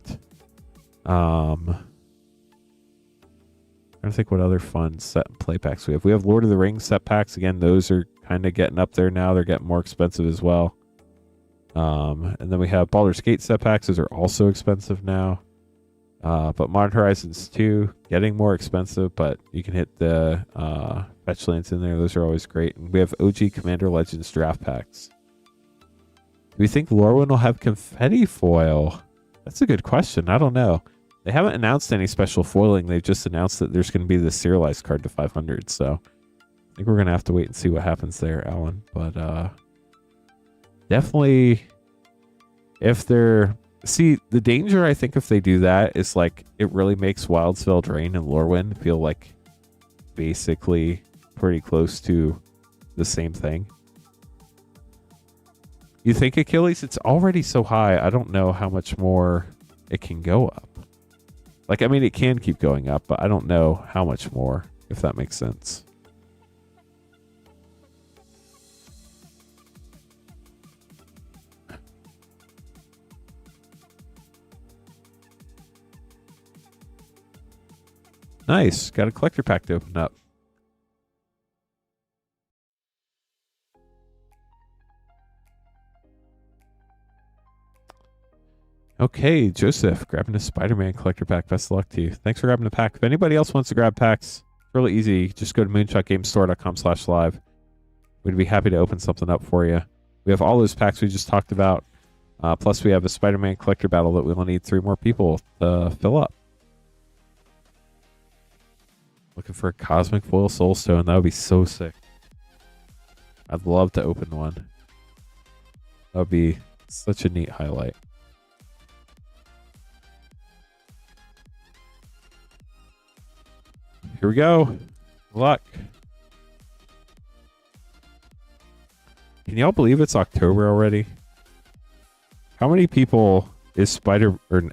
I'm trying to think what other fun set and play packs we have. We have Lord of the Rings set packs. Again, those are kind of getting up there now. They're getting more expensive as well. And then we have Baldur's Gate set packs. Those are also expensive now. But Modern Horizons 2, getting more expensive, but you can hit the fetch lands in there. Those are always great. And we have OG Commander Legends draft packs. Do we think Lorwyn will have confetti foil? That's a good question. I don't know. They haven't announced any special foiling. They've just announced that there's going to be the serialized card to 500. So I think we're going to have to wait and see what happens there, Alan. But definitely, if they're... See, the danger, I think, if they do that is like it really makes Wildsville Drain and Lorwyn feel like basically pretty close to the same thing. You think, Achilles? It's already so high. I don't know how much more it can go up. Like, I mean, it can keep going up, but I don't know how much more, if that makes sense. Nice. Got a collector pack to open up. Okay, Joseph, grabbing a Spider-Man collector pack. Best of luck to you. Thanks for grabbing the pack. If anybody else wants to grab packs, really easy. Just go to moonshotgamestore.com/live. We'd be happy to open something up for you. We have all those packs we just talked about. Plus, we have a Spider-Man collector battle that we will need 3 more people to fill up. Looking for a Cosmic Foil Soulstone. That would be so sick. I'd love to open one. That would be such a neat highlight. Here we go. Good luck. Can y'all believe it's October already? How many people is Spider-Man?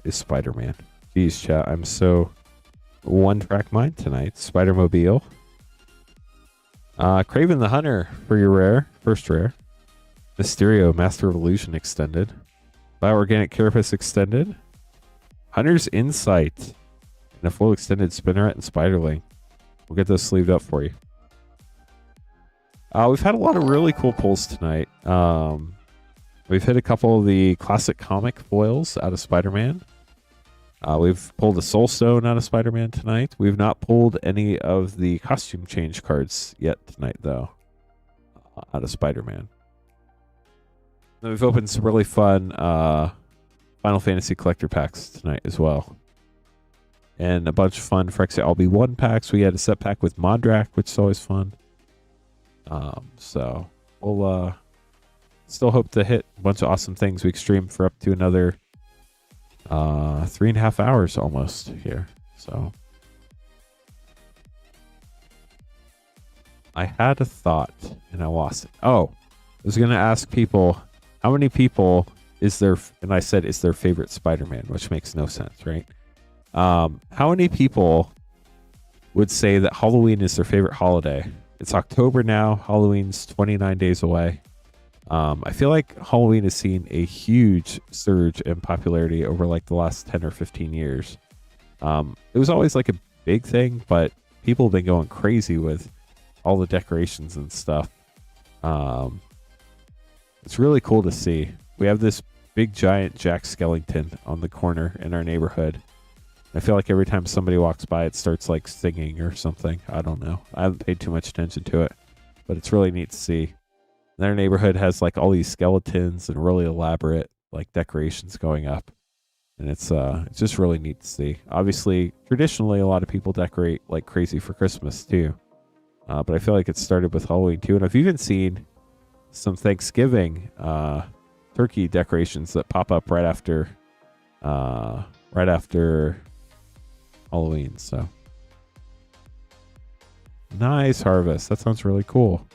Jeez, chat. I'm so one-track mind tonight. Spider-Mobile. Craven the Hunter for your rare. First rare. Mysterio, Master of Illusion extended. Bioorganic Carapace extended. Hunter's Insight. And a full extended Spinneret and Spiderling. We'll get those sleeved up for you. We've had a lot of really cool pulls tonight. We've hit a couple of the classic comic foils out of Spider-Man. We've pulled a Soulstone out of Spider-Man tonight. We've not pulled any of the costume change cards yet tonight, though, out of Spider-Man. Then we've opened some really fun Final Fantasy collector packs tonight as well. And a bunch of fun Phyrexia Albi 1 packs. We had a set pack with Mondrak, which is always fun. So we'll still hope to hit a bunch of awesome things. We stream for up to another 3.5 hours almost here. So I had a thought and I lost it. Oh, I was going to ask people, how many people is there? And I said, is their favorite Spider-Man, which makes no sense, right? How many people would say that Halloween is their favorite holiday? It's October now. Halloween's 29 days away. I feel like Halloween has seen a huge surge in popularity over like the last 10 or 15 years. It was always like a big thing, but people have been going crazy with all the decorations and stuff. It's really cool to see. We have this big giant Jack Skellington on the corner in our neighborhood. I feel like every time somebody walks by, it starts like singing or something. I don't know. I haven't paid too much attention to it, but it's really neat to see. And our neighborhood has like all these skeletons and really elaborate like decorations going up, and it's just really neat to see. Obviously, traditionally, a lot of people decorate like crazy for Christmas too, but I feel like it started with Halloween too. And I've even seen some Thanksgiving turkey decorations that pop up right after Halloween. So nice harvest. That sounds really cool.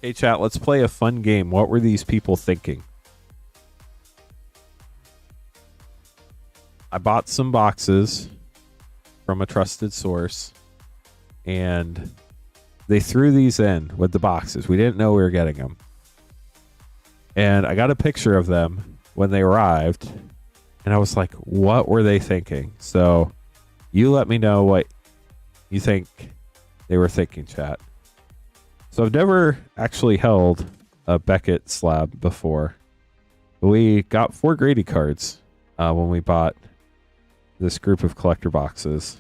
Hey chat, let's play a fun game. What were these people thinking? I bought some boxes from a trusted source, and they threw these in with the boxes. We didn't know we were getting them. And I got a picture of them when they arrived, and I was like, what were they thinking? So you let me know what you think they were thinking, chat. So I've never actually held a Beckett slab before. We got 4 Grady cards when we bought this group of collector boxes.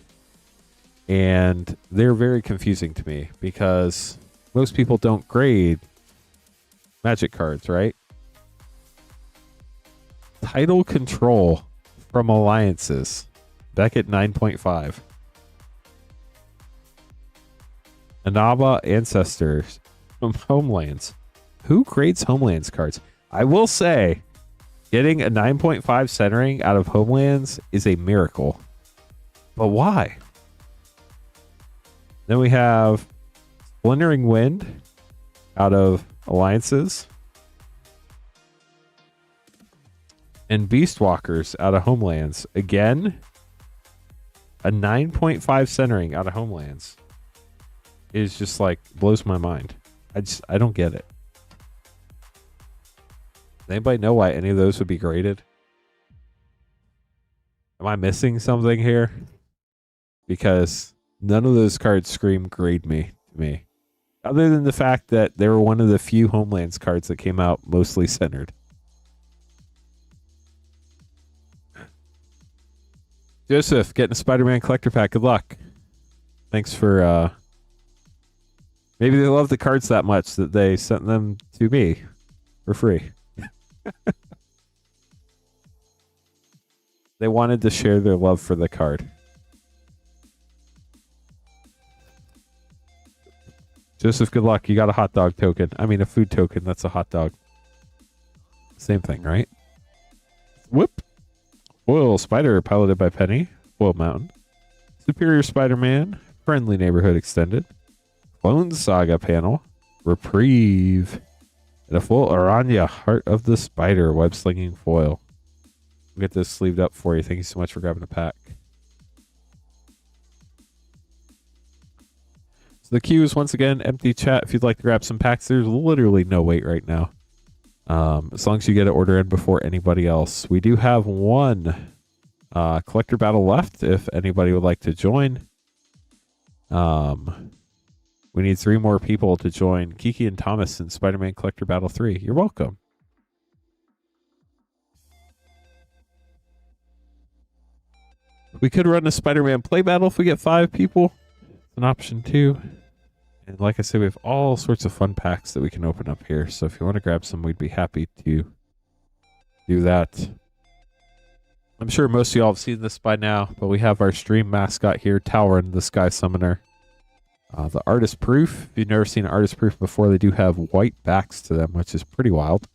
And they're very confusing to me because most people don't grade Magic cards, right? Title Control from Alliances. Beckett 9.5. Anaba Ancestors from Homelands. Who grades Homelands cards? I will say, getting a 9.5 centering out of Homelands is a miracle. But why? Then we have Splintering Wind out of Alliances. And Beastwalkers out of Homelands. Again, a 9.5 centering out of Homelands is just like blows my mind. I don't get it. Does anybody know why any of those would be graded? Am I missing something here? Because none of those cards scream grade me to me. Other than the fact that they were one of the few Homelands cards that came out mostly centered. Joseph, getting a Spider-Man collector pack. Good luck. Thanks for, maybe they love the cards that much that they sent them to me for free. They wanted to share their love for the card. Joseph, good luck. You got a hot dog token. I mean, a food token. That's a hot dog. Same thing, right? Whoop. Foil Spider, piloted by Penny. Foil Mountain. Superior Spider-Man. Friendly Neighborhood Extended. Clone Saga panel. Reprieve. And a full Aranya, Heart of the Spider, web-slinging foil. We'll get this sleeved up for you. Thank you so much for grabbing a pack. So the queue is once again empty. Chat, if you'd like to grab some packs, there's literally no wait right now. As long as you get an order in before anybody else. We do have one collector battle left if anybody would like to join. We need 3 more people to join Kiki and Thomas in Spider-Man Collector Battle 3. You're welcome. We could run a Spider-Man play battle if we get 5 people. It's an option too. And like I said, we have all sorts of fun packs that we can open up here. So if you want to grab some, we'd be happy to do that. I'm sure most of y'all have seen this by now, but we have our stream mascot here, Talron, the Sky Summoner. The artist proof. If you've never seen an artist proof before, they do have white backs to them, which is pretty wild.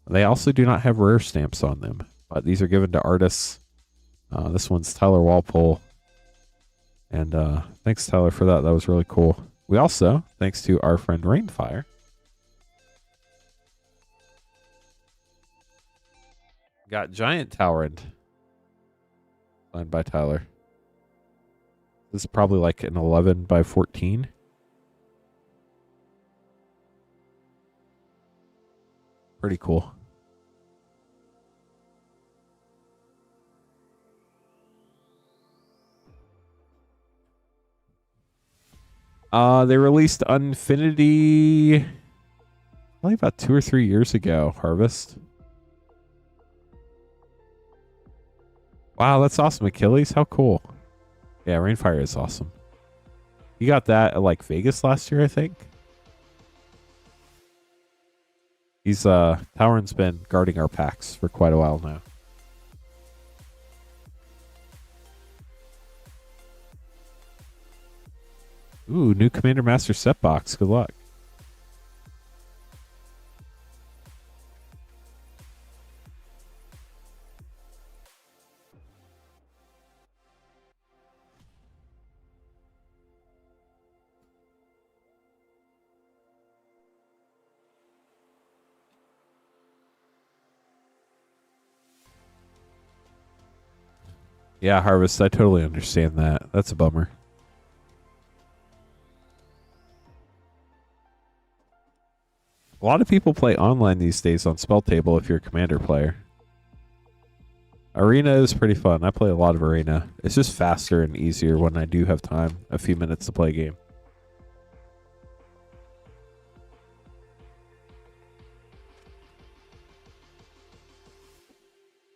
They also do not have rare stamps on them, but these are given to artists. This one's Tyler Walpole. And thanks, Tyler, for that. That was really cool. We also, thanks to our friend Rainfire, got Giant Talrand signed by Tyler. This is probably like an 11 by 14. Pretty cool. They released Unfinity probably about 2 or 3 years ago. Harvest. Wow, that's awesome, Achilles. How cool. Yeah, Rainfire is awesome. You got that at like Vegas last year, I think. He's Talron's been guarding our packs for quite a while now. Ooh, new Commander Master set box. Good luck. Yeah, Harvest, I totally understand that. That's a bummer. A lot of people play online these days on Spell Table if you're a Commander player. Arena is pretty fun. I play a lot of Arena. It's just faster and easier when I do have time, a few minutes to play a game.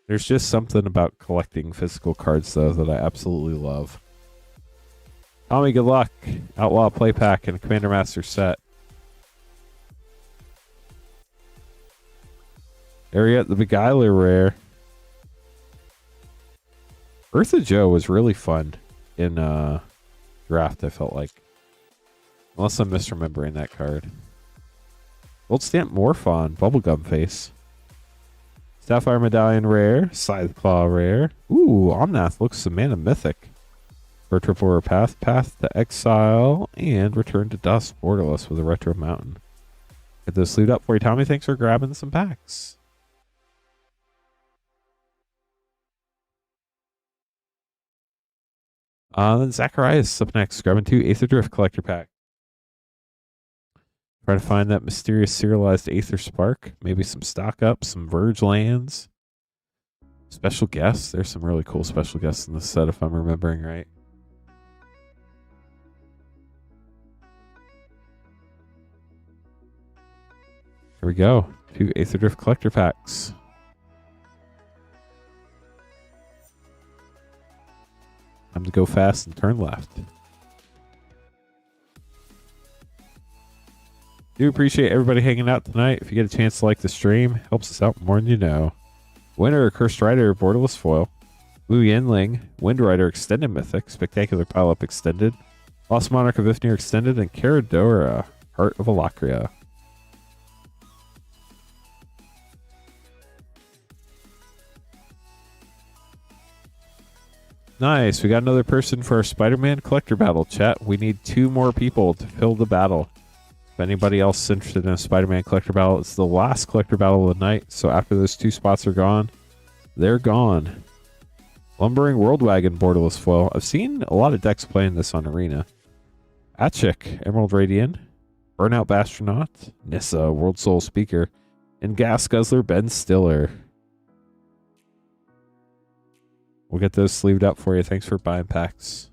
There's just something about collecting physical cards, though, that I absolutely love. Tommy, good luck. Outlaw Play Pack and Commander Master set. Ariette the Beguiler rare. Eartha Joe was really fun in draft, I felt like. Unless I'm misremembering that card. Gold Stamp Morphon, Bubblegum Face. Sapphire Medallion rare. Scytheclaw rare. Ooh, Omnath looks some mana mythic. For a triple rare path. Path to Exile. And Return to Dust. Borderless with a Retro Mountain. Get this sleeved up for you, Tommy. Thanks for grabbing some packs. Then Zacharias up next. Grabbing 2 Aether Drift Collector Pack. Try to find that mysterious serialized Aether Spark. Maybe some stock up, some Verge lands. Special guests. There's some really cool special guests in this set if I'm remembering right. Here we go. 2 Aether Drift collector packs. Time to go fast and turn left. Do appreciate everybody hanging out tonight. If you get a chance to like the stream, helps us out more than you know. Winner, Cursed Rider, Borderless Foil. Wu Yanling, Wind Rider Extended Mythic, Spectacular Pile-Up Extended. Lost Monarch of Ifnir Extended, and Caradora, Heart of Alakria. Nice. We got another person for our Spider-Man collector battle, chat. We need 2 more people to fill the battle. If anybody else is interested in a Spider-Man collector battle, it's the last collector battle of the night. So after those 2 spots are gone, they're gone. Lumbering Worldwagon Borderless Foil. I've seen a lot of decks playing this on Arena. Achik, Emerald Radiant. Burnout Bastronaut. Nissa, World Soul Speaker. And Gas Guzzler, Ben Stiller. We'll get those sleeved up for you. Thanks for buying packs.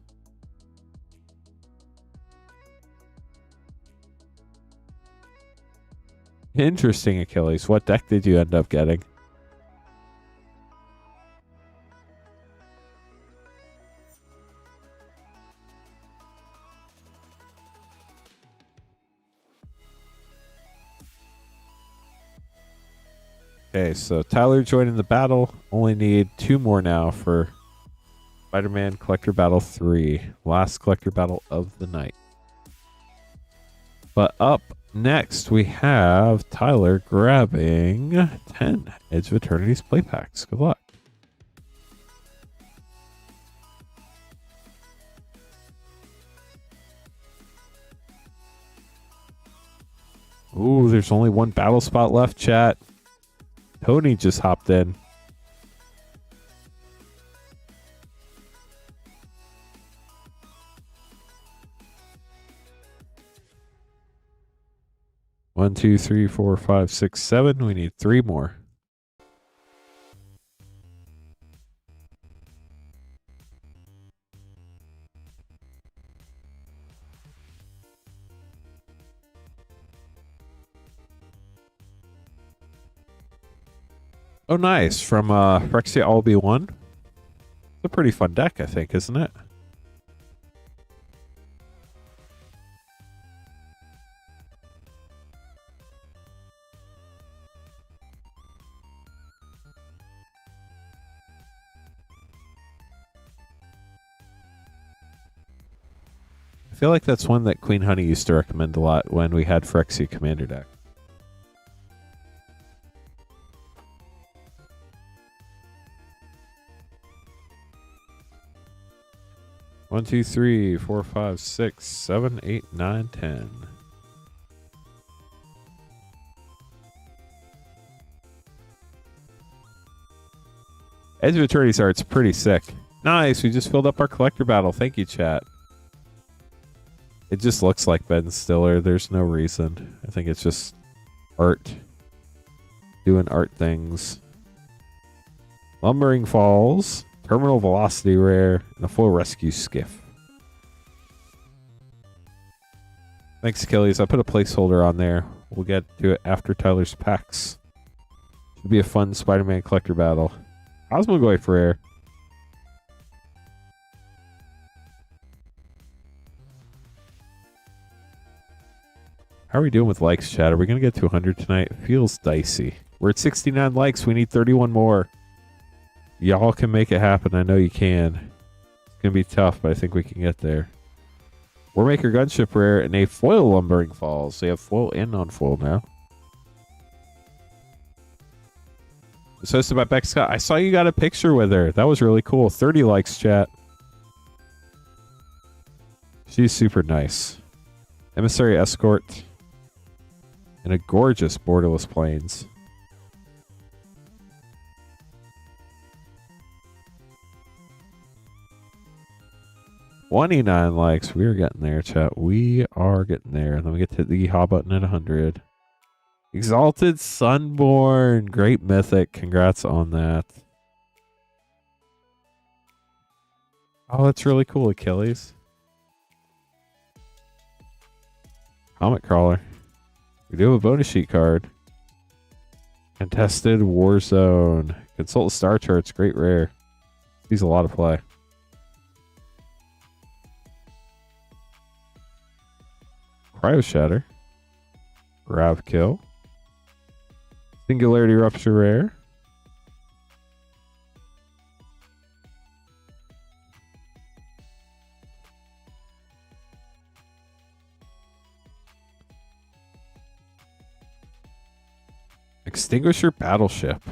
Interesting, Achilles. What deck did you end up getting? Okay, so Tyler joining the battle. Only need 2 more now for Spider-Man Collector Battle 3. Last Collector Battle of the night. But up next, we have Tyler grabbing 10 Edge of Eternities play packs. Good luck. Ooh, there's only 1 battle spot left, chat. Tony just hopped in. One, 2, 3, 4, 5, 6, 7. We need 3 more. Oh, nice. From Phyrexia All-Be-One. It's a pretty fun deck, I think, isn't it? I feel like that's one that Queen Honey used to recommend a lot when we had Phyrexia Commander deck. One, 2, 3, 4, 5, 6, 7, 8, 9, 10. Edge of Eternities art's pretty sick. Nice, we just filled up our collector battle. Thank you, chat. It just looks like Ben Stiller. There's no reason. I think it's just art. Doing art things. Lumbering Falls. Terminal Velocity Rare. And a full rescue skiff. Thanks, Achilles. I put a placeholder on there. We'll get to it after Tyler's packs. Should be a fun Spider-Man collector battle. Osmogoyf Rare. How are we doing with likes, chat? Are we going to get to 100 tonight? It feels dicey. We're at 69 likes. We need 31 more. Y'all can make it happen. I know you can. It's going to be tough, but I think we can get there. Warmaker Gunship Rare and a foil Lumbering Falls. So you have foil and non-foil now. It's hosted by Beck Scott. I saw you got a picture with her. That was really cool. 30 likes, chat. She's super nice. Emissary Escort. And a gorgeous Borderless Plains. $29 likes. We are getting there, chat. We are getting there. And then we get to the Yeehaw button at 100. Exalted Sunborn. Great mythic. Congrats on that. Oh, that's really cool, Achilles. Comet Crawler. We do have a bonus sheet card. Contested Warzone. Consult Star Charts. Great rare. He's a lot of play. Cryo Shatter. Grav Kill. Singularity Rupture rare. Extinguisher Battleship.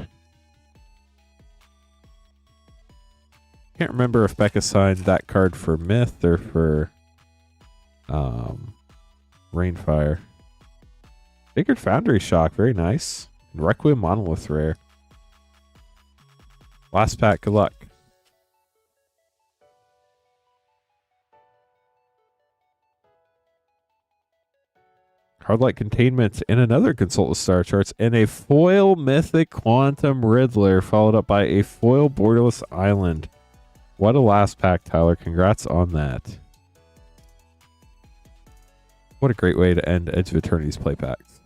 Can't remember if Becca signed that card for Myth or for Rainfire. Sacred Foundry Shock, very nice. And Requiem Monolith rare. Last pack, good luck. Hardlight Containment and another Consult with Star Charts and a foil Mythic Quantum Riddler followed up by a foil Borderless Island. What a last pack, Tyler. Congrats on that. What a great way to end Edge of Eternities play packs.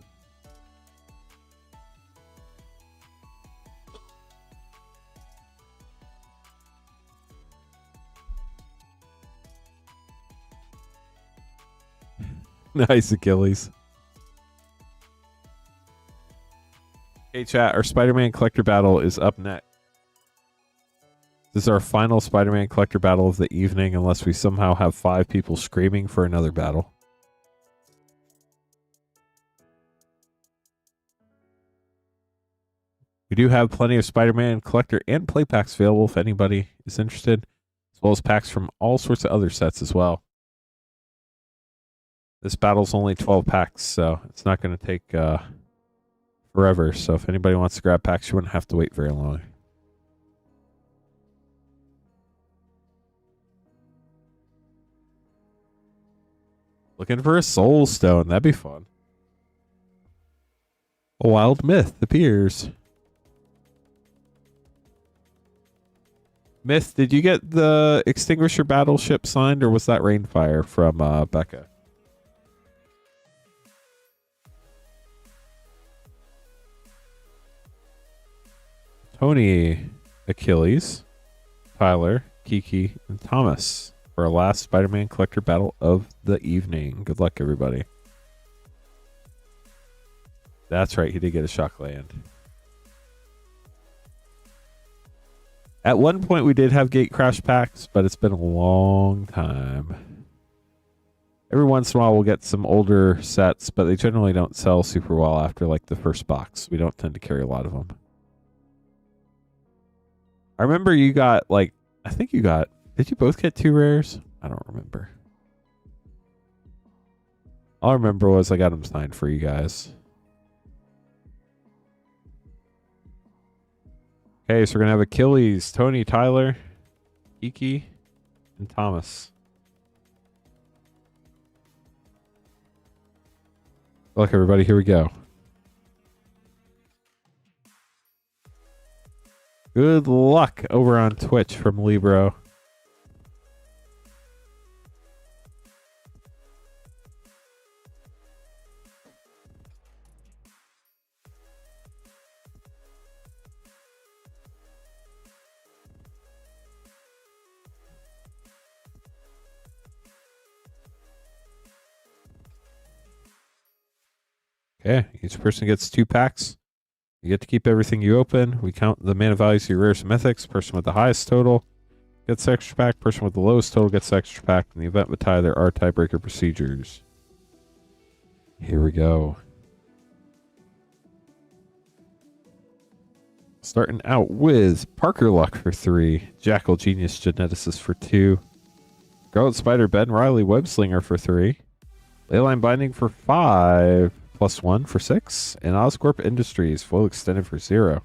Nice, Achilles. Hey chat, our Spider-Man collector battle is up next. This is our final Spider-Man collector battle of the evening, unless we somehow have 5 people screaming for another battle. We do have plenty of Spider-Man collector and play packs available if anybody is interested, as well as packs from all sorts of other sets as well. This battle's only 12 packs, so it's not going to take forever. So if anybody wants to grab packs, you wouldn't have to wait very long. Looking for a Soul Stone. That'd be fun. A Wild Myth appears. Myth, did you get the Extinguisher Battleship signed, or was that Rainfire from Becca? Tony, Achilles, Tyler, Kiki, and Thomas for our last Spider-Man collector battle of the evening. Good luck, everybody. That's right, he did get a Shock Land. At one point, we did have Gate Crash packs, but it's been a long time. Every once in a while, we'll get some older sets, but they generally don't sell super well after like the first box. We don't tend to carry a lot of them. I remember you got like, I think you got, did you both get 2 rares? I don't remember. All I remember was I got them signed for you guys. Okay, so we're going to have Achilles, Tony, Tyler, Iki, and Thomas. Good luck, everybody. Here we go. Good luck over on Twitch from Libro. Okay, each person gets 2 packs. You get to keep everything you open. We count the mana values of your rares and mythics. Person with the highest total gets the extra pack. Person with the lowest total gets the extra pack. In the event of a tie, there are tiebreaker procedures. Here we go. Starting out with Parker Luck for 3. Jackal Genius Geneticist for 2. Scarlet Spider Ben Riley Webslinger for 3. Leyline Binding for 5. +1 for 6, and Oscorp Industries full extended for 0.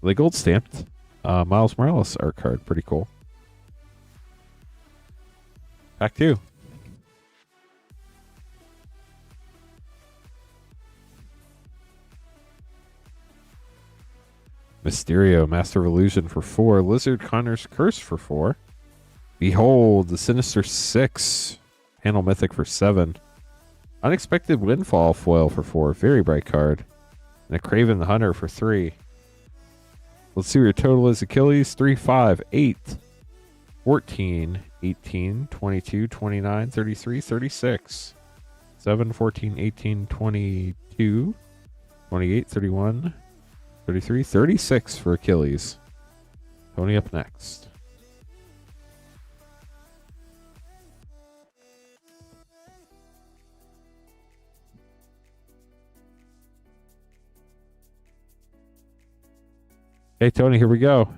The gold stamped Miles Morales art card, pretty cool. Pack 2. Mysterio Master of Illusion for 4. Lizard Connor's Curse for 4. Behold the Sinister 6 Panel Mythic for 7. Unexpected Windfall foil for 4. Very bright card. And a Craven the Hunter for 3. Let's see what your total is. Achilles, 3, 5, 8, 14, 18, 22, 29, 33, 36. 7, 14, 18, 22, 28, 31, 33, 36 for Achilles. Tony up next. Hey, Tony, here we go.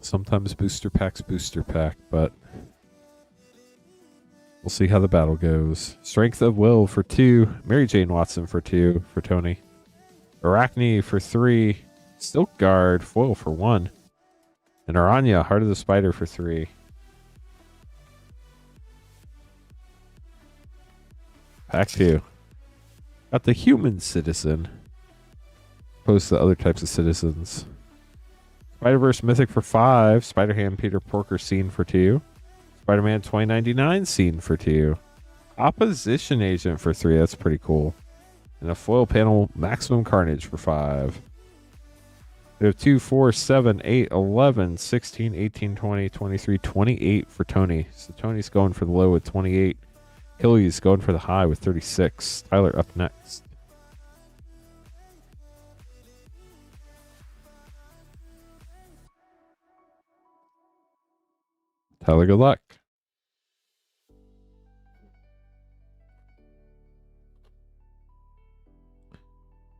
Sometimes booster pack, but we'll see how the battle goes. Strength of Will for 2. Mary Jane Watson for 2 for Tony. Arachne for 3. Silk Guard foil for 1. And Aranya, Heart of the Spider for 3. Pack 2. Got the Human Citizen. Opposed to the other types of citizens. Spider-Verse Mythic for 5. Spider-Ham Peter Porker Scene for 2. Spider-Man 2099 Scene for 2. Opposition Agent for 3. That's pretty cool. And a foil panel Maximum Carnage for 5. We have 2, 4, 7, 8, 11, 16, 18, 20, 23, 28 for Tony. So Tony's going for the low with 28. Achilles going for the high with 36. Tyler up next. Tyler, good luck.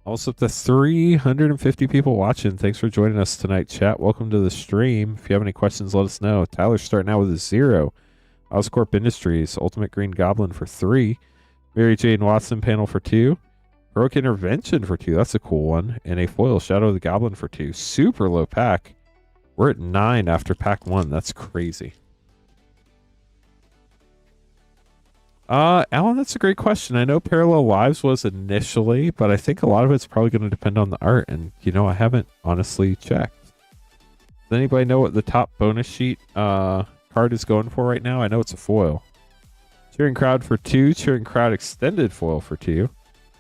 Also up to 350 people watching. Thanks for joining us tonight, chat. Welcome to the stream. If you have any questions, let us know. Tyler's starting out with a 0. Oscorp Industries, Ultimate Green Goblin for 3. Mary Jane Watson panel for 2. Heroic Intervention for 2. That's a cool one. And a foil Shadow of the Goblin for 2. Super low pack. We're at 9 after pack 1. That's crazy. Alan, that's a great question. I know Parallel Lives was initially, but I think a lot of it's probably going to depend on the art. And, I haven't honestly checked. Does anybody know what the top bonus sheet card is going for right now? I know it's a foil. Cheering Crowd for 2. Cheering Crowd Extended foil for 2.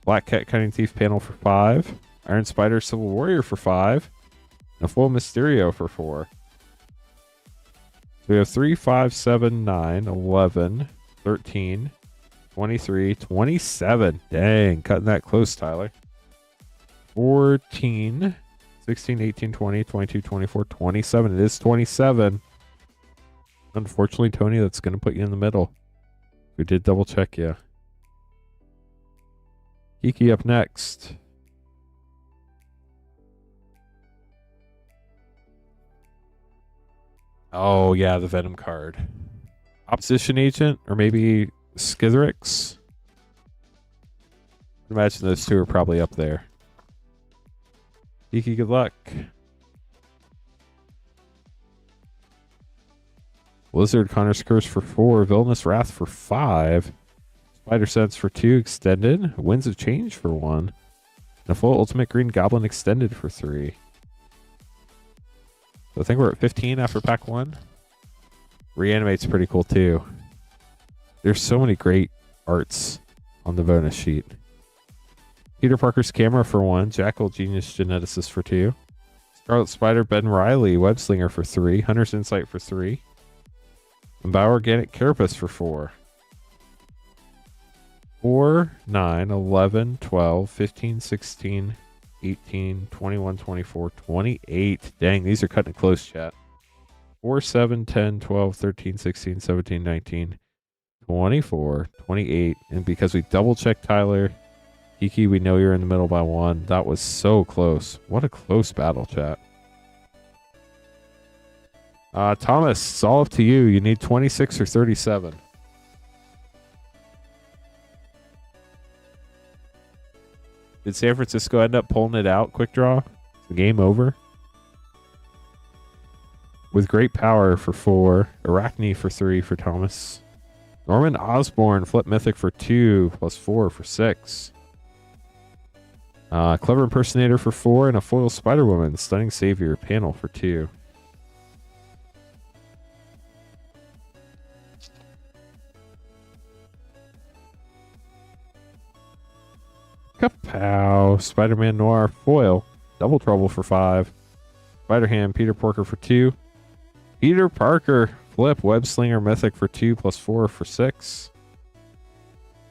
Black Cat Cunning Thief panel for 5. Iron Spider Civil Warrior for 5. And a foil Mysterio for 4. So we have 3, 5, 7, 9, 11, 13, 23, 27. Dang, cutting that close, Tyler. 14, 16, 18, 20, 22, 24, 27. It is 27. Unfortunately, Tony, that's going to put you in the middle. We did double check you. Kiki up next. Oh, yeah, the Venom card. Opposition Agent, or maybe Skithrix. I imagine those two are probably up there. Kiki, good luck. Blizzard Connor's Curse for 4. Villainous Wrath for 5. Spider Sense for 2. Extended. Winds of Change for 1. And a full Ultimate Green Goblin Extended for 3. So I think we're at 15 after pack 1. Reanimate's pretty cool too. There's so many great arts on the bonus sheet. Peter Parker's Camera for 1. Jackal Genius Geneticist for 2. Scarlet Spider Ben Riley Webslinger for 3. Hunter's Insight for 3. And Bioorganic Carapace for 4. 4, 9, 11, 12, 15, 16, 18, 21, 24, 28. Dang, these are cutting it close, chat. 4, 7, 10, 12, 13, 16, 17, 19, 24, 28. And because we double checked Tyler, Kiki, we know you're in the middle by 1. That was so close. What a close battle, chat. Thomas, it's all up to you. You need 26 or 37. Did San Francisco end up pulling it out? Quick draw? The game over? With Great Power for 4. Arachne for 3 for Thomas. Norman Osborn, Flip Mythic for 2. Plus 4 for 6. Clever Impersonator for 4. And a foil Spider-Woman, Stunning Savior panel for 2. Kapow. Spider-Man Noir foil. Double Trouble for 5. Spider-Ham Peter Porker for 2. Peter Parker flip. Web Slinger Mythic for 2 plus 4 for 6.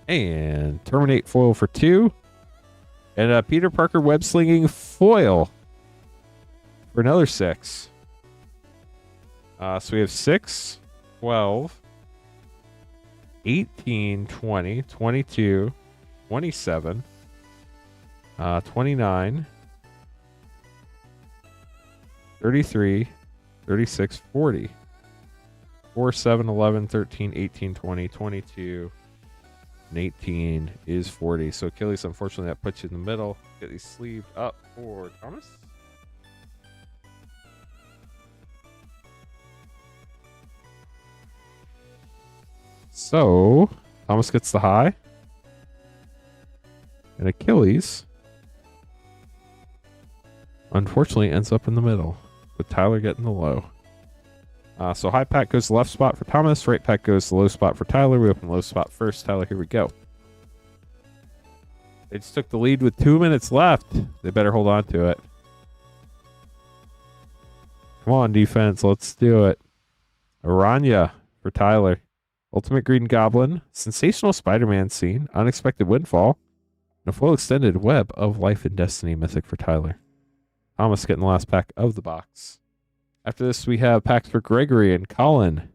And Terminate foil for 2. And Peter Parker Web Slinging foil for another 6. So we have 6, 12, 18, 20, 22, 27, 29, 33, 36, 40. 4, 7, 11, 13, 18, 20, 22, and 18 is 40. So Achilles, unfortunately, that puts you in the middle. Get these sleeved up for Thomas. So Thomas gets the high. And Achilles, unfortunately, ends up in the middle, with Tyler getting the low. So high pack goes to the left spot for Thomas. Right pack goes to the low spot for Tyler. We open the low spot first. Tyler, here we go. They just took the lead with 2 minutes left. They better hold on to it. Come on, defense. Let's do it. Aranya for Tyler. Ultimate Green Goblin. Sensational Spider-Man scene. Unexpected Windfall. And a full extended Web of Life and Destiny mythic for Tyler. Thomas getting the last pack of the box. After this, we have packs for Gregory and Colin.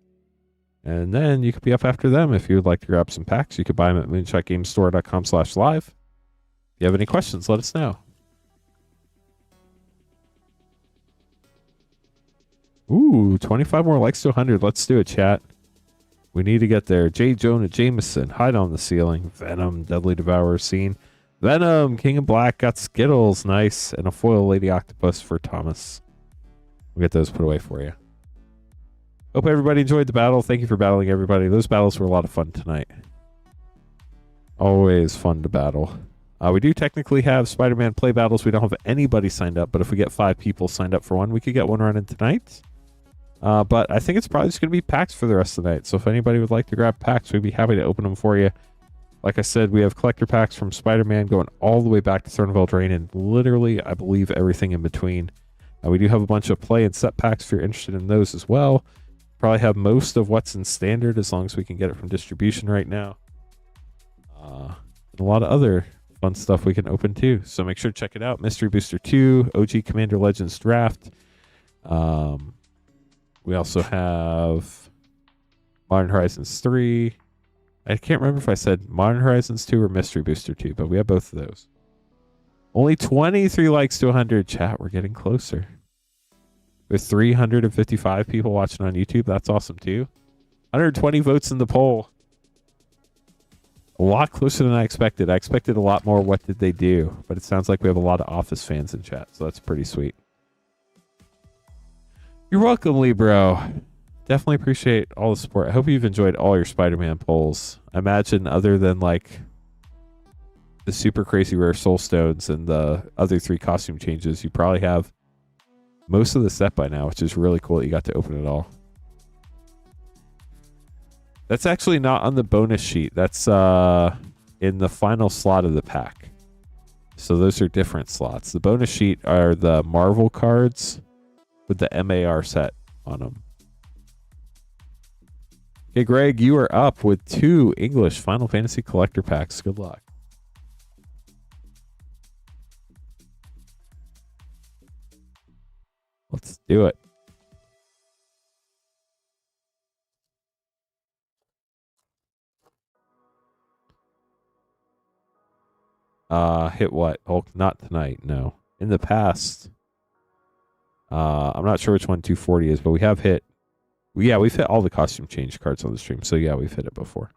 And then you could be up after them if you would like to grab some packs. You could buy them at moonshotgamestore.com/live. If you have any questions, let us know. Ooh, 25 more likes to 100. Let's do it, chat. We need to get there. J. Jonah Jameson, Hide on the Ceiling. Venom, Deadly Devourer scene. Venom, King of Black, got Skittles, nice. And a foil Lady Octopus for Thomas. We'll get those put away for you. Hope everybody enjoyed the battle. Thank you for battling, everybody. Those battles were a lot of fun tonight. Always fun to battle. We do technically have Spider-Man play battles. We don't have anybody signed up, but if we get 5 people signed up for one, we could get one running tonight. But I think it's probably just going to be packs for the rest of the night. So if anybody would like to grab packs, we'd be happy to open them for you. Like I said, we have collector packs from Spider-Man going all the way back to Throne of Eldraine and literally, I believe, everything in between. We do have a bunch of play and set packs if you're interested in those as well. Probably have most of what's in standard as long as we can get it from distribution right now. And a lot of other fun stuff we can open too. So make sure to check it out. Mystery Booster 2, OG Commander Legends Draft. We also have Modern Horizons 3. I can't remember if I said Modern Horizons 2 or Mystery Booster 2, but we have both of those. Only 23 likes to 100. Chat, we're getting closer. With 355 people watching on YouTube, that's awesome too. 120 votes in the poll. A lot closer than I expected. I expected a lot more What Did They Do? But it sounds like we have a lot of Office fans in chat, so that's pretty sweet. You're welcome, Libro. Definitely appreciate all the support. I hope you've enjoyed all your Spider-Man polls. I imagine other than like the super crazy rare soul stones and the other 3 costume changes, you probably have most of the set by now, which is really cool that you got to open it all. That's actually not on the bonus sheet. That's in the final slot of the pack. So those are different slots. The bonus sheet are the Marvel cards with the MAR set on them. Okay, Greg, you are up with 2 English Final Fantasy collector packs. Good luck. Let's do it. Hit what? Hulk? Not tonight, no. In the past. I'm not sure which one 240 is, but we have hit. Yeah, we've hit all the costume change cards on the stream, so yeah, we've hit it before.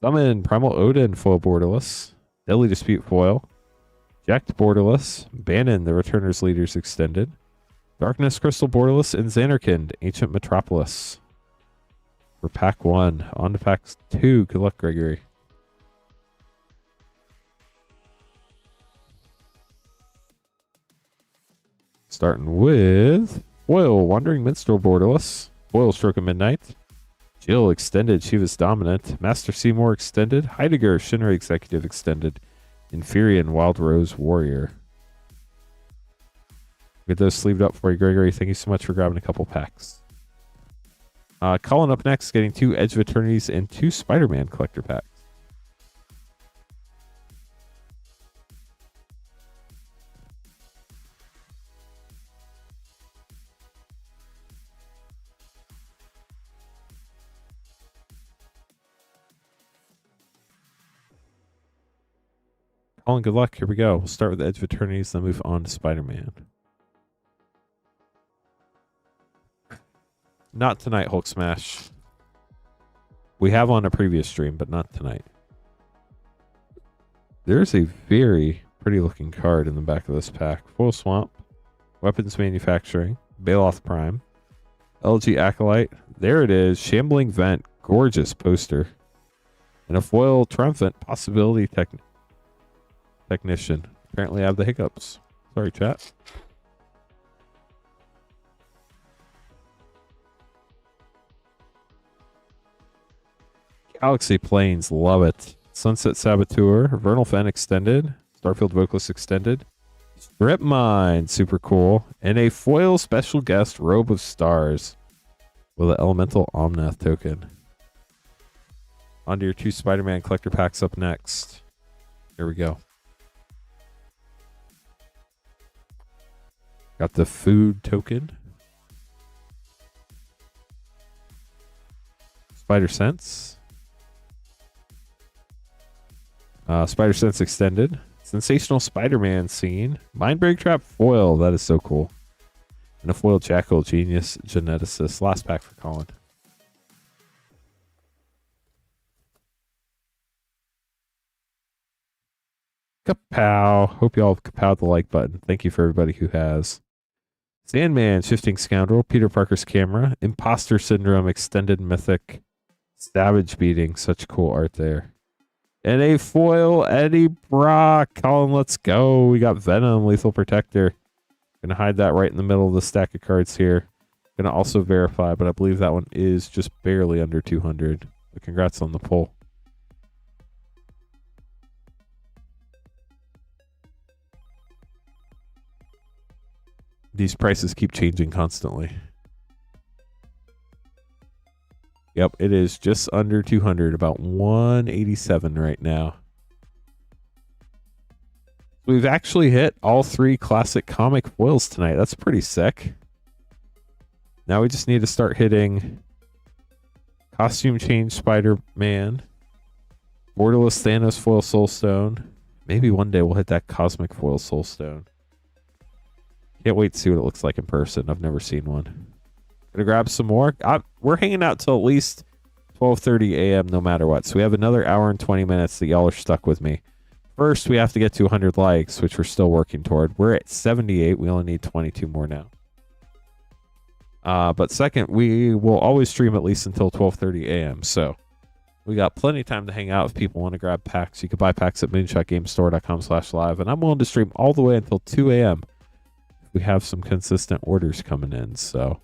Summon Primal Odin foil borderless. Deadly Dispute foil. Jacked borderless. Bannon the Returner's Leaders extended. Darkness Crystal borderless and Xanarkand Ancient Metropolis. For pack 1. On to pack 2. Good luck, Gregory. Starting with Foil Wandering Minstrel borderless. Foil Stroke of Midnight. Jill extended Shiva's Dominant. Master Seymour extended. Heidegger Shinra Executive extended. Inferior Wild Rose Warrior. Get those sleeved up for you, Gregory. Thank you so much for grabbing a couple packs. Colin up next, getting 2 Edge of Eternities and 2 Spider-Man collector packs. Colin, good luck. Here we go. We'll start with the Edge of Eternities, then move on to Spider-Man. Not tonight, Hulk Smash. We have on a previous stream, but not tonight. There's a very pretty looking card in the back of this pack. Foil Swamp, Weapons Manufacturing, Baloth Prime, LG Acolyte. There it is. Shambling Vent. Gorgeous poster. And a foil Triumphant Possibility Technician. Apparently I have the hiccups. Sorry, chat. Galaxy Plains, love it. Sunset Saboteur, Vernal Fen Extended, Starfield Vocalist Extended, Strip Mine, super cool, and a foil special guest Robe of Stars with an Elemental Omnath token. On to your 2 Spider-Man collector packs up next. Here we go. Got the food token. Spider Sense. Spider Sense Extended. Sensational Spider-Man Scene. Mindbreak Trap Foil. That is so cool. And a foil Jackal Genius Geneticist. Last pack for Colin. Kapow. Hope y'all have kapowed the like button. Thank you for everybody who has. Sandman, Shifting Scoundrel, Peter Parker's Camera, Imposter Syndrome, Extended Mythic, Savage Beating. Such cool art there. And a foil Eddie Brock. Colin, let's go. We got Venom, Lethal Protector. Gonna hide that right in the middle of the stack of cards here. Gonna also verify, but I believe that one is just barely under 200. But congrats on the pull. These prices keep changing constantly. Yep, it is just under 200, about 187 right now. We've actually hit all 3 classic comic foils tonight. That's pretty sick. Now we just need to start hitting Costume Change Spider-Man, Borderless Thanos foil Soulstone. Maybe one day we'll hit that Cosmic foil Soulstone. Can't wait to see what it looks like in person. I've never seen one. Gonna grab some more. We're hanging out till at least 12:30 a.m. no matter what. So we have another hour and 20 minutes that y'all are stuck with me. First, we have to get to 100 likes, which we're still working toward. We're at 78. We only need 22 more now. But second, we will always stream at least until 12:30 a.m. So we got plenty of time to hang out if people want to grab packs. You can buy packs at moonshotgamestore.com/live. And I'm willing to stream all the way until 2 a.m. if we have some consistent orders coming in. So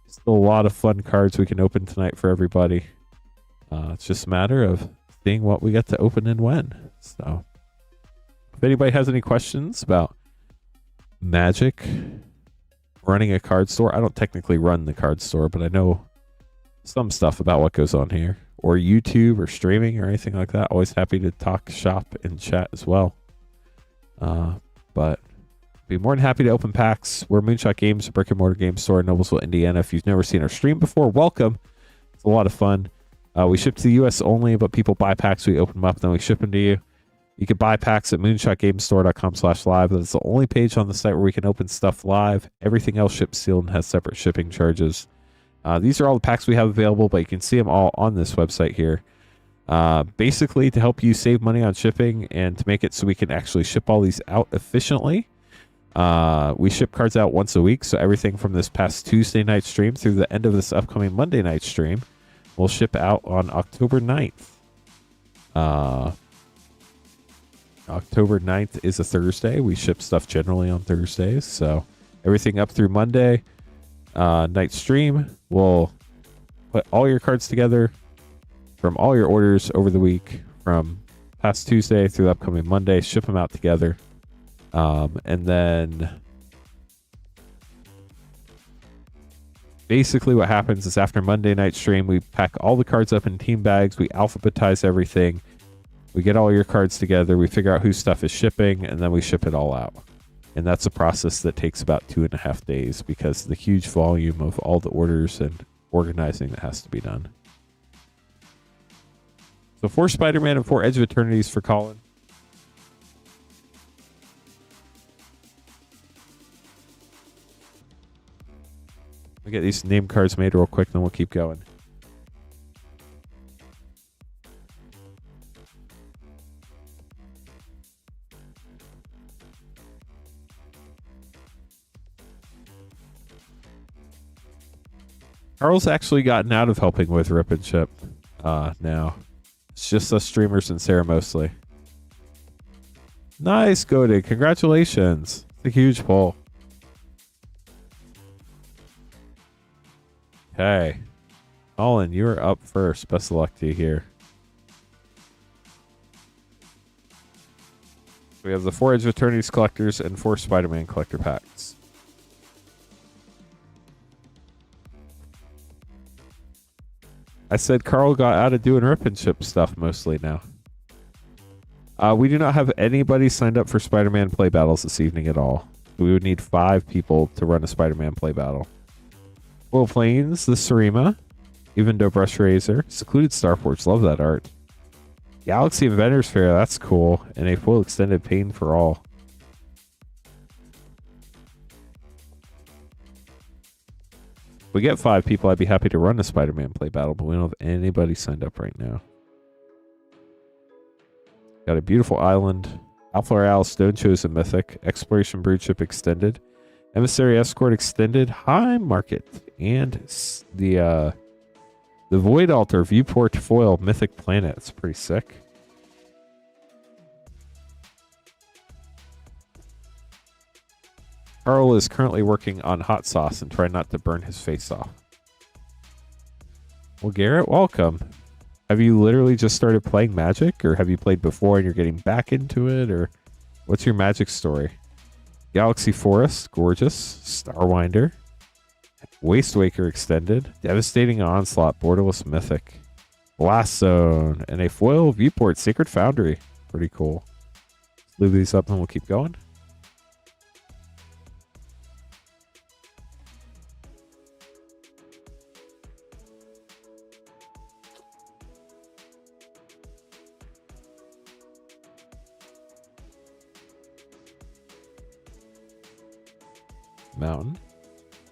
still a lot of fun cards we can open tonight for everybody. It's just a matter of seeing what we get to open and when. So if anybody has any questions about Magic, running a card store, I don't technically run the card store, but I know some stuff about what goes on here, or YouTube or streaming or anything like that. Always happy to talk shop and chat as well. But be more than happy to open packs. We're Moonshot Games, a brick and mortar game store in Noblesville, Indiana. If you've never seen our stream before, welcome. It's a lot of fun. We ship to the U.S. only, but people buy packs. We open them up, then we ship them to you. You can buy packs at moonshotgamestore.com/live. That's the only page on the site where we can open stuff live. Everything else ships sealed and has separate shipping charges. These are all the packs we have available, but you can see them all on this website here. Basically, to help you save money on shipping and to make it so we can actually ship all these out efficiently. We ship cards out once a week, so everything from this past Tuesday night stream through the end of this upcoming Monday night stream will ship out on October 9th. October 9th is a Thursday. We ship stuff generally on Thursdays, so everything up through Monday night stream, we'll put all your cards together from all your orders over the week from past Tuesday through the upcoming Monday, ship them out together. And then basically what happens is after Monday night stream, we pack all the cards up in team bags. We alphabetize everything. We get all your cards together. We figure out whose stuff is shipping, and then we ship it all out. And that's a process that takes about 2.5 days because of the huge volume of all the orders and organizing that has to be done. So 4 Spider-Man and 4 Edge of Eternities for Colin. We'll get these name cards made real quick, then we'll keep going. Carl's actually gotten out of helping with Rip and Ship now. It's just us streamers and Sarah mostly. Nice, Goated. Congratulations. It's a huge pull. Okay. Colin, you're up first. Best of luck to you here. We have the 4 Edge of Eternities collectors and 4 Spider-Man collector packs. I said Carl got out of doing Rip and Ship stuff mostly now. We do not have anybody signed up for Spider-Man play battles this evening at all. We would need 5 people to run a Spider-Man play battle. Will Plains, the Sarima, Even Though Brush Razor, Secluded Starforge, love that art. Galaxy Inventors Fair, that's cool, and a full extended Pain for All. If we get 5 people, I'd be happy to run a Spider-Man play battle, but we don't have anybody signed up right now. Got a beautiful island, Alpha Royale, Stone Chosen Mythic, Exploration Broodship Extended, Emissary Escort Extended, High Market, and the Void Altar Viewport Foil Mythic Planet. It's pretty sick. Carl is currently working on hot sauce and trying not to burn his face off. Well, Garrett, welcome. Have you literally just started playing Magic, or have you played before and you're getting back into it, or what's your Magic story? Galaxy Forest, gorgeous. Starwinder, Wastewaker Extended, Devastating Onslaught, Borderless Mythic, Blast Zone, and a foil Viewport Sacred Foundry. Pretty cool. Let's leave these up and we'll keep going. Mountain.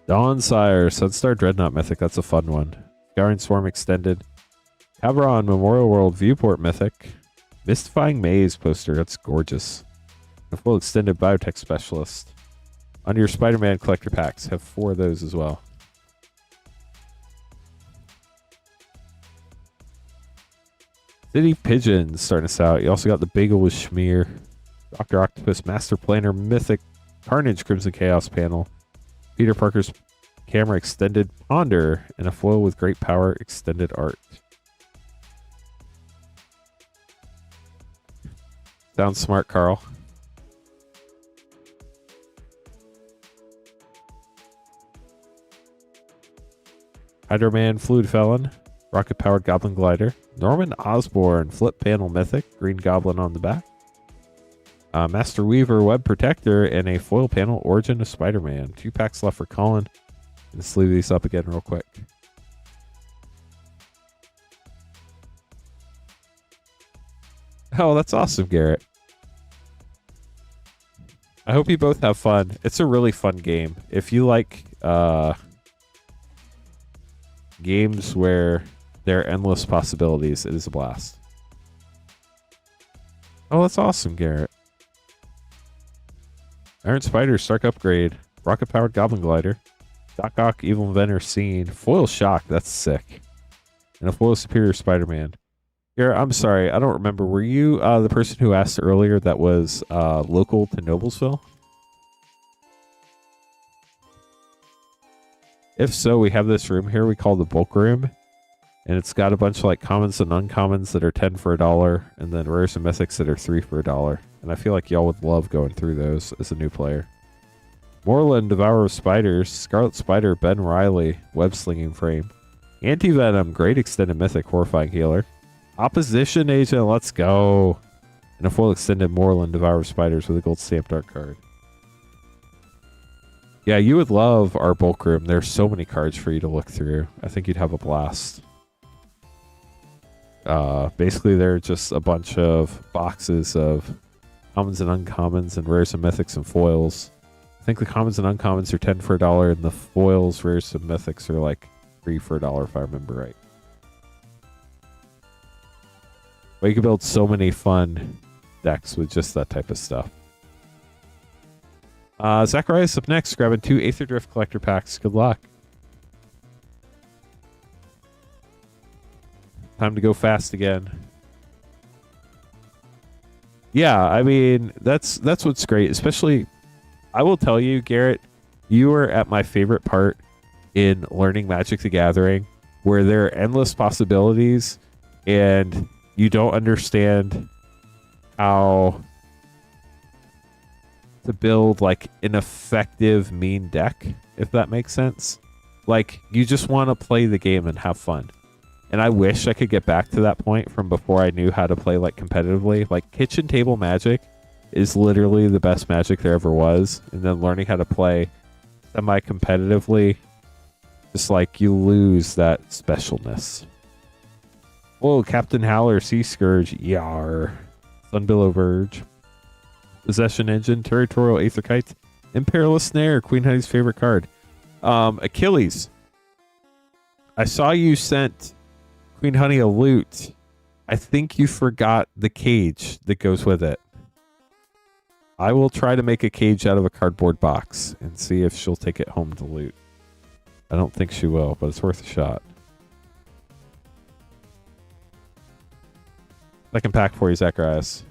Dawnsire, Sunstar Dreadnought Mythic, that's a fun one. Scouring Swarm Extended. Cabron Memorial World Viewport Mythic. Mystifying Maze poster, that's gorgeous. A full extended Biotech Specialist. On your Spider-Man collector packs, have 4 of those as well. City Pigeons starting us out. You also got the Bagel with Schmear. Dr. Octopus Master Planner Mythic. Carnage Crimson Chaos panel, Peter Parker's Camera Extended Ponder, and a foil with Great Power Extended Art. Sounds smart, Carl. Hydro-Man Fluid Felon, Rocket Powered Goblin Glider, Norman Osborn Flip Panel Mythic, Green Goblin on the back. Master Weaver Web Protector, and a foil panel Origin of Spider-Man. 2 packs left for Colin. Let's leave these up again real quick. Oh, that's awesome, Garrett. I hope you both have fun. It's a really fun game. If you like games where there are endless possibilities, it is a blast. Oh, that's awesome, Garrett. Iron Spider, Stark Upgrade, Rocket Powered Goblin Glider, Doc Ock Evil Inventor Scene, Foil Shock, that's sick, and a Foil Superior Spider-Man. Here, I'm sorry, I don't remember. Were you the person who asked earlier that was local to Noblesville? If so, we have this room here we call the bulk room, And it's got a bunch of like commons and uncommons that are 10 for $1, and then rares and mythics that are 3 for $1. And I feel like y'all would love going through those as a new player. Moreland, Devourer of Spiders, Scarlet Spider, Ben Riley, Web Slinging Frame, Anti-Venom, Great Extended Mythic, Horrifying Healer, Opposition Agent, let's go, and a foil extended Moreland, Devourer of Spiders with a gold stamped art card. Yeah, you would love our bulk room. There's so many cards for you to look through. I think you'd have a blast. Basically, they're just a bunch of boxes of commons and uncommons and rares and mythics and foils. I think the commons and uncommons are 10 for $1, and the foils, rares, and mythics are like 3 for $1 if I remember right. But you can build so many fun decks with just that type of stuff. Zacharias up next, grabbing 2 Aether Drift collector packs. Good luck. Time to go fast again. Yeah, I mean, that's what's great. Especially, I will tell you, Garrett, you are at my favorite part in learning Magic the Gathering, where there are endless possibilities, and you don't understand how to build like an effective mean deck, if that makes sense. Like, you just want to play the game and have fun. And I wish I could get back to that point from before I knew how to play like competitively. Like, kitchen table Magic is literally the best Magic there ever was. And then learning how to play semi-competitively, just like you lose that specialness. Whoa, Captain Howler, Sea Scourge, Yar. Sunbillow Verge. Possession Engine, Territorial Aether Kite, Imperialist Snare, Queen Honey's favorite card. Achilles. I saw you sent Queen Honey a loot. I think you forgot the cage that goes with it. I will try to make a cage out of a cardboard box and see if she'll take it home to loot. I don't think she will, but it's worth a shot. Second pack for you, Zacharias.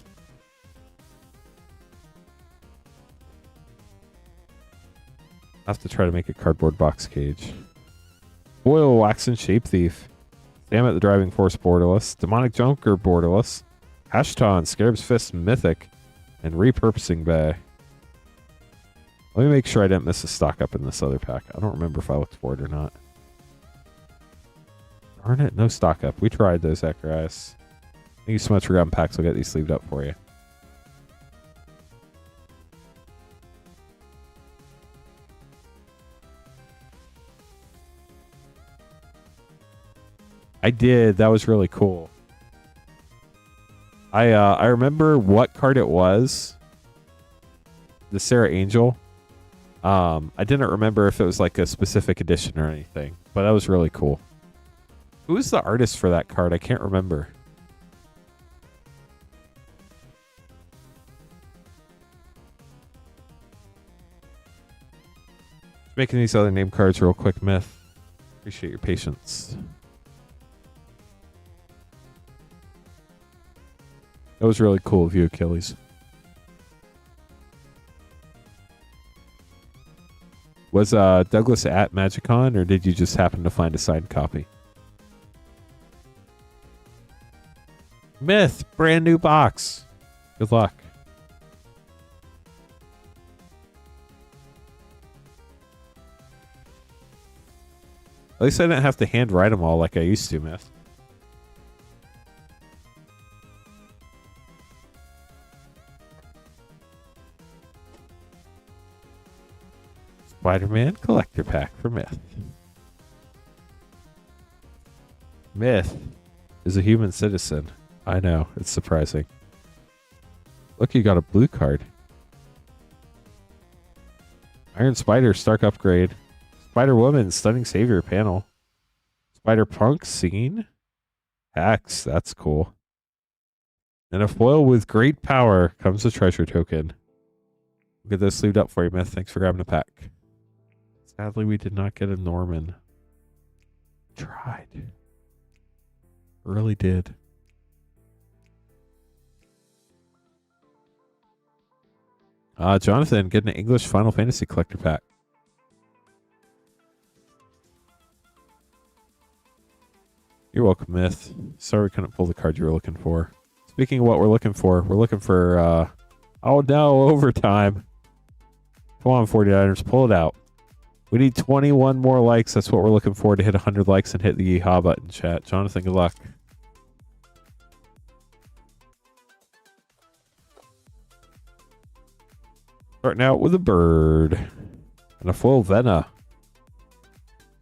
I have to try to make a cardboard box cage. Foil Waxen Shape Thief. Dammit the Driving Force Borderless. Demonic Junker Borderless. Ashton, Scarab's Fist Mythic. And Repurposing Bay. Let me make sure I didn't miss a stock up in this other pack. I don't remember if I looked for it or not. Darn it, no stock up. We tried those, Zacharias. Thank you so much for grabbing packs. I'll get these sleeved up for you. I did. That was really cool. I remember what card it was. The Sarah Angel. I didn't remember if it was like a specific edition or anything, but that was really cool. Who was the artist for that card? I can't remember. Making these other name cards real quick, Myth. Appreciate your patience. That was really cool of you, Achilles. Was Douglas at MagicCon, or did you just happen to find a signed copy? Myth, brand new box. Good luck. At least I didn't have to handwrite them all like I used to, Myth. Spider-Man Collector Pack for Myth. Myth is a human citizen. I know, it's surprising. Look, you got a blue card. Iron Spider, Stark Upgrade. Spider-Woman, Stunning Savior panel. Spider-Punk scene. Hacks, that's cool. And a foil with great power comes a treasure token. We'll get those sleeved up for you, Myth. Thanks for grabbing a pack. Sadly, we did not get a Norman. Tried. Really did. Jonathan, getting an English Final Fantasy collector pack. You're You're welcome, Myth. Sorry we couldn't pull the card you were looking for. Speaking of what we're looking for oh no, overtime. Come on, 49ers, pull it out. We need 21 more likes. That's what we're looking for to hit 100 likes and hit the yeehaw button, chat. Jonathan, good luck. Starting out with a bird and a full Vena.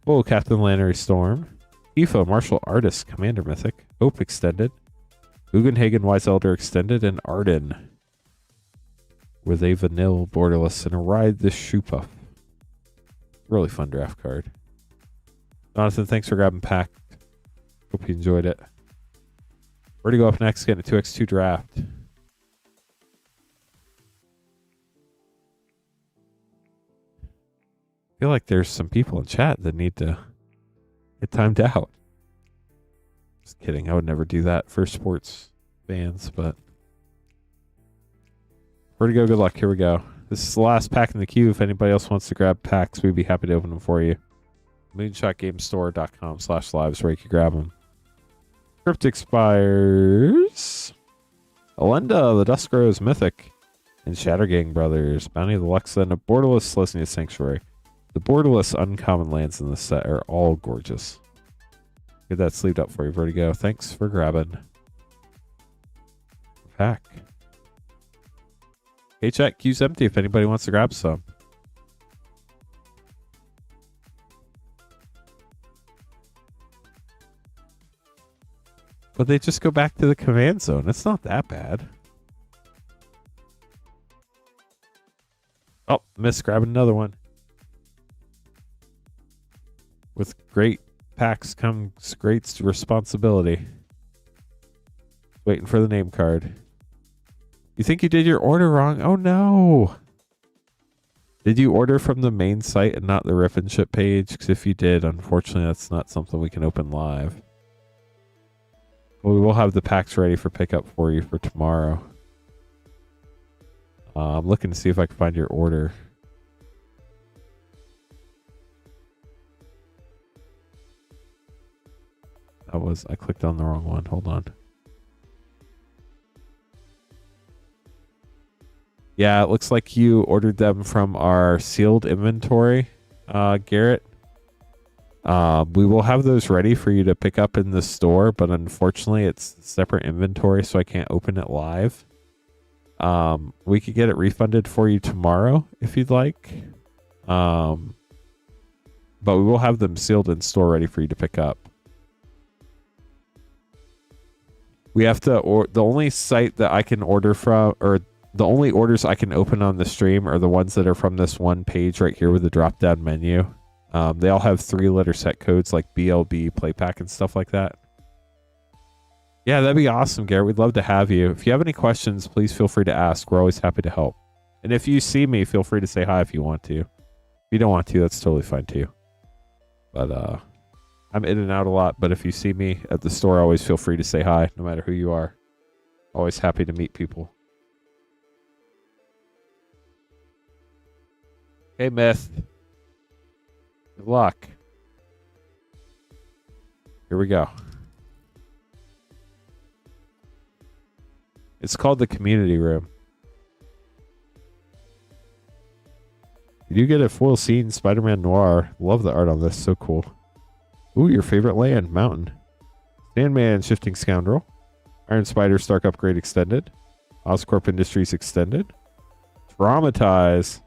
Full Captain Lannery Storm. Tifa, Martial Artist, Commander Mythic. Hope Extended. Guggenhagen, Wise Elder Extended, and Arden. With a Vanille Borderless and a Ride the Shupa. Really fun draft card. Jonathan, thanks for grabbing Pact. Hope you enjoyed it. Where to go up next? Getting a 2x2 draft. I feel like there's some people in chat that need to get timed out. Just kidding. I would never do that for sports fans, but where to go? Good luck. Here we go. This is the last pack in the queue. If anybody else wants to grab packs, we'd be happy to open them for you. moonshotgamestore.com/lives where you can grab them. Crypt expires. Alenda, the Dusk Rose Mythic, and Shattergang Brothers, Bounty of the Lexa, and a Borderless Selesnya Sanctuary. The borderless uncommon lands in this set are all gorgeous. Get that sleeved up for you, Vertigo. Thanks for grabbing. Pack. Hey, chat, queue's empty if anybody wants to grab some. But they just go back to the command zone. It's not that bad. Oh, missed grabbing another one. With great packs comes great responsibility. Waiting for the name card. You think you did your order wrong? Oh no! Did you order from the main site and not the Rip and Ship page? Because if you did, unfortunately, that's not something we can open live. Well, we will have the packs ready for pickup for you for tomorrow. I'm looking to see if I can find your order. I clicked on the wrong one. Hold on. Yeah, it looks like you ordered them from our sealed inventory, Garrett. We will have those ready for you to pick up in the store, but unfortunately it's separate inventory, so I can't open it live. We could get it refunded for you tomorrow if you'd like. But we will have them sealed in store ready for you to pick up. We have to, or the only site that I can order from, or the only orders I can open on the stream are the ones that are from this one page right here with the drop down menu. They all have 3-letter set codes like BLB, Playpack, and stuff like that. Yeah, that'd be awesome, Garrett. We'd love to have you. If you have any questions, please feel free to ask. We're always happy to help. And if you see me, feel free to say hi if you want to. If you don't want to, that's totally fine too. But I'm in and out a lot, but if you see me at the store, always feel free to say hi, no matter who you are. Always happy to meet people. Hey, Myth. Good luck. Here we go. It's called the Community Room. You do get a foil scene, Spider-Man Noir. Love the art on this, so cool. Ooh, your favorite land, Mountain. Sandman, Shifting Scoundrel. Iron Spider, Stark Upgrade Extended. Oscorp Industries Extended. Traumatize.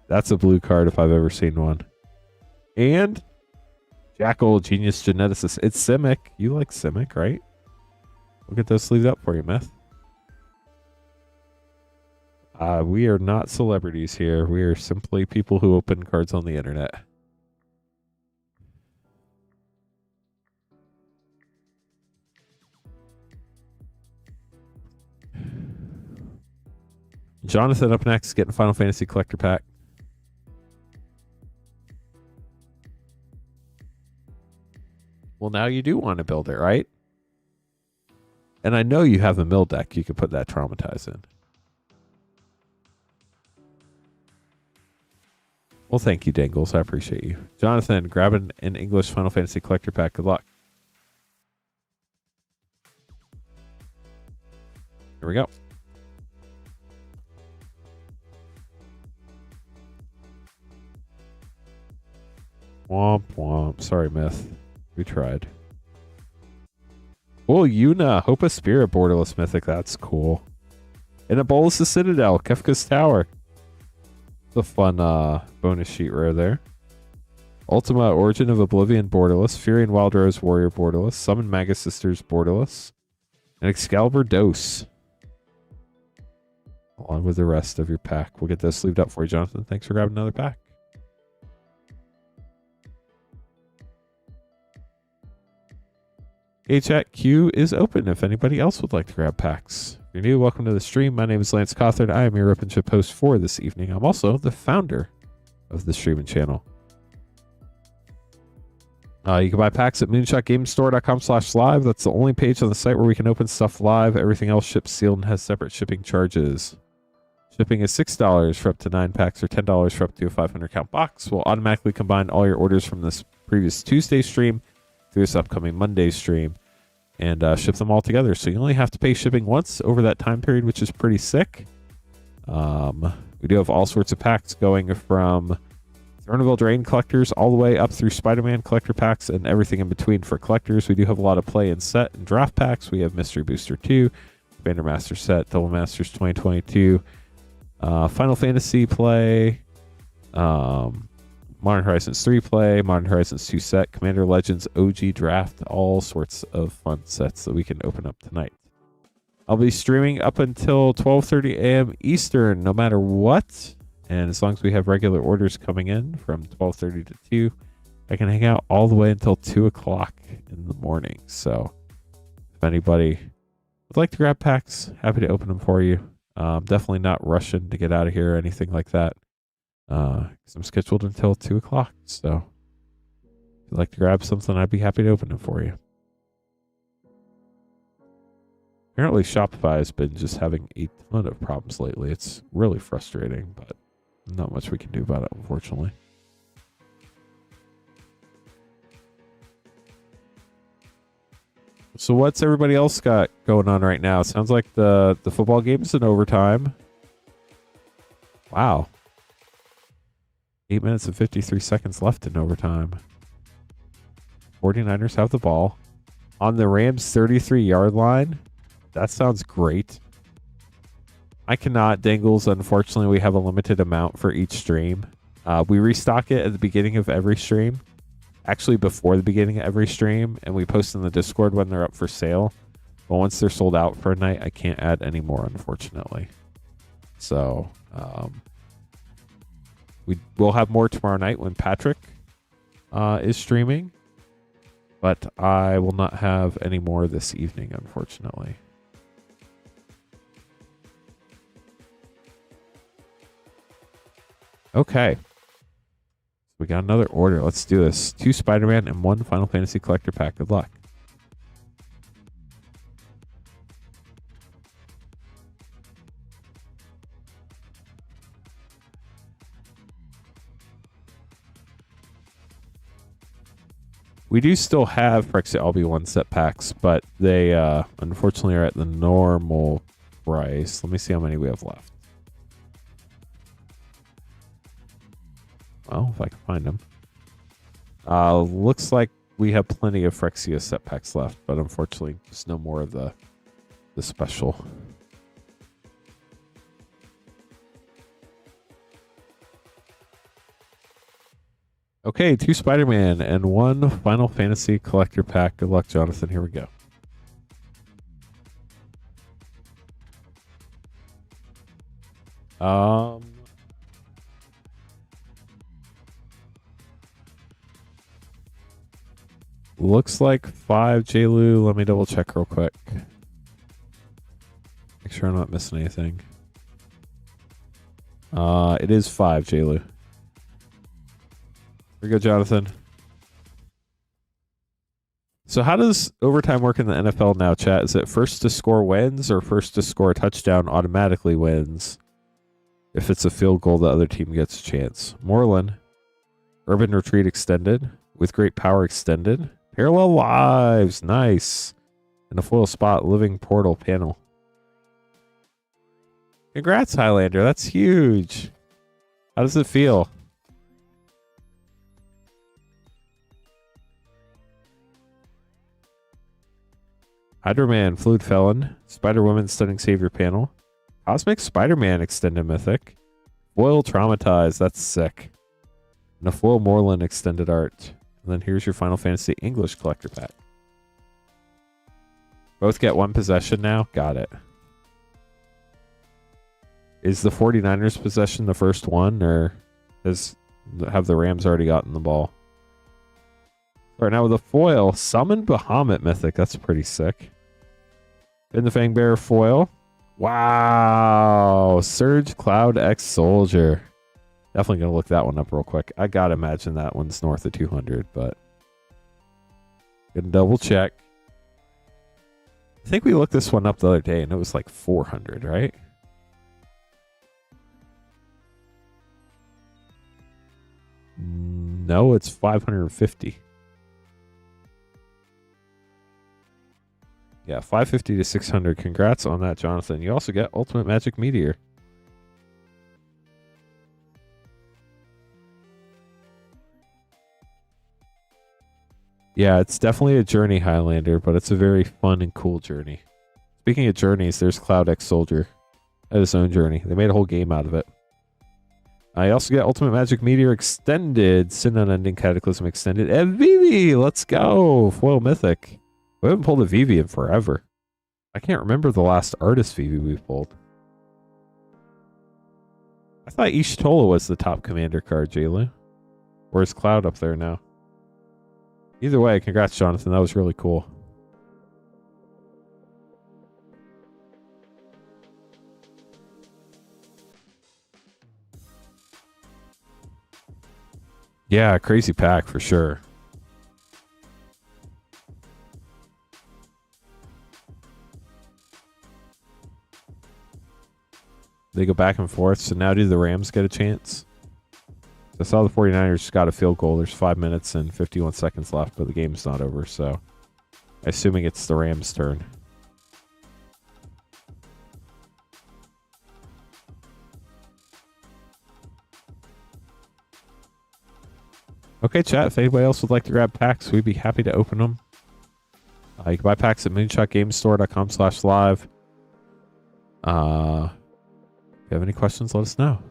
That's a blue card if I've ever seen one. And Jackal, Genius Geneticist. It's Simic. You like Simic, right? We'll get those sleeved up for you, Meth. We are not celebrities here. We are simply people who open cards on the internet. Jonathan up next, getting Final Fantasy Collector Pack. Well, now you do want to build it, right? And I know you have a mill deck you could put that Traumatize in. Well, thank you, Dangles. I appreciate you. Jonathan, grabbing an English Final Fantasy Collector Pack. Good luck. Here we go. Womp womp. Sorry, Myth. We tried. Oh, Yuna. Hope of Spirit borderless mythic. That's cool. And a Bolus of Citadel. Kefka's Tower. It's a fun bonus sheet rare there. Ultima Origin of Oblivion borderless. Fury and Wild Rose Warrior borderless. Summon Maga Sisters borderless. And Excalibur Dose. Along with the rest of your pack. We'll get those sleeved up for you, Jonathan. Thanks for grabbing another pack. Hey chat, queue is open if anybody else would like to grab packs. If you're new, welcome to the stream. My name is Lance Cawthorn. I am your Rip and Chip host for this evening. I'm also the founder of the streaming channel. You can buy packs at moonshotgamestore.com/live. That's the only page on the site where we can open stuff live. Everything else ships sealed and has separate shipping charges. Shipping is $6 for up to 9 packs or $10 for up to a 500 count box. We'll automatically combine all your orders from this previous Tuesday stream through this upcoming Monday stream and ship them all together. So you only have to pay shipping once over that time period, which is pretty sick. We do have all sorts of packs going from Throne of Eldraine collectors all the way up through Spider-Man collector packs and everything in between for collectors. We do have a lot of play and set and draft packs. We have Mystery Booster 2, Commander Master set, Double Masters 2022, Final Fantasy play, Modern Horizons 3 play, Modern Horizons 2 set, Commander Legends OG draft, all sorts of fun sets that we can open up tonight. I'll be streaming up until 12:30 a.m. Eastern, no matter what. And as long as we have regular orders coming in from 12:30 to 2, I can hang out all the way until 2 o'clock in the morning. So if anybody would like to grab packs, happy to open them for you. Definitely not rushing to get out of here or anything like that. Because I'm scheduled until 2 o'clock. So if you'd like to grab something, I'd be happy to open it for you. Apparently Shopify has been just having a ton of problems lately. It's really frustrating, but not much we can do about it, unfortunately. So what's everybody else got going on right now? It sounds like the football game's in overtime. Wow. 8 minutes and 53 seconds left in overtime. 49ers have the ball. On the Rams' 33-yard line. That sounds great. I cannot. Dangles, unfortunately, we have a limited amount for each stream. We restock it at the beginning of every stream. Actually, before the beginning of every stream. And we post in the Discord when they're up for sale. But once they're sold out for a night, I can't add any more, unfortunately. So, we will have more tomorrow night when Patrick is streaming. But I will not have any more this evening, unfortunately. Okay. We got another order. Let's do this. 2 Spider-Man and 1 Final Fantasy Collector Pack. Good luck. We do still have Phyrexia Albi 1 set packs, but they unfortunately are at the normal price. Let me see how many we have left. Well, if I can find them. Looks like we have plenty of Phyrexia set packs left, but unfortunately, just no more of the special. Okay, 2 Spider-Man and 1 Final Fantasy Collector Pack. Good luck, Jonathan. Here we go. Looks like 5 J-Lu. Let me double check real quick. Make sure I'm not missing anything. It is 5 J-Lu. Here we go, Jonathan. So how does overtime work in the NFL now, chat? Is it first to score wins or first to score a touchdown automatically wins? If it's a field goal, the other team gets a chance. Moreland. Urban Retreat extended. With Great Power extended. Parallel Lives. Nice. And a foil spot. Living Portal panel. Congrats, Highlander. That's huge. How does it feel? Hydro-Man, Fluid Felon, Spider-Woman, Stunning Savior panel, Cosmic Spider-Man Extended Mythic, Foil Traumatized, that's sick, and a Foil Moreland Extended Art. And then here's your Final Fantasy English Collector Pack. Both get 1 possession now? Got it. Is the 49ers possession the first one, or have the Rams already gotten the ball? All right, now with a foil, Summon Bahamut Mythic. That's pretty sick. In the Fangbearer foil. Wow. Surge Cloud X Soldier. Definitely going to look that one up real quick. I got to imagine that one's north of 200, but gonna double check. I think we looked this one up the other day and it was like 400, right? No, it's 550. Yeah, 550 to 600. Congrats on that, Jonathan. You also get Ultimate Magic Meteor. Yeah, it's definitely a journey, Highlander, but it's a very fun and cool journey. Speaking of journeys, there's Cloud X Soldier. At his own journey. They made a whole game out of it. I also get Ultimate Magic Meteor Extended, Sin Unending Cataclysm Extended, and Vivi! Let's go! Foil Mythic. We haven't pulled a Vivi in forever. I can't remember the last artist Vivi we've pulled. I thought Ishtola was the top commander card, Jaylu. Or is Cloud up there now? Either way, congrats, Jonathan. That was really cool. Yeah, crazy pack for sure. They go back and forth, so now do the Rams get a chance? I saw the 49ers got a field goal. There's 5 minutes and 51 seconds left, but the game's not over, so assuming it's the Rams' turn. Okay, chat, if anybody else would like to grab packs, we'd be happy to open them. You can buy packs at moonshotgamestore.com/live. If you have any questions, let us know.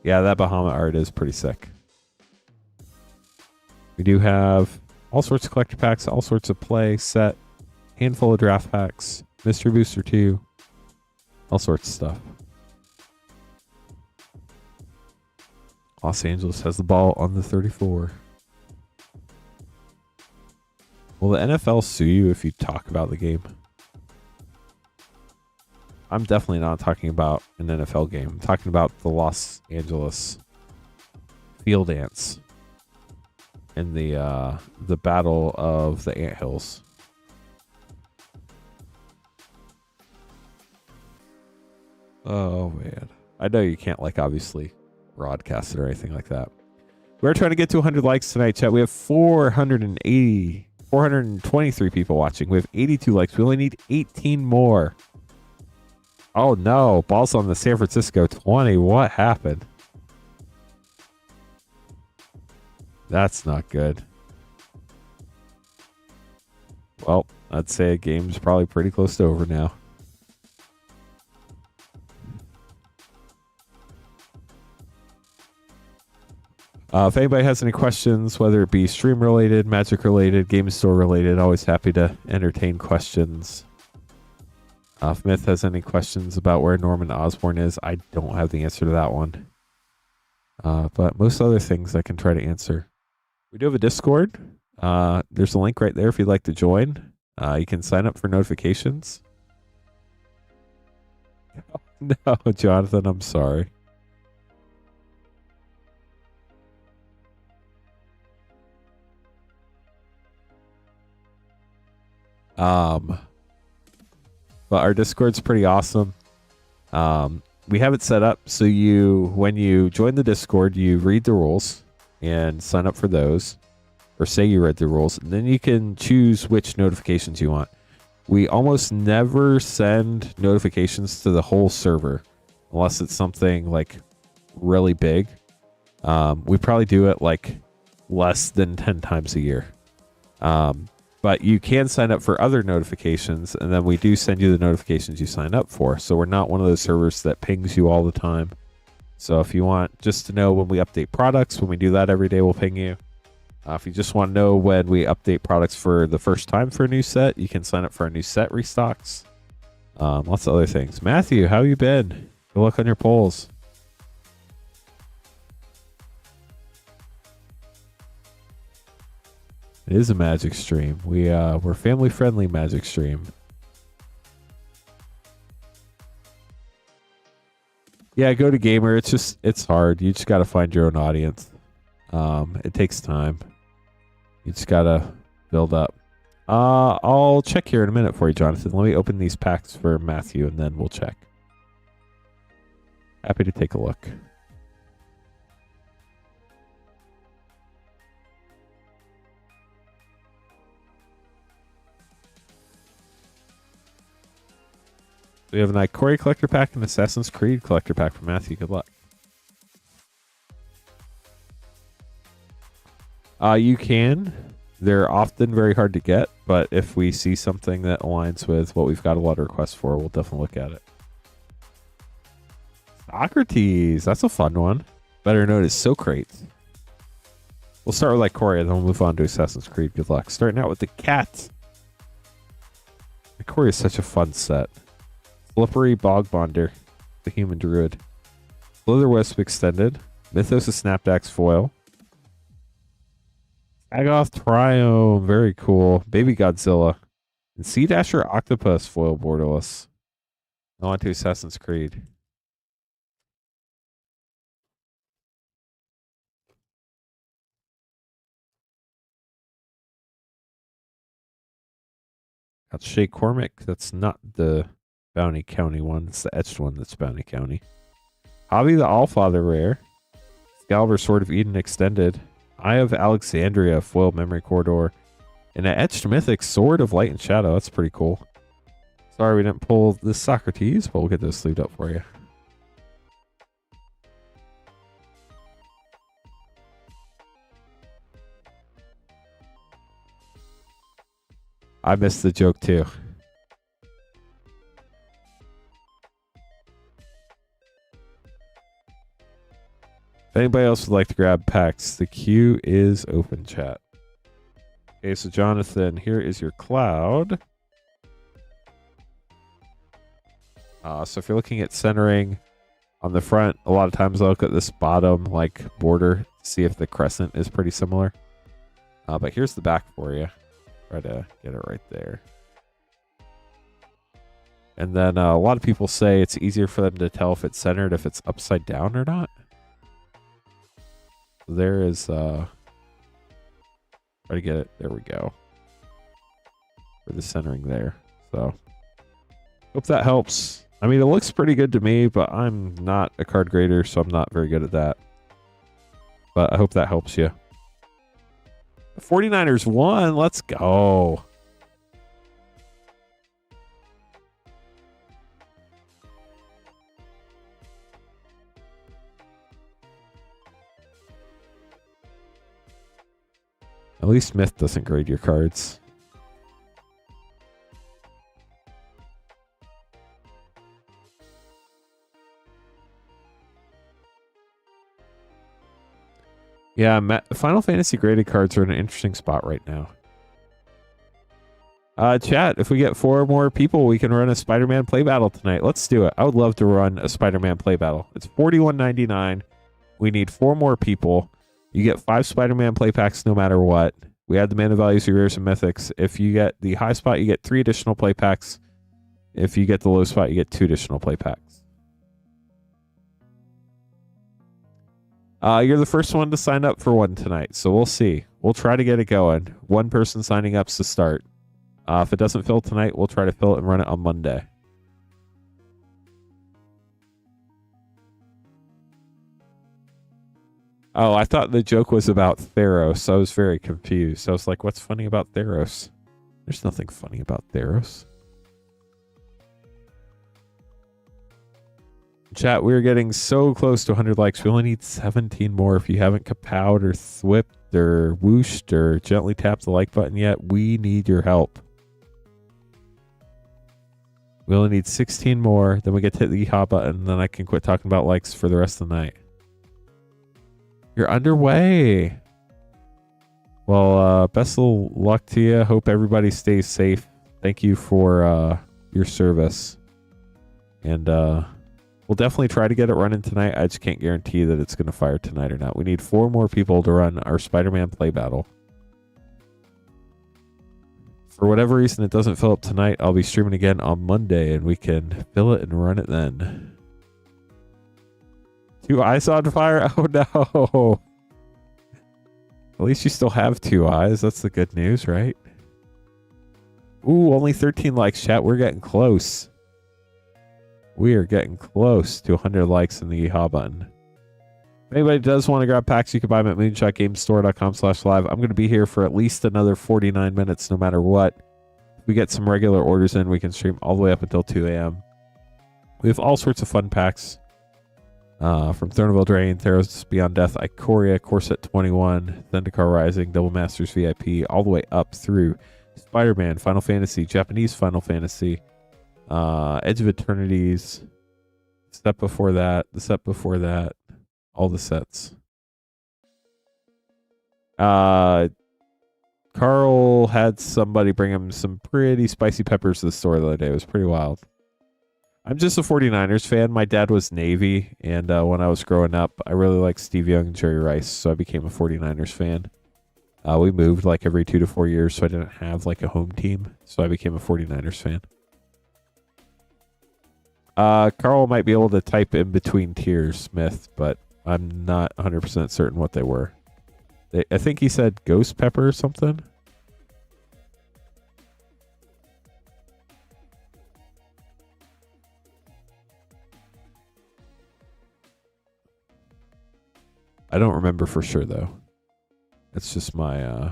Yeah, that Bahamut art is pretty sick. We do have all sorts of collector packs, all sorts of play, set, handful of draft packs, Mystery Booster 2, all sorts of stuff. Los Angeles has the ball on the 34. Will the NFL sue you if you talk about the game? I'm definitely not talking about an NFL game. I'm talking about the Los Angeles field ants in the Battle of the Anthills. Oh man, I know you can't obviously broadcast it or anything like that. We're trying to get to 100 likes tonight, chat. We have 423 people watching. We have 82 likes. We only need 18 more. Oh no, ball's on the San Francisco 20. What happened? That's not good. Well, I'd say a game's probably pretty close to over now. If anybody has any questions, whether it be stream related, Magic related, game store related, always happy to entertain questions. If Myth has any questions about where Norman Osborn is, I don't have the answer to that one. But most other things I can try to answer. We do have a Discord. There's a link right there if you'd like to join. You can sign up for notifications. No, Jonathan, I'm sorry. But our Discord's pretty awesome. We have it set up so when you join the Discord, you read the rules and sign up for those, or say you read the rules, and then you can choose which notifications you want. We almost never send notifications to the whole server. unless it's something like really big. We probably do it like less than 10 times a year. But you can sign up for other notifications, and then we do send you the notifications you sign up for. So we're not one of those servers that pings you all the time. So if you want just to know when we update products, when we do that every day, we'll ping you. If you just want to know when we update products for the first time for a new set, you can sign up for our new set restocks. Lots of other things. Matthew, how you been? Good luck on your polls. It is a Magic stream. We're family friendly Magic stream. Yeah, go to gamer. It's hard. You just got to find your own audience. It takes time. You just got to build up. I'll check here in a minute for you, Jonathan. Let me open these packs for Matthew, and then we'll check. Happy to take a look. We have an Ikoria collector pack and Assassin's Creed collector pack for Matthew. Good luck. You can. They're often very hard to get, but if we see something that aligns with what we've got a lot of requests for, we'll definitely look at it. Socrates, that's a fun one. Better known as Socrates. We'll start with Ikoria, then we'll move on to Assassin's Creed. Good luck. Starting out with the cat. Ikoria is such a fun set. Slippery Bogbonder, the human druid. Slitherwisp extended. Mythos of Snapdax foil. Agoth Triome, very cool. Baby Godzilla. And Sea Dasher Octopus foil borderless. On to Assassin's Creed. Got Shay Cormac. That's not the Bounty County one. It's the etched one that's Bounty County. Hobby the Allfather rare. Excalibur Sword of Eden extended. Eye of Alexandria foil memory corridor. And an etched mythic Sword of Light and Shadow. That's pretty cool. Sorry we didn't pull this Socrates, but we'll get those sleeved up for you. I missed the joke too. If anybody else would like to grab packs, the queue is open, chat. Okay, so Jonathan, here is your cloud. So if you're looking at centering on the front, a lot of times I'll look at this bottom like border, see if the crescent is pretty similar. But here's the back for you. Try to get it right there. And then a lot of people say it's easier for them to tell if it's centered if it's upside down or not. There is try to get it. There we go. For the centering there. So hope that helps. I mean, it looks pretty good to me, but I'm not a card grader, so I'm not very good at that. But I hope that helps you. The 49ers won. Let's go. At least Myth doesn't grade your cards. Yeah, Final Fantasy graded cards are in an interesting spot right now. Chat, if we get 4 more people, we can run a Spider-Man play battle tonight. Let's do it. I would love to run a Spider-Man play battle. It's $41.99. We need 4 more people. You get 5 Spider-Man play packs no matter what. We add the mana values of rares and mythics. If you get the high spot, you get 3 additional play packs. If you get the low spot, you get 2 additional play packs. You're the first one to sign up for one tonight, so we'll see. We'll try to get it going. 1 person signing up's to start. If it doesn't fill tonight, we'll try to fill it and run it on Monday. Oh, I thought the joke was about Theros. I was very confused. I was like, what's funny about Theros? There's nothing funny about Theros. Chat, we're getting so close to 100 likes. We only need 17 more. If you haven't kapowed or thwipped or whooshed or gently tapped the like button yet, we need your help. We only need 16 more. Then we get to hit the yeehaw button. And then I can quit talking about likes for the rest of the night. You're underway. Well, best of luck to you. Hope everybody stays safe. Thank you for your service. And we'll definitely try to get it running tonight. I just can't guarantee that it's going to fire tonight or not. We need 4 more people to run our Spider-Man play battle. For whatever reason it doesn't fill up tonight, I'll be streaming again on Monday and we can fill it and run it then. 2 eyes on fire? Oh no. At least you still have 2 eyes. That's the good news, right? Ooh, only 13 likes, chat. We're getting close. We are getting close to 100 likes in the yeehaw button. If anybody does want to grab packs, you can buy them at moonshotgamestore.com/live. I'm going to be here for at least another 49 minutes no matter what. If we get some regular orders in, we can stream all the way up until 2 a.m. We have all sorts of fun packs. From Throne of Eldraine, Theros Beyond Death, Ikoria, Corset 21, Zendikar Rising, Double Masters VIP, all the way up through Spider-Man, Final Fantasy, Japanese Final Fantasy, Edge of Eternities, step before that, the set before that, all the sets. Carl had somebody bring him some pretty spicy peppers to the store the other day. It was pretty wild. I'm just a 49ers fan. My dad was Navy, and when I was growing up, I really liked Steve Young and Jerry Rice, so I became a 49ers fan. We moved like every 2 to 4 years, so I didn't have like a home team, so I became a 49ers fan. Carl might be able to type in between tiers, Smith, but I'm not 100% certain what they were. I think he said ghost pepper or something. I don't remember for sure, though. It's just my...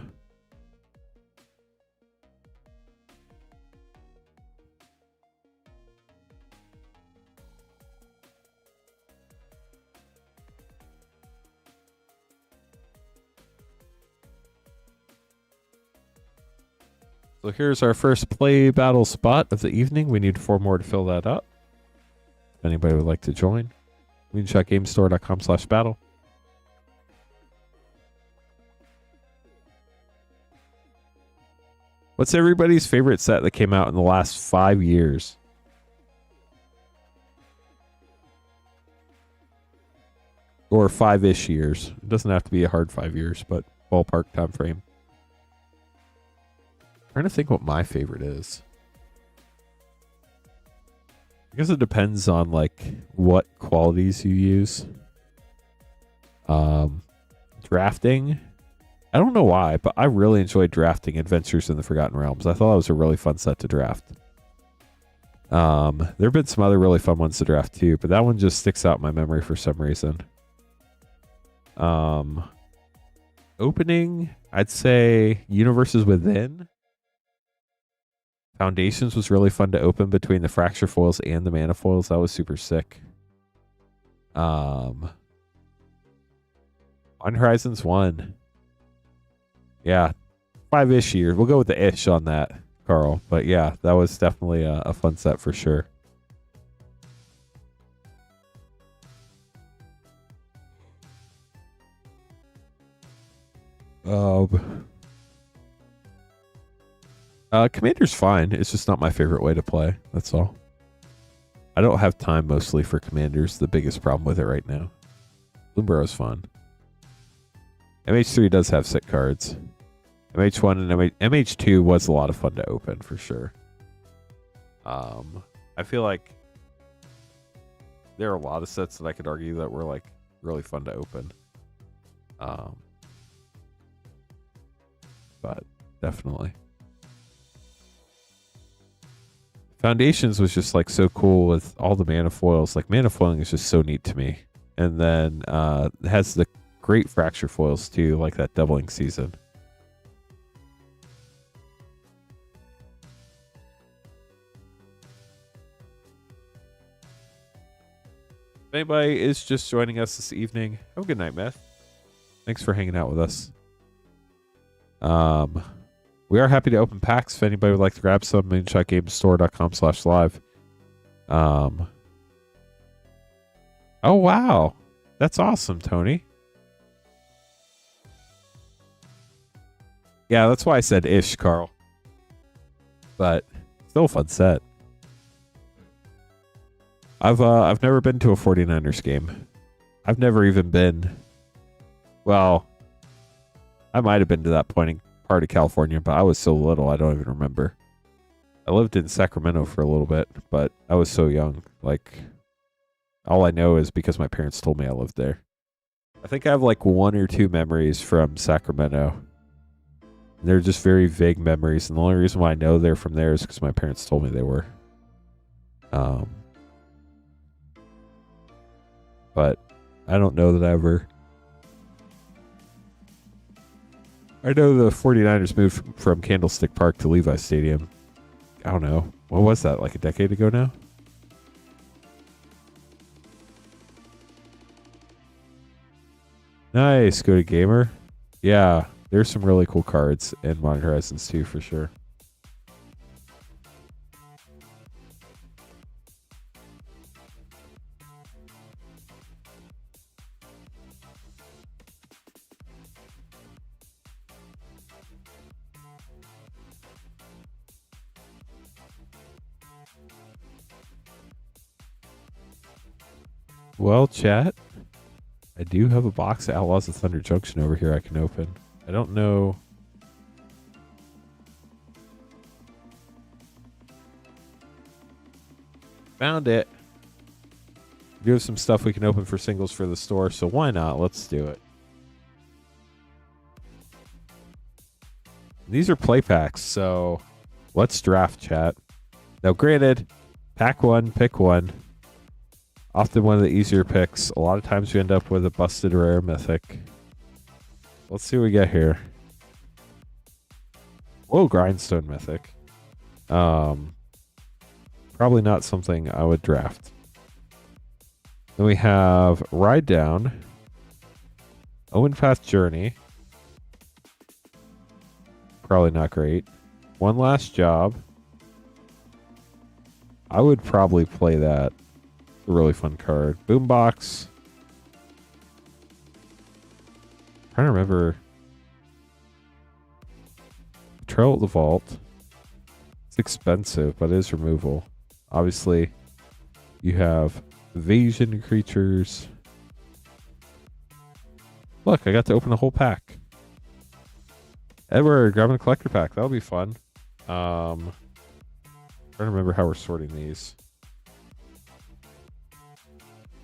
So here's our first play battle spot of the evening. We need 4 more to fill that up. If anybody would like to join, moonshotgamestore.com/battle. What's everybody's favorite set that came out in the last 5 years? Or 5-ish years. It doesn't have to be a hard 5 years, but ballpark time frame. Trying to think what my favorite is. I guess it depends on like what qualities you use. Drafting. I don't know why, but I really enjoyed drafting Adventures in the Forgotten Realms. I thought it was a really fun set to draft. There have been some other really fun ones to draft too, but that one just sticks out in my memory for some reason. Opening, I'd say Universes Within. Foundations was really fun to open between the Fracture foils and the Mana foils. That was super sick. On Horizons 1. Yeah, 5-ish years. We'll go with the ish on that, Carl. But yeah, that was definitely a fun set for sure. Commander's fine. It's just not my favorite way to play. That's all. I don't have time mostly for Commanders. The biggest problem with it right now. Bloomburrow's fun. MH3 does have sick cards. MH1 and MH2 was a lot of fun to open for sure. I feel like there are a lot of sets that I could argue that were like really fun to open. But definitely. Foundations was just like so cool with all the mana foils. Like mana foiling is just so neat to me. And then it has the great fracture foils too, like that doubling season. If anybody is just joining us this evening, have a good night, Myth. Thanks for hanging out with us. We are happy to open packs if anybody would like to grab some. moonshotgamestore.com/live. Oh, wow. That's awesome, Tony. Yeah, that's why I said ish, Carl. But still a fun set. I've never been to a 49ers game. I've never even been. Well, I might have been to that part of California, but I was so little I don't even remember. I lived in Sacramento for a little bit, but I was so young. Like, all I know is because my parents told me I lived there. I think I have like 1 or 2 memories from Sacramento. They're just very vague memories, and the only reason why I know they're from there is because my parents told me they were. But I don't know that I ever... I know the 49ers moved from Candlestick Park to Levi Stadium. I don't know. What was that, like a decade ago now? Nice, go to Gamer. Yeah, there's some really cool cards in Modern Horizons 2 for sure. Well, chat, I do have a box of Outlaws of Thunder Junction over here I can open. I don't know. Found it. We do have some stuff we can open for singles for the store, so why not? Let's do it. These are play packs, so let's draft, chat. Now, granted, pack 1, pick 1. Often one of the easier picks. A lot of times we end up with a busted rare mythic. Let's see what we get here. Whoa, grindstone mythic. Probably not something I would draft. Then we have Ride Down. Owen Path Journey. Probably not great. One Last Job. I would probably play that. A really fun card. Boombox. Trying to remember. Trail at the Vault. It's expensive, but it is removal. Obviously, you have evasion creatures. Look, I got to open a whole pack. Edward, grabbing a collector pack. That'll be fun. Trying to remember how we're sorting these.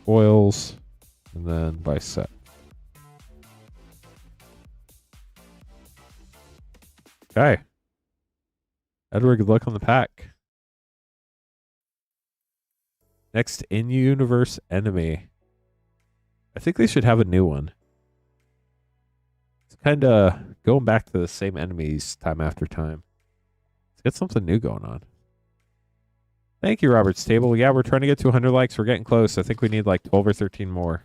Foils, and then by set. Okay. Edward, good luck on the pack. Next in-universe enemy. I think they should have a new one. It's kind of going back to the same enemies time after time. Let's get something new going on. Thank you, Robert's Table. Yeah, we're trying to get to 100 likes. We're getting close. I think we need like 12 or 13 more.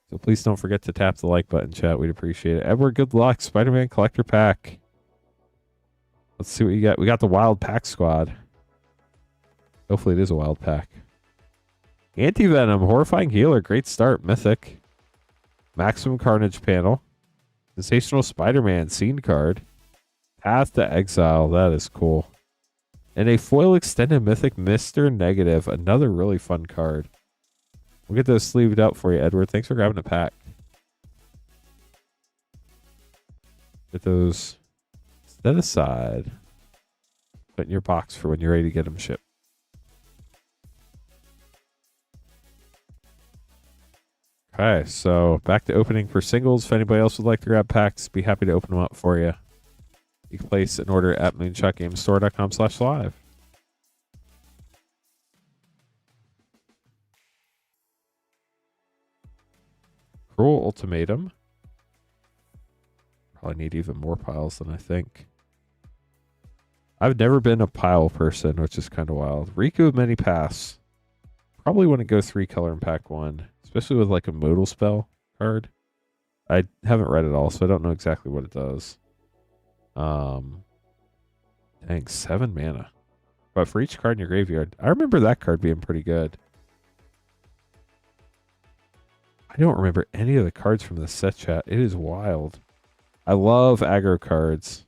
So please don't forget to tap the like button, chat. We'd appreciate it. Edward, good luck. Spider-Man Collector Pack. Let's see what you got. We got the Wild Pack Squad. Hopefully it is a Wild Pack. Anti-Venom, Horrifying Healer. Great start. Mythic. Maximum Carnage Panel. Sensational Spider-Man Scene Card. Path to Exile. That is cool. And a foil extended mythic, Mr. Negative. Another really fun card. We'll get those sleeved up for you, Edward. Thanks for grabbing a pack. Get those set aside. Put in your box for when you're ready to get them shipped. Okay, so back to opening for singles. If anybody else would like to grab packs, be happy to open them up for you. You can place an order at moonshotgamestore.com/live. Cruel Ultimatum. Probably need even more piles than I think. I've never been a pile person, which is kind of wild. Riku of Many Paths. probably wouldn't go 3 color in pack 1, especially with like a modal spell card. I haven't read it all, so I don't know exactly what it does. Dang, 7 mana. But for each card in your graveyard, I remember that card being pretty good. I don't remember any of the cards from the set chat. It is wild. I love aggro cards.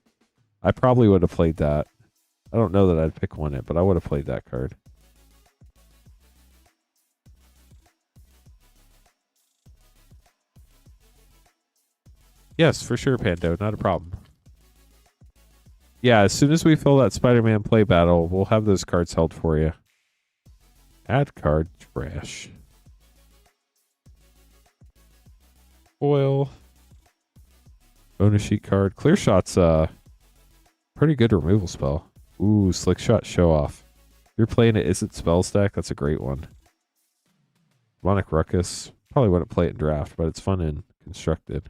I probably would have played that. I don't know that I'd pick one it, but I would have played that card. Yes, for sure, Pando. Not a problem. Yeah, as soon as we fill that Spider-Man play battle, we'll have those cards held for you. Add card trash. Foil. Bonus sheet card. Clear Shot's pretty good removal spell. Ooh, Slick Shot Show Off. If you're playing it, is it spell stack? That's a great one. Demonic Ruckus. Probably wouldn't play it in draft, but it's fun and constructed.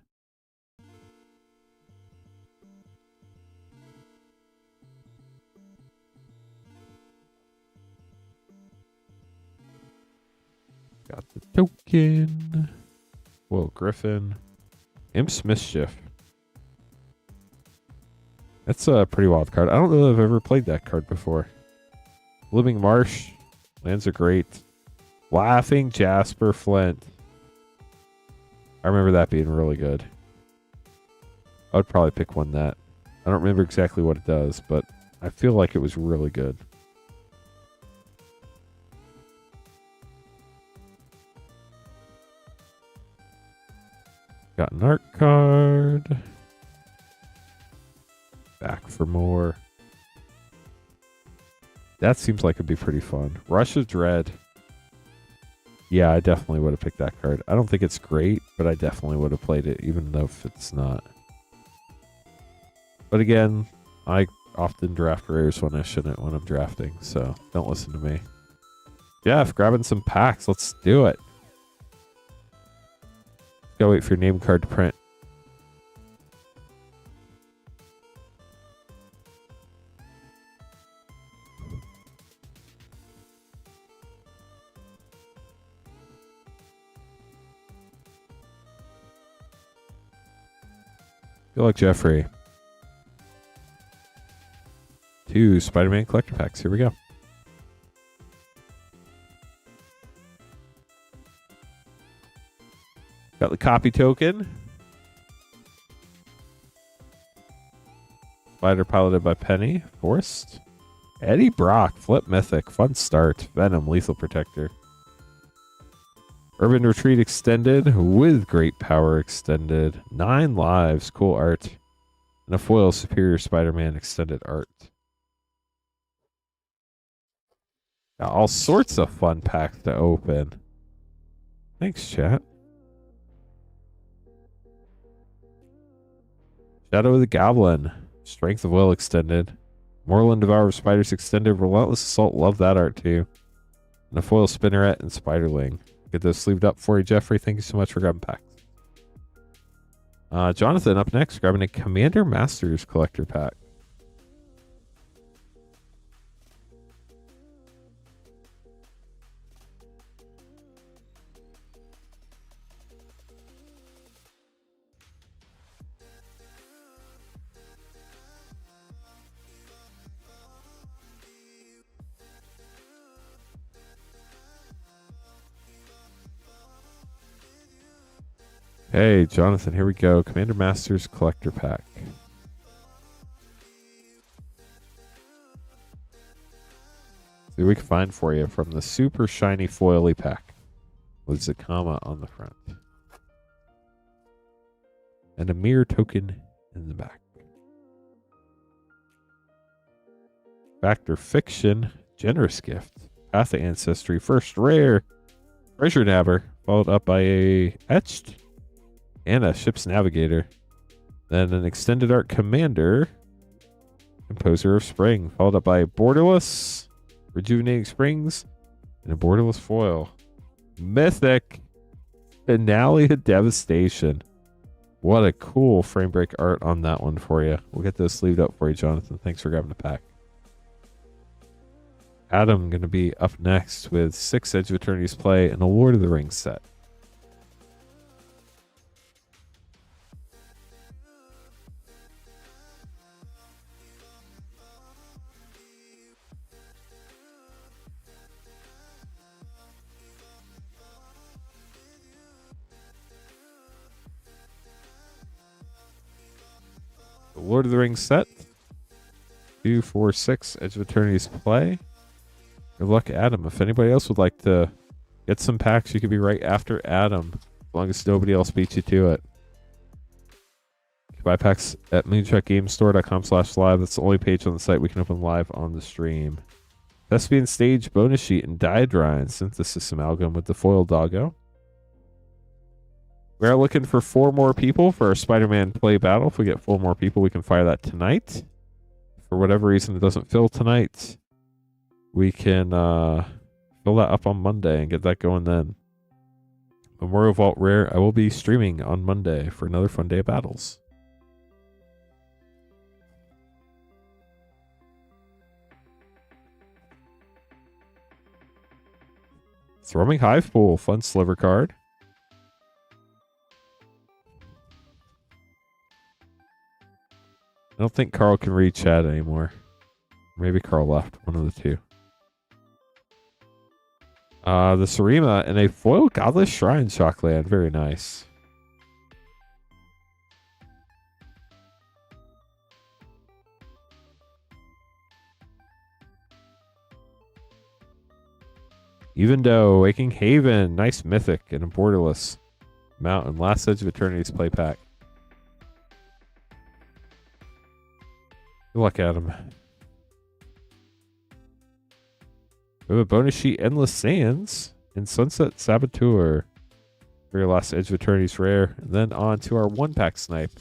Got the token. Whoa, Griffin. Imp's Mischief. That's a pretty wild card. I don't know if I've ever played that card before. Living Marsh. Lands are great. Laughing Jasper Flint. I remember that being really good. I would probably pick one that. I don't remember exactly what it does, but I feel like it was really good. Got an art card. Back for more. That seems like it'd be pretty fun. Rush of Dread. Yeah, I definitely would have picked that card. I don't think it's great, but I definitely would have played it, even though if it's not. But again, I often draft rares when I shouldn't when I'm drafting, so don't listen to me. Jeff, grabbing some packs. Let's do it. Gotta wait for your name card to print. Good luck, Jeffrey. 2 Spider-Man collector packs. Here we go. Got the copy token. Spider piloted by Penny. Forrest. Eddie Brock. Flip Mythic. Fun start. Venom. Lethal Protector. Urban Retreat Extended with Great Power Extended. 9 lives. Cool art. And a foil Superior Spider-Man Extended art. Got all sorts of fun packs to open. Thanks, chat. Shadow of the Goblin. Strength of Will Extended. Moreland Devourer of Spiders Extended. Relentless Assault. Love that art too. And a foil Spinneret and Spiderling. Get those sleeved up for you, Jeffrey. Thank you so much for grabbing packs. Jonathan up next, grabbing a Commander Masters collector pack. Hey, Jonathan, here we go. Commander Masters Collector Pack. See what we can find for you from the super shiny foily pack with Zakama on the front. And a mirror token in the back. Factor Fiction, Generous Gift, Path of Ancestry, first rare, Treasure Nabber, followed up by a Etched, and a Ship's Navigator. Then an Extended Art Commander, Composer of Spring, followed up by Borderless, Rejuvenating Springs, and a Borderless Foil. Mythic, Finale of Devastation. What a cool frame break art on that one for you. We'll get those sleeved up for you, Jonathan. Thanks for grabbing the pack. Adam going to be up next with 6 Edge of Eternities play and a Lord of the Rings set. The Lord of the Rings set. 2, 4, 6 Edge of Eternities play. Good luck, Adam. If anybody else would like to get some packs, you could be right after Adam, as long as nobody else beats you to it. You can buy packs at moonshotgamestore.com/live. That's the only page on the site we can open live on the stream. Thespian Stage bonus sheet and Diedrine Synthesis Amalgam with the foil doggo. We are looking for 4 more people for our Spider-Man play battle. If we get 4 more people, we can fire that tonight. For whatever reason it doesn't fill tonight, we can fill that up on Monday and get that going then. Memorial Vault Rare, I will be streaming on Monday for another fun day of battles. Thrumming Hive Pool, fun sliver card. I don't think Carl can read chat anymore. Maybe Carl left. One of the two. The Sarima and a foil Godless Shrine Shockland. Very nice. Even though Waking Haven. Nice Mythic and a Borderless Mountain. Last Edge of Eternities play pack. Good luck, Adam. We have a bonus sheet, Endless Sands, and Sunset Saboteur for your last Edge of Eternities rare. And then on to our 1-pack snipe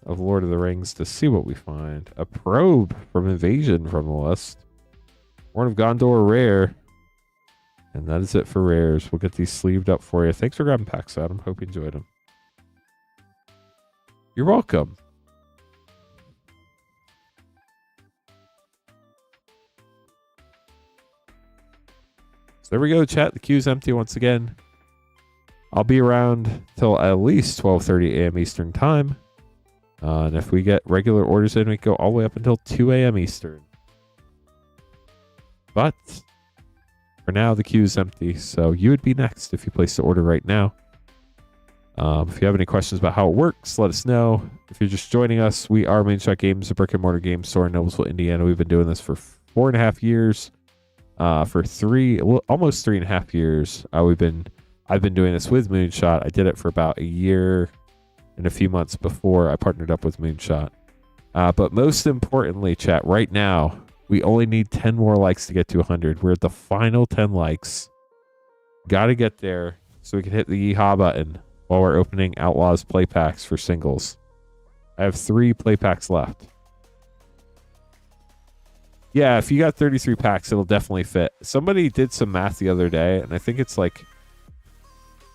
of Lord of the Rings to see what we find. A Probe from Invasion from the list. Horn of Gondor rare. And that is it for rares. We'll get these sleeved up for you. Thanks for grabbing packs, Adam. Hope you enjoyed them. You're welcome. So there we go, chat. The queue's empty once again. I'll be around till at least 12:30 a.m. Eastern time. And if we get regular orders in, we go all the way up until 2 a.m. Eastern. But for now, the queue's empty. So you would be next if you place the order right now. If you have any questions about how it works, let us know. If you're just joining us, we are Moonshot Games, a brick-and-mortar game store in Noblesville, Indiana. We've been doing this for 4.5 years. For almost 3.5 years, I've been doing this with Moonshot. I did it for about a year and a few months before I partnered up with Moonshot. But most importantly, chat, right now, we only need 10 more likes to get to 100. We're at the final 10 likes. Got to get there so we can hit the yeehaw button while we're opening Outlaws play packs for singles. I have 3 play packs left. Yeah, if you got 33 packs, it'll definitely fit. Somebody did some math the other day, and I think it's like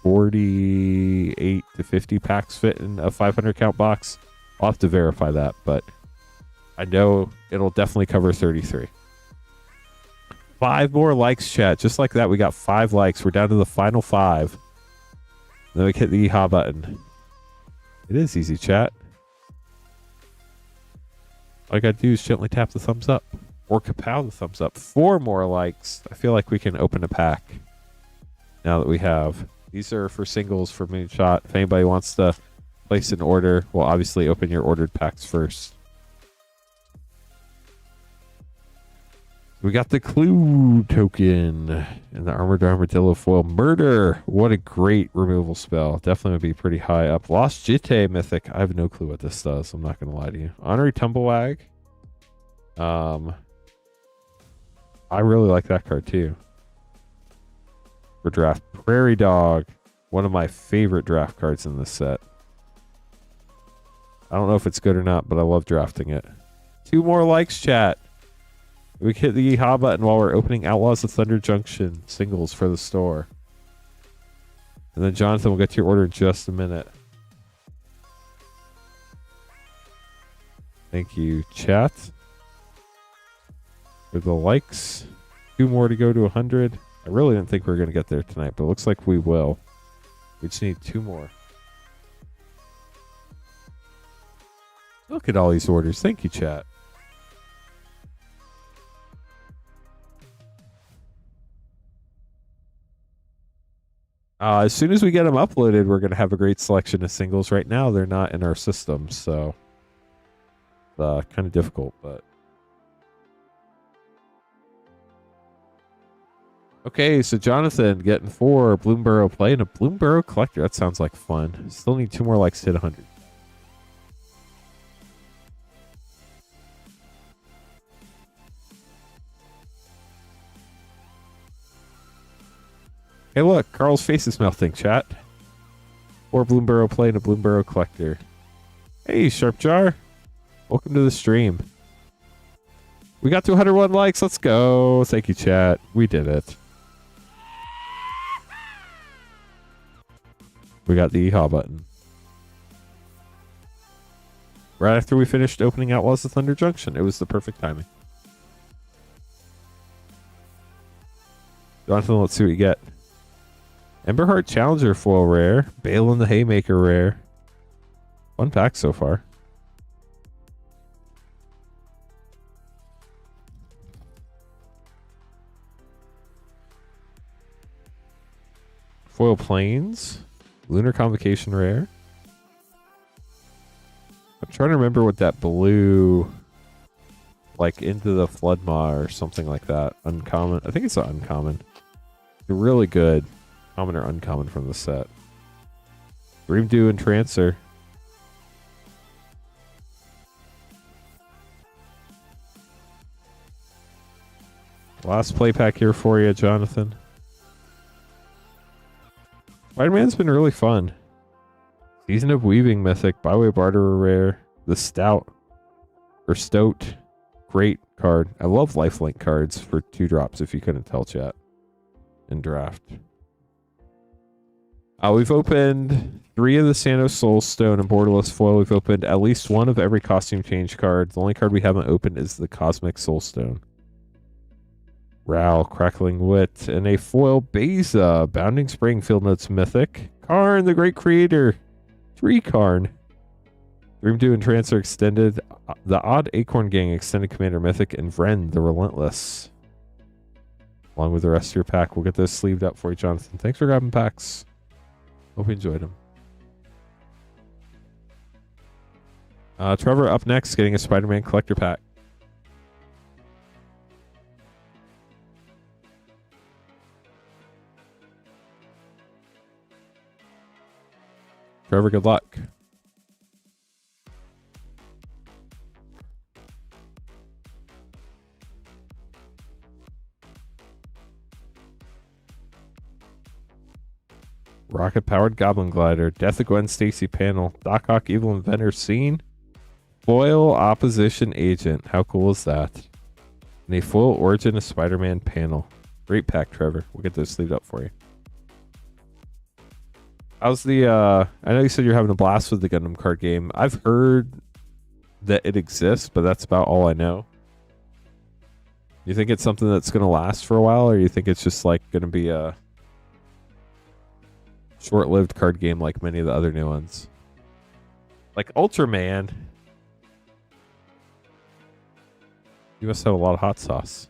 48 to 50 packs fit in a 500 count box. I'll have to verify that, but I know it'll definitely cover 33. 5 more likes, chat. Just like that, we got 5 likes. We're down to the final 5. Then we hit the yeehaw button. It is easy, chat. All I gotta do is gently tap the thumbs up. Or kapow the thumbs up. 4 more likes. I feel like we can open a pack now that we have. These are for singles for Moonshot. If anybody wants to place an order, we'll obviously open your ordered packs first. We got the Clue token and the Armored Armadillo foil. Murder. What a great removal spell. Definitely would be pretty high up. Lost Jitte Mythic. I have no clue what this does. I'm not going to lie to you. Honorary Tumblewag. I really like that card too. For draft, Prairie Dog, one of my favorite draft cards in this set. I don't know if it's good or not, but I love drafting it. 2 more likes, chat. We can hit the yeehaw button while we're opening Outlaws of Thunder Junction singles for the store. And then Jonathan will get to your order in just a minute. Thank you, chat, for the likes. 2 more to go to 100. I really didn't think we were going to get there tonight, but it looks like we will. We just need 2 more. Look at all these orders. Thank you, chat. As soon as we get them uploaded, we're going to have a great selection of singles. Right now, they're not in our system, so kind of difficult, but okay. So Jonathan getting 4 Bloomborough play and a Bloomborough collector. That sounds like fun. Still need 2 more likes to hit 100. Hey, look, Carl's face is melting, chat. 4 Bloomborough play and a Bloomborough collector. Hey, Sharp Jar. Welcome to the stream. We got to 101 likes. Let's go. Thank you, chat. We did it. We got the EHA button. Right after we finished opening Outlaws of Thunder Junction. It was the perfect timing. Jonathan, let's see what you get. Emberheart Challenger foil rare. Balin the Haymaker rare. Fun pack so far. Foil Plains. Lunar Convocation rare. I'm trying to remember what that blue, like Into the Floodmaw or something like that. Uncommon. I think it's an uncommon. They're really good. Common or uncommon from the set. Dream Dew and Trancer. Last play pack here for you, Jonathan. Spider-Man's been really fun. Season of Weaving Mythic, Byway Barterer rare. The Stout or Stoat, great card. I love lifelink cards for 2 drops if you couldn't tell, chat. In draft. We've opened 3 of the Santos Soulstone and Borderless foil. We've opened at least 1 of every costume change card. The only card we haven't opened is the Cosmic Soulstone. Ral, Crackling Wit, and a foil Beza, Bounding Spring, Field Notes Mythic. Karn, the Great Creator. 3 Karn. Dream Dew and Trancer Extended. The Odd Acorn Gang Extended Commander Mythic, and Vren, the Relentless. Along with the rest of your pack. We'll get those sleeved up for you, Jonathan. Thanks for grabbing packs. Hope you enjoyed them. Trevor up next, getting a Spider-Man collector pack. Trevor, good luck. Rocket-powered Goblin Glider, Death of Gwen Stacy panel, Doc Ock Evil Inventor scene, foil Opposition Agent. How cool is that? And a foil Origin of Spider-Man panel. Great pack, Trevor. We'll get those sleeved up for you. How's the, I know you said you're having a blast with the Gundam card game. I've heard that it exists, but that's about all I know. You think it's something that's going to last for a while, or you think it's just like going to be a short-lived card game like many of the other new ones? Like Ultraman. You must have a lot of hot sauce.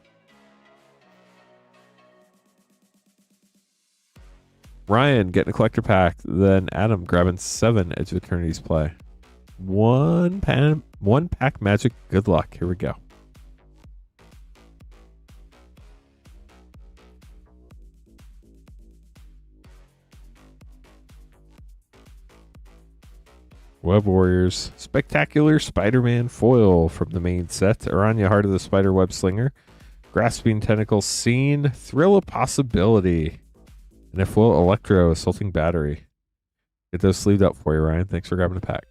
Ryan getting a collector pack, then Adam grabbing 7 Edge of Eternities play. One pack magic. Good luck. Here we go. Web Warriors. Spectacular Spider-Man foil from the main set. Aranya, Heart of the Spider Web Slinger. Grasping Tentacle Scene. Thrill of Possibility. And a foil Electro Assaulting Battery. Get those sleeved up for you, Ryan. Thanks for grabbing a pack.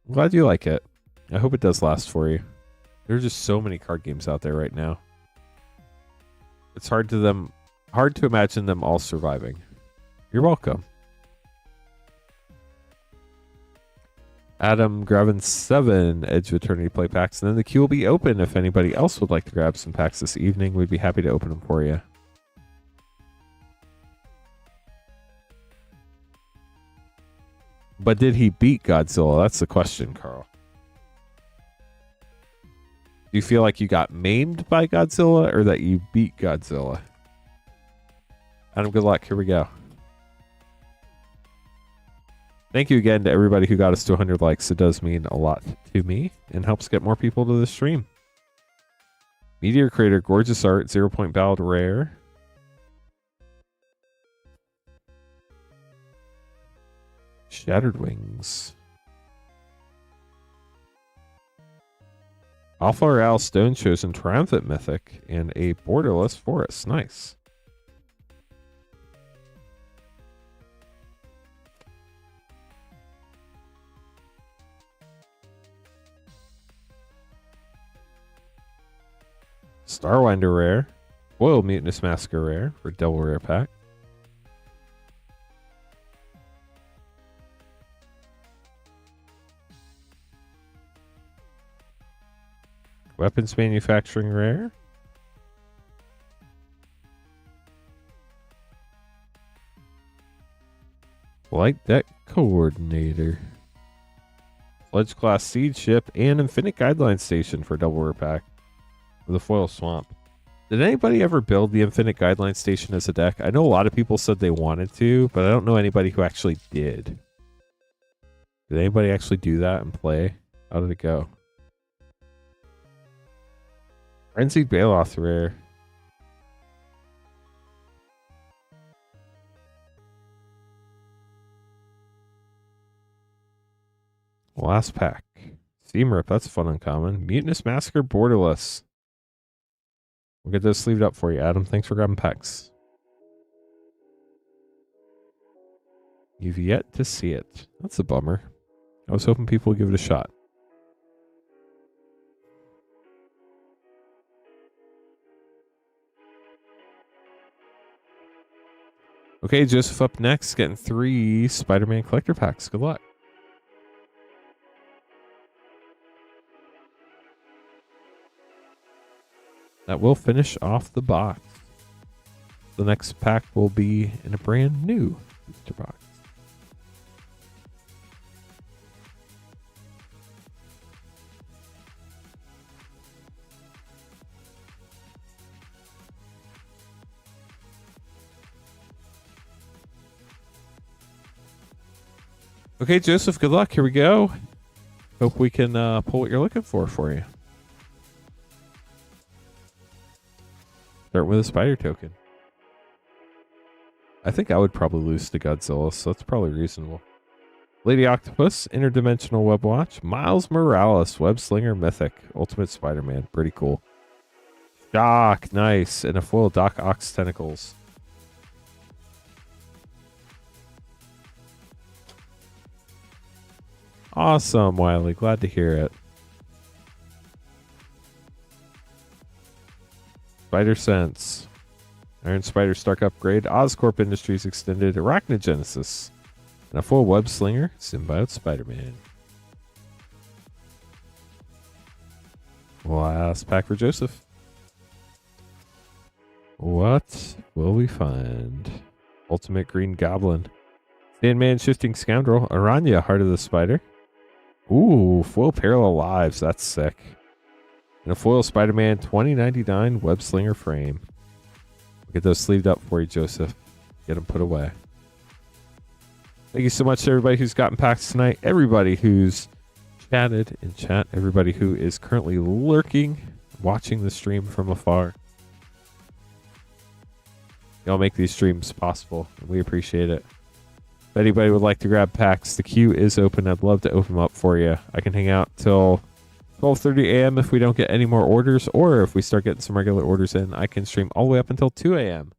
I'm glad you like it. I hope it does last for you. There's just so many card games out there right now. It's hard to imagine them all surviving. You're welcome. Adam grabbing 7 Edge of Eternity play packs, and then the queue will be open if anybody else would like to grab some packs this evening. We'd be happy to open them for you. But did he beat Godzilla? That's the question, Carl. Do you feel like you got maimed by Godzilla or that you beat Godzilla? Adam, good luck. Here we go. Thank you again to everybody who got us to 100 likes. It does mean a lot to me and helps get more people to the stream. Meteor Crater, gorgeous art, 0 point ballad rare. Shattered Wings. Alpha Royale Stone Chosen Triumphant Mythic and a Borderless Forest. Nice. Starwinder rare. Foil Mutinous Massacre rare for double rare pack. Weapons Manufacturing rare. Flight Deck Coordinator. Sledge Class Seed Ship and Infinite Guideline Station for double rare pack. With a foil swamp. Did anybody ever build the Infinite Guideline Station as a deck? I know a lot of people said they wanted to, but I don't know anybody who actually did. Did anybody actually do that and play? How did it go? Frenzied Baloth rare. Last pack. Steam Rip, that's fun uncommon. Mutinous Massacre Borderless. We'll get those sleeved up for you, Adam. Thanks for grabbing packs. You've yet to see it. That's a bummer. I was hoping people would give it a shot. Okay, Joseph up next, getting 3 Spider-Man collector packs. Good luck. That will finish off the box. The next pack will be in a brand new booster box. Okay, Joseph, good luck. Here we go. Hope we can pull what you're looking for you. Start with a spider token. I think I would probably lose to Godzilla, so that's probably reasonable. Lady Octopus, Interdimensional Web Watch. Miles Morales, Web Slinger Mythic, Ultimate Spider-Man. Pretty cool. Doc, nice. And a foil Doc Ox Tentacles. Awesome, Wiley. Glad to hear it. Spider Sense. Iron Spider Stark Upgrade. Oscorp Industries Extended. Arachnogenesis. And a full Web Slinger. Symbiote Spider-Man. Last pack for Joseph. What will we find? Ultimate Green Goblin. Sandman Shifting Scoundrel. Aranya, Heart of the Spider. Ooh, foil Parallel Lives. That's sick. And a foil Spider-Man 2099 Web Slinger frame. We'll get those sleeved up for you, Joseph. Get them put away. Thank you so much to everybody who's gotten packs tonight. Everybody who's chatted in chat. Everybody who is currently lurking, watching the stream from afar. Y'all make these streams possible. And we appreciate it. If anybody would like to grab packs, the queue is open. I'd love to open them up for you. I can hang out till 12:30 a.m. if we don't get any more orders, or if we start getting some regular orders in, I can stream all the way up until 2 a.m.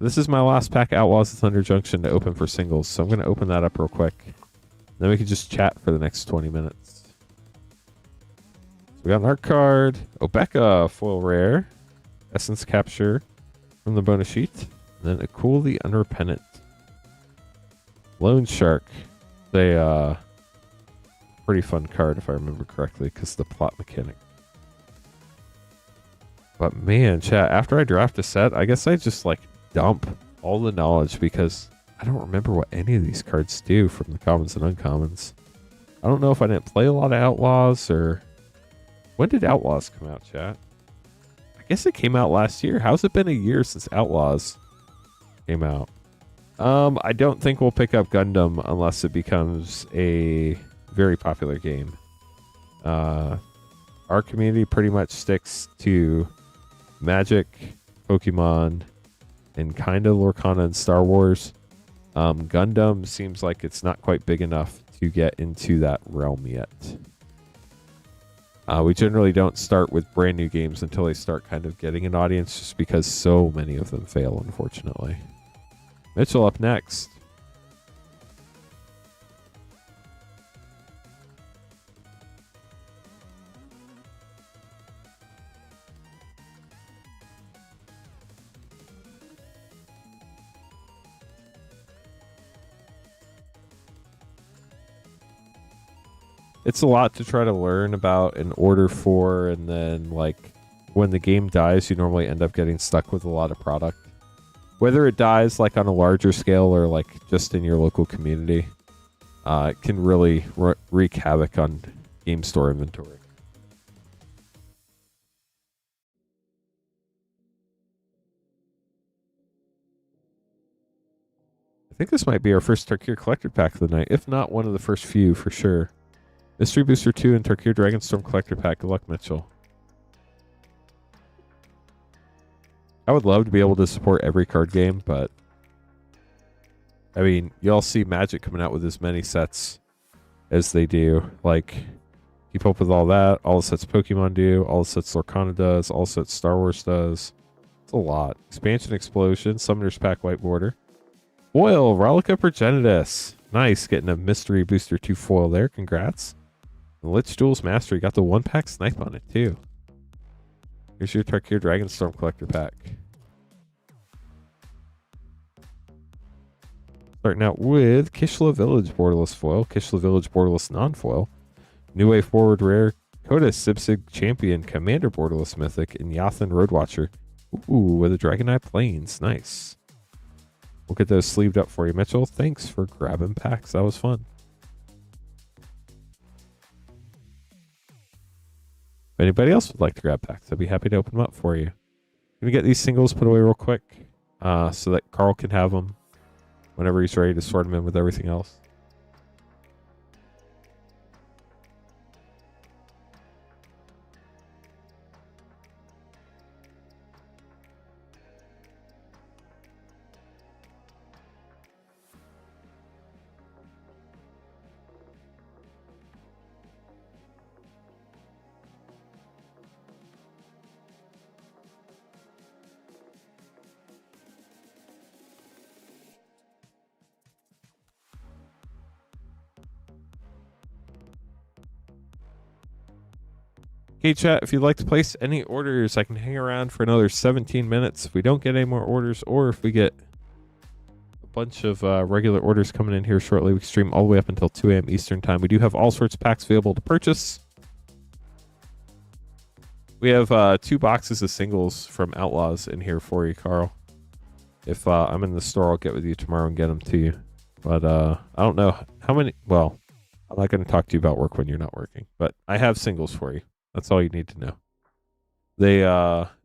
This is my last pack, Outlaws of Thunder Junction, to open for singles, so I'm going to open that up real quick. Then we can just chat for the next 20 minutes. So we got an art card, Obeka foil rare, Essence Capture from the bonus sheet, and then a Cool the Unrepentant. Lone Shark. They pretty fun card if I remember correctly, because the plot mechanic. But man, chat, after I draft a set, I guess I just like dump all the knowledge because I don't remember what any of these cards do from the commons and uncommons. I don't know if I didn't play a lot of Outlaws or... When did Outlaws come out, chat? I guess it came out last year. How's it been a year since Outlaws came out? I don't think we'll pick up Gundam unless it becomes a very popular game. Our community pretty much sticks to Magic, Pokemon, and kind of Lorcana and Star Wars. Gundam seems like it's not quite big enough to get into that realm yet. We generally don't start with brand new games until they start kind of getting an audience, just because so many of them fail, unfortunately. Mitchell up next. It's a lot to try to learn about and order for, and then like when the game dies, you normally end up getting stuck with a lot of product. Whether it dies like on a larger scale or like just in your local community, it can really wreak havoc on game store inventory. I think this might be our first Tarkir Collector Pack of the night, if not one of the first few for sure. Mystery Booster 2 and Tarkir Dragonstorm Collector Pack. Good luck, Mitchell. I would love to be able to support every card game, but I mean, y'all see Magic coming out with as many sets as they do. Like, keep up with all that. All the sets Pokemon do, all the sets Lorcana does, all the sets Star Wars does. It's a lot. Expansion Explosion, Summoner's Pack White Border. Foil, Relica Progenitus. Nice, getting a Mystery Booster 2 foil there. Congrats. Lich Duels Mastery got the 1-pack snipe on it too. Here's your Tarkir Dragonstorm Collector Pack. Starting out with Kishla Village Borderless Foil, Kishla Village Borderless Non-Foil, New Way Forward Rare, Koda Sibsig Champion, Commander Borderless Mythic, and Yathan Roadwatcher. Ooh, with a Dragonite Plains. Nice. We'll get those sleeved up for you, Mitchell. Thanks for grabbing packs. That was fun. If anybody else would like to grab packs, I'd be happy to open them up for you. I'm going to get these singles put away real quick so that Carl can have them whenever he's ready to sort them in with everything else. Okay, chat, if you'd like to place any orders, I can hang around for another 17 minutes. If we don't get any more orders, or if we get a bunch of regular orders coming in here shortly, we can stream all the way up until 2 a.m. Eastern time. We do have all sorts of packs available to purchase. We have 2 boxes of singles from Outlaws in here for you, Carl. If I'm in the store, I'll get with you tomorrow and get them to you. But I don't know how many... Well, I'm not going to talk to you about work when you're not working. But I have singles for you. That's all you need to know.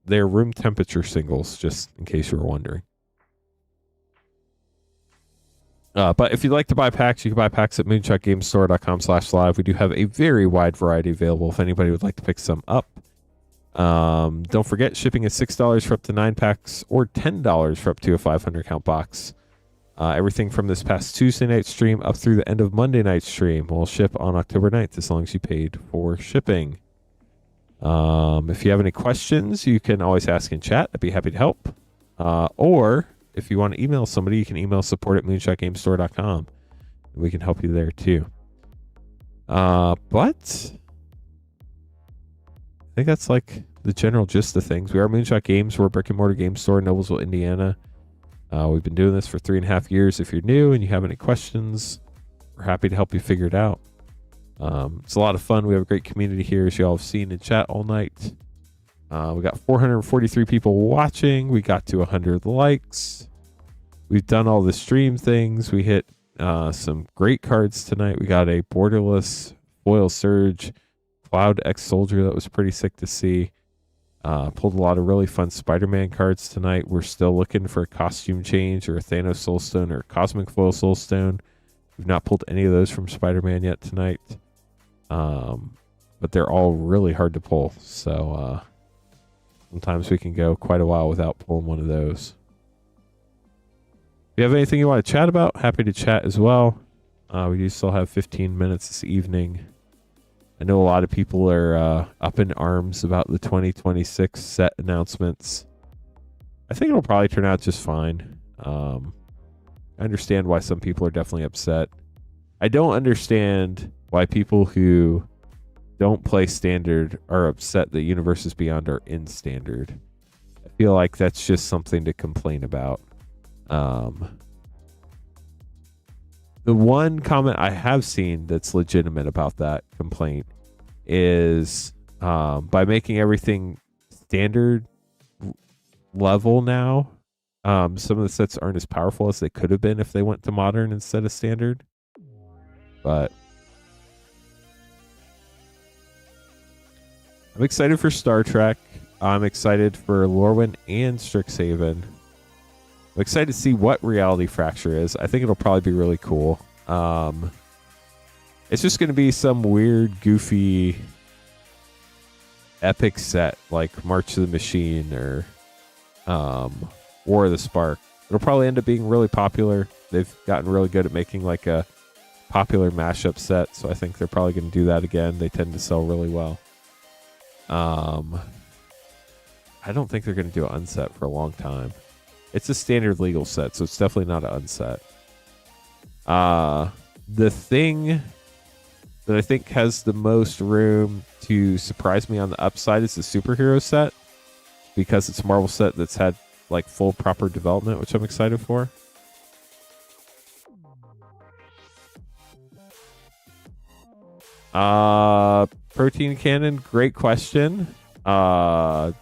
They're room temperature singles, just in case you were wondering. But if you'd like to buy packs, you can buy packs at moonshotgamestore.com/live. We do have a very wide variety available if anybody would like to pick some up. Don't forget, shipping is $6 for up to 9 packs or $10 for up to a 500 count box. Everything from this past Tuesday night stream up through the end of Monday night stream will ship on October 9th as long as you paid for shipping. If you have any questions, you can always ask in chat. I'd be happy to help. Or if you want to email somebody, you can email support@moonshotgamestore.com. We can help you there too. But I think that's like the general gist of things. We are Moonshot Games. We're a brick and mortar game store in Noblesville, Indiana. We've been doing this for 3.5 years. If you're new and you have any questions, we're happy to help you figure it out. It's a lot of fun. We have a great community here, as you all have seen in chat all night. We got 443 people watching. We got to 100 likes. We've done all the stream things. We hit some great cards tonight. We got a borderless foil surge Cloud X Soldier that was pretty sick to see. Pulled a lot of really fun Spider-Man cards tonight. We're still looking for a costume change or a Thanos Soulstone or a Cosmic Foil Soulstone. We've not pulled any of those from Spider-Man yet tonight. But they're all really hard to pull. So sometimes we can go quite a while without pulling one of those. If you have anything you want to chat about, happy to chat as well. We do still have 15 minutes this evening. I know a lot of people are up in arms about the 2026 set announcements. I think it'll probably turn out just fine. I understand why some people are definitely upset. I don't understand why people who don't play Standard are upset that Universes Beyond are in Standard. I feel like that's just something to complain about. The one comment I have seen that's legitimate about that complaint is by making everything standard level now, some of the sets aren't as powerful as they could have been if they went to modern instead of standard. But I'm excited for Star Trek. I'm excited for Lorwyn and Strixhaven. I'm excited to see what Reality Fracture is. I think it'll probably be really cool. It's just going to be some weird, goofy, epic set like March of the Machine or War of the Spark. It'll probably end up being really popular. They've gotten really good at making like a popular mashup set, so I think they're probably going to do that again. They tend to sell really well. I don't think they're going to do an unset for a long time. It's a standard legal set, so it's definitely not an unset. The thing that I think has the most room to surprise me on the upside is the superhero set, because it's a Marvel set that's had like full proper development, which I'm excited for. Protein Cannon, great question. I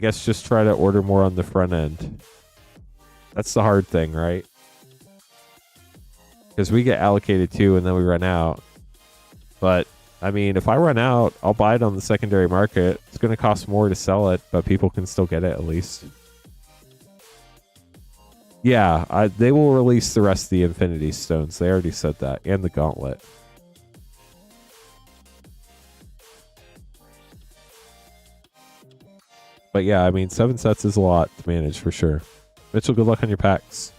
guess just try to order more on the front end. That's the hard thing, right? Because we get allocated too, and then we run out. But, I mean, if I run out, I'll buy it on the secondary market. It's going to cost more to sell it, but people can still get it at least. Yeah, they will release the rest of the Infinity Stones. They already said that. And the Gauntlet. But yeah, I mean, 7 sets is a lot to manage for sure. Mitchell, good luck on your packs.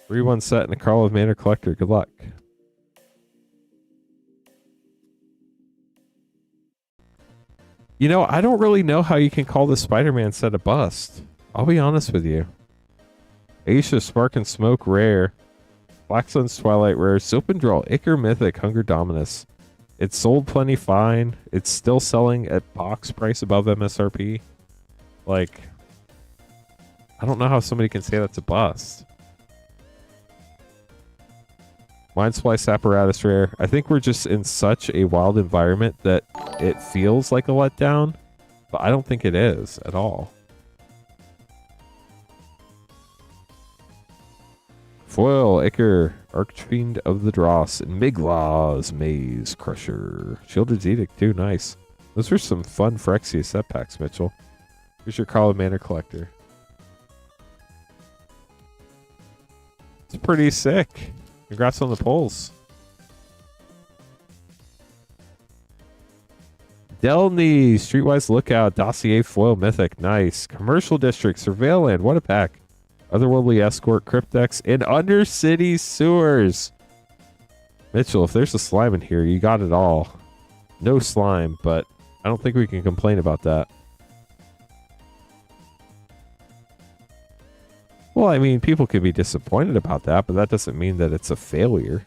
One set and a Carl of Manor Collector. Good luck. You know, I don't really know how you can call the Spider-Man set a bust. I'll be honest with you. Aisha, Spark and Smoke, rare. Black Sun's Twilight, rare. Silpendrol, Icar Mythic, Hunger Dominus. It sold plenty fine. It's still selling at box price above MSRP. Like, I don't know how somebody can say that's a bust. Mind Splice Apparatus, rare. I think we're just in such a wild environment that it feels like a letdown, but I don't think it is at all. Foil, Icar, Archfiend of the Dross, and Migla's Maze Crusher. Shielded Edict, too. Nice. Those are some fun Phyrexia set packs, Mitchell. Here's your Call of Manor Collector. It's pretty sick. Congrats on the polls. Delney, Streetwise Lookout, Dossier Foil Mythic. Nice. Commercial District, Surveilland. What a pack. Otherworldly Escort, Cryptex, and Undercity Sewers. Mitchell, if there's a slime in here, you got it all. No slime, but I don't think we can complain about that. Well, I mean, people could be disappointed about that, but that doesn't mean that it's a failure.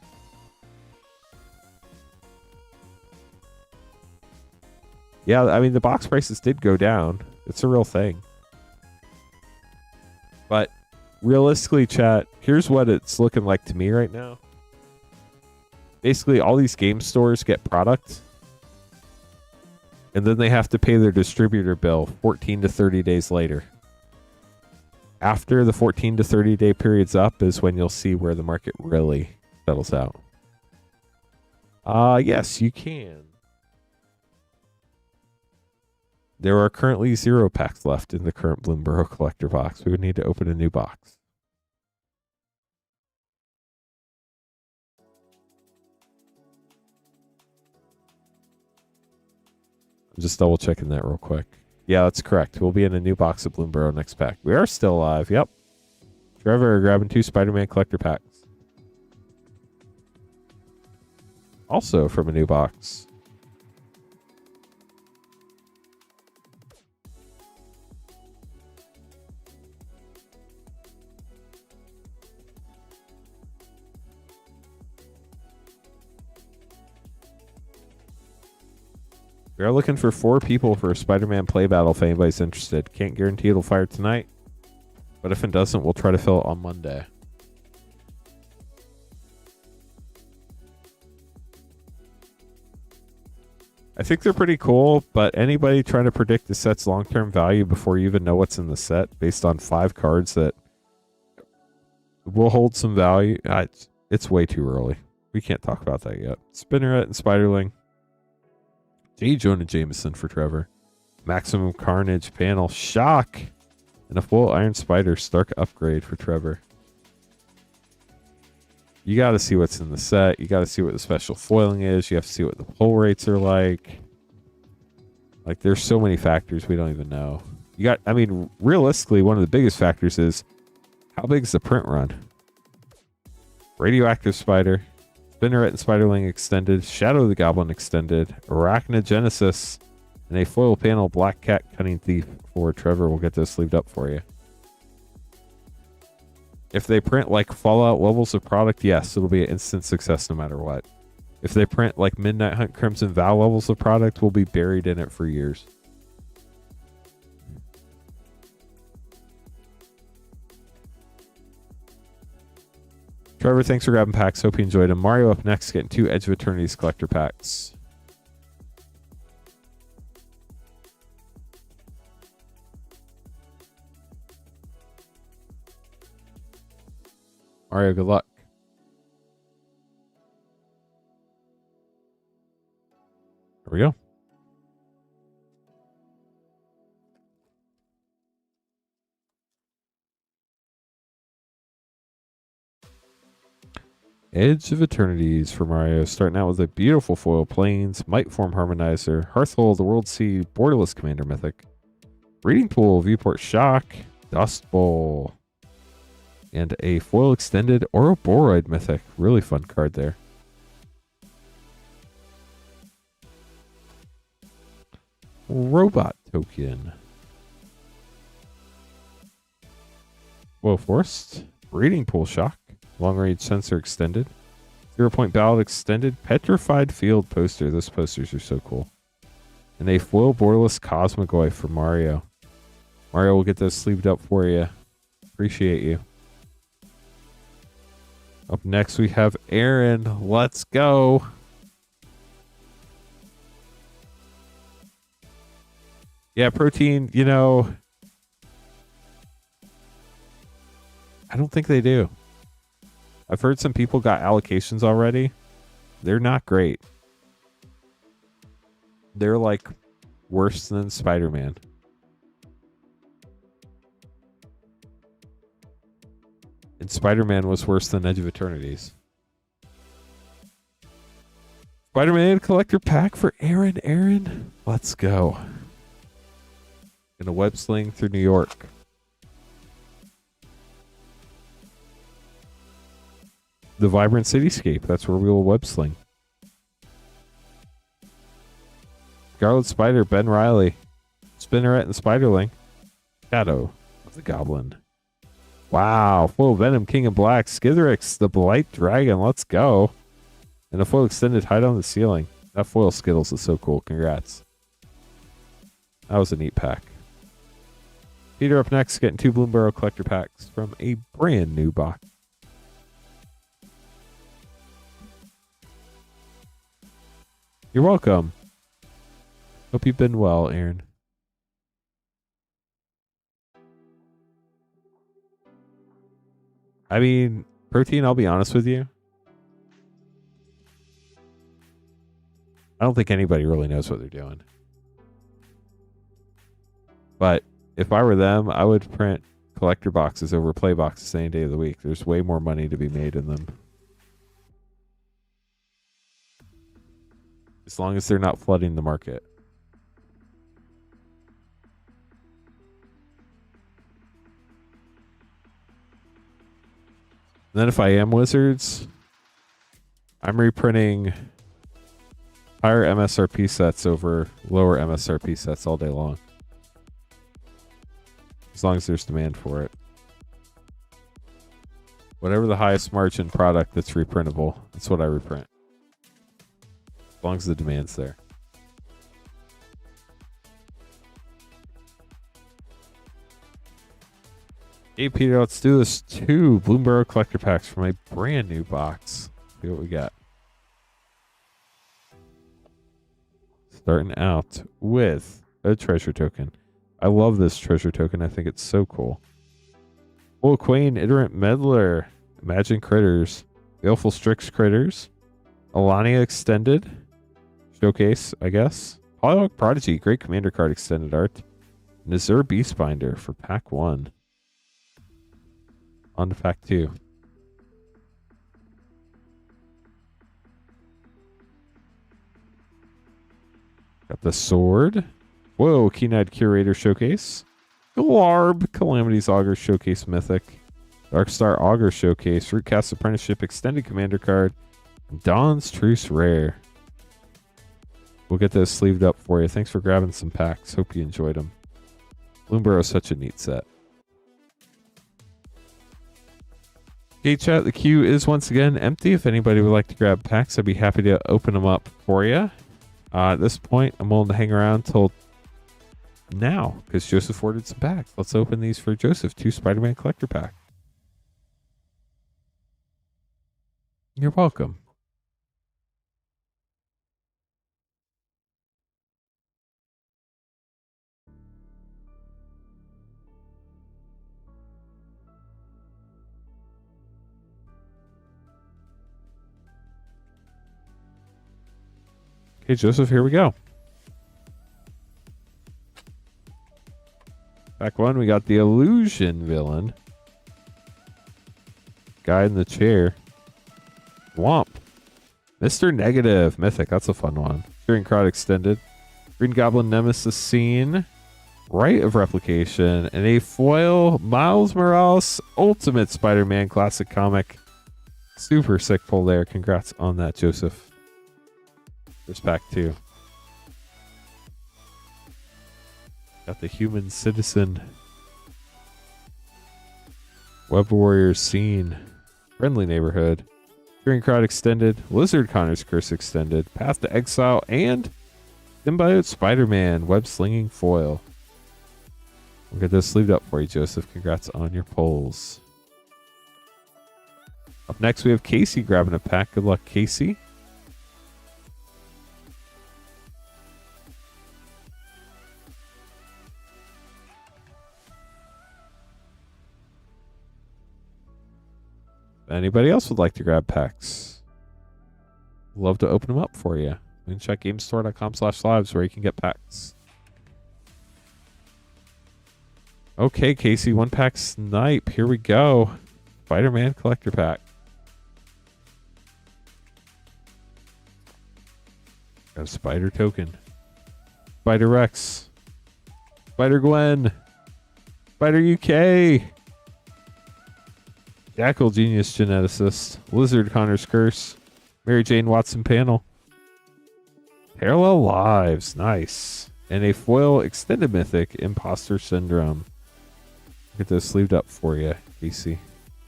Yeah, I mean, the box prices did go down. It's a real thing. But realistically, chat, here's what it's looking like to me right now. Basically, all these game stores get product, and then they have to pay their distributor bill 14 to 30 days later. After the 14 to 30 day period's up is when you'll see where the market really settles out. Yes, you can. There are currently 0 packs left in the current Bloomberg collector box. We would need to open a new box. I'm just double checking that real quick. Yeah, that's correct. We'll be in a new box of Bloomberg next pack. We are still alive. Yep. Trevor grabbing 2 Spider-Man collector packs. Also from a new box. We are looking for 4 people for a Spider-Man play battle if anybody's interested. Can't guarantee it'll fire tonight, but if it doesn't, we'll try to fill it on Monday. I think they're pretty cool, but anybody trying to predict the set's long-term value before you even know what's in the set based on 5 cards that will hold some value, it's way too early. We can't talk about that yet. Spinneret and Spiderling. J. Jonah Jameson for Trevor. Maximum Carnage panel. Shock. And a full Iron Spider Stark upgrade for Trevor. You got to see what's in the set. You got to see what the special foiling is. You have to see what the pull rates are like. Like, there's so many factors we don't even know. You got, I mean, realistically, one of the biggest factors is how big is the print run? Radioactive Spider. Spinneret and Spiderling extended, Shadow the Goblin extended, Arachnogenesis, and a foil panel Black Cat Cunning Thief for Trevor. We'll get those sleeved up for you. If they print like Fallout levels of product, yes, it'll be an instant success no matter what. If they print like Midnight Hunt Crimson Vow levels of product, we'll be buried in it for years. Trevor, thanks for grabbing packs. Hope you enjoyed them. Mario up next, getting 2 Edge of Eternities collector packs. Mario, good luck. There we go. Edge of Eternities for Mario, starting out with a beautiful foil Plains, Might Form Harmonizer, Hearthful, the World Sea, Borderless Commander Mythic, Reading Pool, Viewport Shock, Dust Bowl, and a foil extended Ouroboros Mythic. Really fun card there. Robot Token. Foil Forest, Reading Pool Shock, Long Range Sensor extended. 0-point Ballot extended. Petrified Field poster. Those posters are so cool. And a foil borderless Cosmogoy for Mario. Mario will get those sleeved up for you. Appreciate you. Up next we have Aaron. Let's go. Yeah, Protein, you know, I don't think they do. I've heard some people got allocations already. They're not great. They're like worse than Spider-Man. And Spider-Man was worse than Edge of Eternities. Spider-Man collector pack for Aaron. Aaron, let's go. In a web sling through New York. The Vibrant Cityscape. That's where we will web sling. Scarlet Spider, Ben Riley. Spinneret and Spiderling. Shadow of the Goblin. Wow. Foil Venom, King of Black. Skitherix, the Blight Dragon. Let's go. And a foil extended Hide on the Ceiling. That foil Skittles is so cool. Congrats. That was a neat pack. Peter up next, getting 2 Bloomburrow collector packs from a brand new box. You're welcome. Hope you've been well, Aaron. I mean, Protein, I'll be honest with you. I don't think anybody really knows what they're doing. But if I were them, I would print collector boxes over play boxes any day of the week. There's way more money to be made in them. As long as they're not flooding the market. And then if I am Wizards, I'm reprinting higher MSRP sets over lower MSRP sets all day long. As long as there's demand for it. Whatever the highest margin product that's reprintable, that's what I reprint. As long as the demand's there. Hey Peter, let's do this 2 Bloomburrow collector packs from a brand new box. See what we got. Starting out with a treasure token. I love this treasure token. I think it's so cool. Full Queen, Iterant Meddler, Imagine Critters, Baleful Strix Critters, Alania Extended, Showcase, I guess. Polyhawk Prodigy, Great Commander card extended art. Nazur Beastbinder for pack 1. On to pack 2. Got the sword. Whoa, Keen-Eyed Curator Showcase. Glarb, Calamity's Augur Showcase Mythic. Darkstar Augur Showcase. Rootcast Apprenticeship Extended Commander card. Dawn's Truce Rare. We'll get those sleeved up for you. Thanks for grabbing some packs. Hope you enjoyed them. Bloomburrow is such a neat set. Okay, chat, the queue is once again empty. If anybody would like to grab packs, I'd be happy to open them up for you. At this point, I'm willing to hang around till now because Joseph ordered some packs. Let's open these for Joseph. 2 Spider-Man collector pack. You're welcome. Okay, Joseph, here we go. Pack 1, we got the Illusion Villain. Guy in the chair. Womp. Mr. Negative. Mythic, that's a fun one. Fearing Crowd Extended. Green Goblin Nemesis Scene. Rite of Replication. And a foil Miles Morales Ultimate Spider-Man Classic Comic. Super sick pull there. Congrats on that, Joseph. There's pack 2. Got the Human Citizen. Web Warriors Scene. Friendly Neighborhood. Fearing Crowd Extended. Lizard Connor's Curse Extended. Path to Exile. And Symbiote Spider-Man Web Slinging Foil. We'll get this sleeved up for you, Joseph. Congrats on your pulls. Up next, we have Casey grabbing a pack. Good luck, Casey. Anybody else would like to grab packs? Love to open them up for you. You can check gamestore.com/lives where you can get packs. Okay, Casey, 1-pack snipe. Here we go. Spider-Man collector pack. Got a Spider token. Spider Rex. Spider Gwen. Spider UK. Jackal Genius Geneticist. Lizard Connor's Curse. Mary Jane Watson Panel. Parallel Lives. Nice. And a foil Extended Mythic Imposter Syndrome. Get those sleeved up for you, Casey.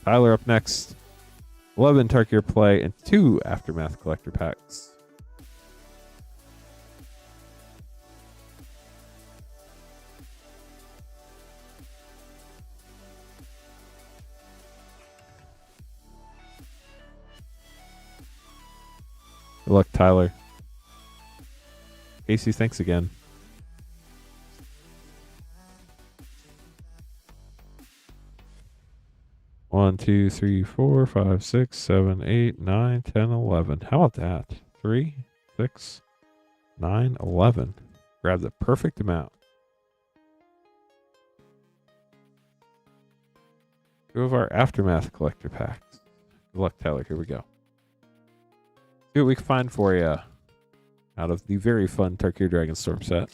Tyler up next. 11 Tarkir Play and 2 Aftermath collector packs. Good luck, Tyler. Casey, thanks again. One, 2, 3, 4, 5, 6, 7, 8, 9, 10, 11. How about that? 3, 6, 9, 11. Grab the perfect amount. Two of our Aftermath collector packs. Good luck, Tyler. Here we go. See what we can find for you out of the very fun Tarkir Dragonstorm set.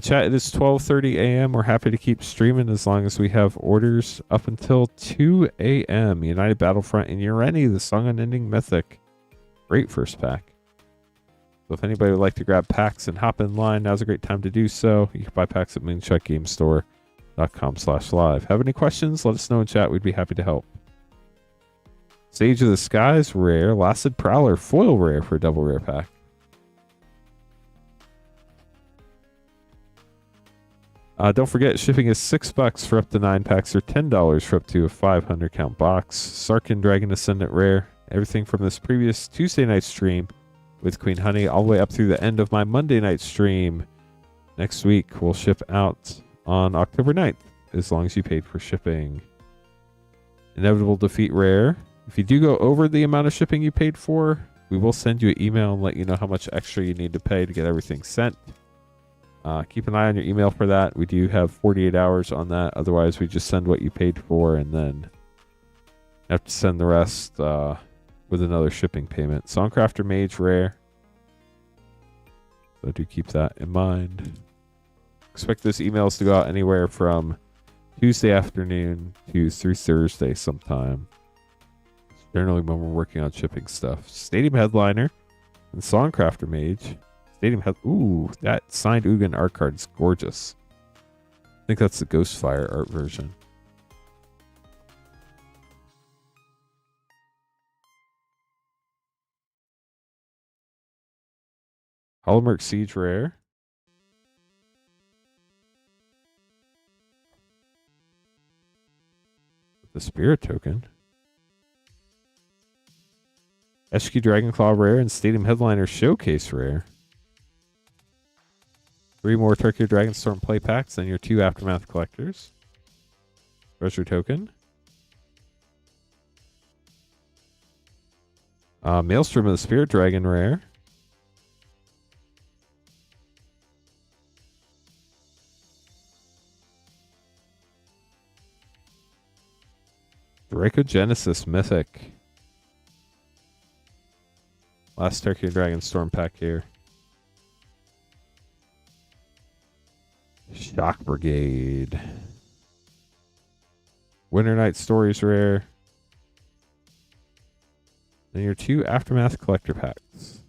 Chat, it is 12:30 a.m. We're happy to keep streaming as long as we have orders up until 2 a.m. United Battlefront and Eternities, the Song Unending Mythic. Great first pack. So if anybody would like to grab packs and hop in line, now's a great time to do so. You can buy packs at moonshotgamestore.com/live. Have any questions? Let us know in chat. We'd be happy to help. Sage of the Skies, rare. Lasted Prowler, foil rare for a double rare pack. Don't forget, shipping is $6 for up to 9 packs or $10 for up to a 500 count box. Sarkin Dragon Ascendant rare. Everything from this previous Tuesday night stream with Queen Honey all the way up through the end of my Monday night stream. Next week, we'll ship out on October 9th, as long as you paid for shipping. Inevitable Defeat rare. If you do go over the amount of shipping you paid for, we will send you an email and let you know how much extra you need to pay to get everything sent. Keep an eye on your email for that. We do have 48 hours on that. Otherwise, we just send what you paid for and then have to send the rest with another shipping payment. Songcrafter Mage rare. So do keep that in mind. Expect those emails to go out anywhere from Tuesday afternoon to through Thursday sometime. It's generally when we're working on shipping stuff. Stadium Headliner and Songcrafter Mage. Stadium Head. Ooh, that signed Ugin art card is gorgeous. I think that's the Ghostfire art version. Holomerk Siege rare. The Spirit token. Eshki Dragonclaw rare and Stadium Headliner Showcase rare. 3 more Tarkir Dragonstorm play packs than your 2 Aftermath collectors. Treasure token. Maelstrom of the Spirit Dragon rare. Dracogenesis Mythic. Last Tarkir Dragonstorm pack here. Shock Brigade. Winter Night Stories rare. Then your 2 Aftermath collector packs.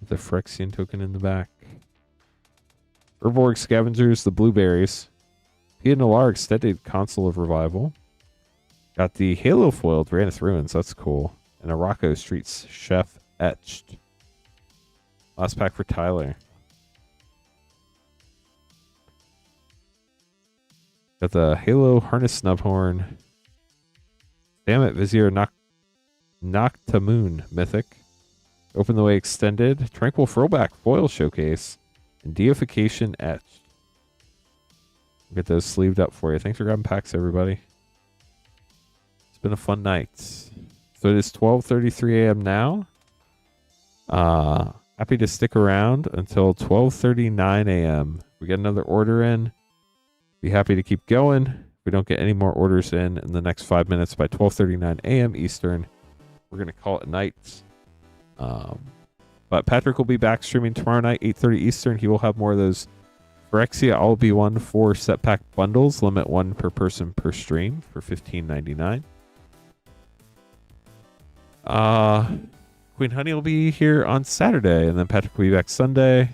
The Phyrexian token in the back. Urborg Scavengers, the Blueberries. Pia Noir Extended Console of Revival. Got the Halo foiled Ranith Ruins, that's cool. And a Rocco Streets Chef Etched. Last pack for Tyler. Got the Halo Harness Snubhorn. Damn it, Vizier Noctamoon Mythic. Open the Way Extended. Tranquil Throwback Foil Showcase. And Deification Etched. We'll get those sleeved up for you. Thanks for grabbing packs, everybody. It's been a fun night. So it is 12:33 a.m. now. Happy to stick around until 12:39 a.m. We get another order in. Be happy to keep going. If we don't get any more orders in the next 5 minutes by 12:39 a.m. Eastern, we're going to call it night. But Patrick will be back streaming tomorrow night, 8:30 Eastern. He will have more of those Phyrexia All Be One 4 set pack bundles. Limit 1 per person per stream for $15.99. Queen Honey will be here on Saturday, and then Patrick will be back Sunday,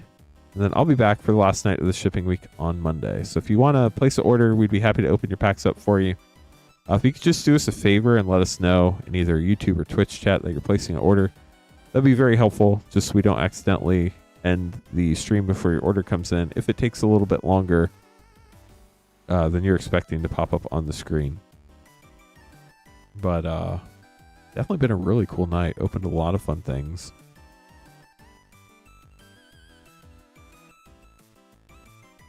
and then I'll be back for the last night of the shipping week on Monday. So if you want to place an order, we'd be happy to open your packs up for you. If you could just do us a favor and let us know in either YouTube or Twitch chat that you're placing an order, that'd be very helpful, just so we don't accidentally end the stream before your order comes in if it takes a little bit longer than you're expecting to pop up on the screen. But definitely been a really cool night. Opened a lot of fun things.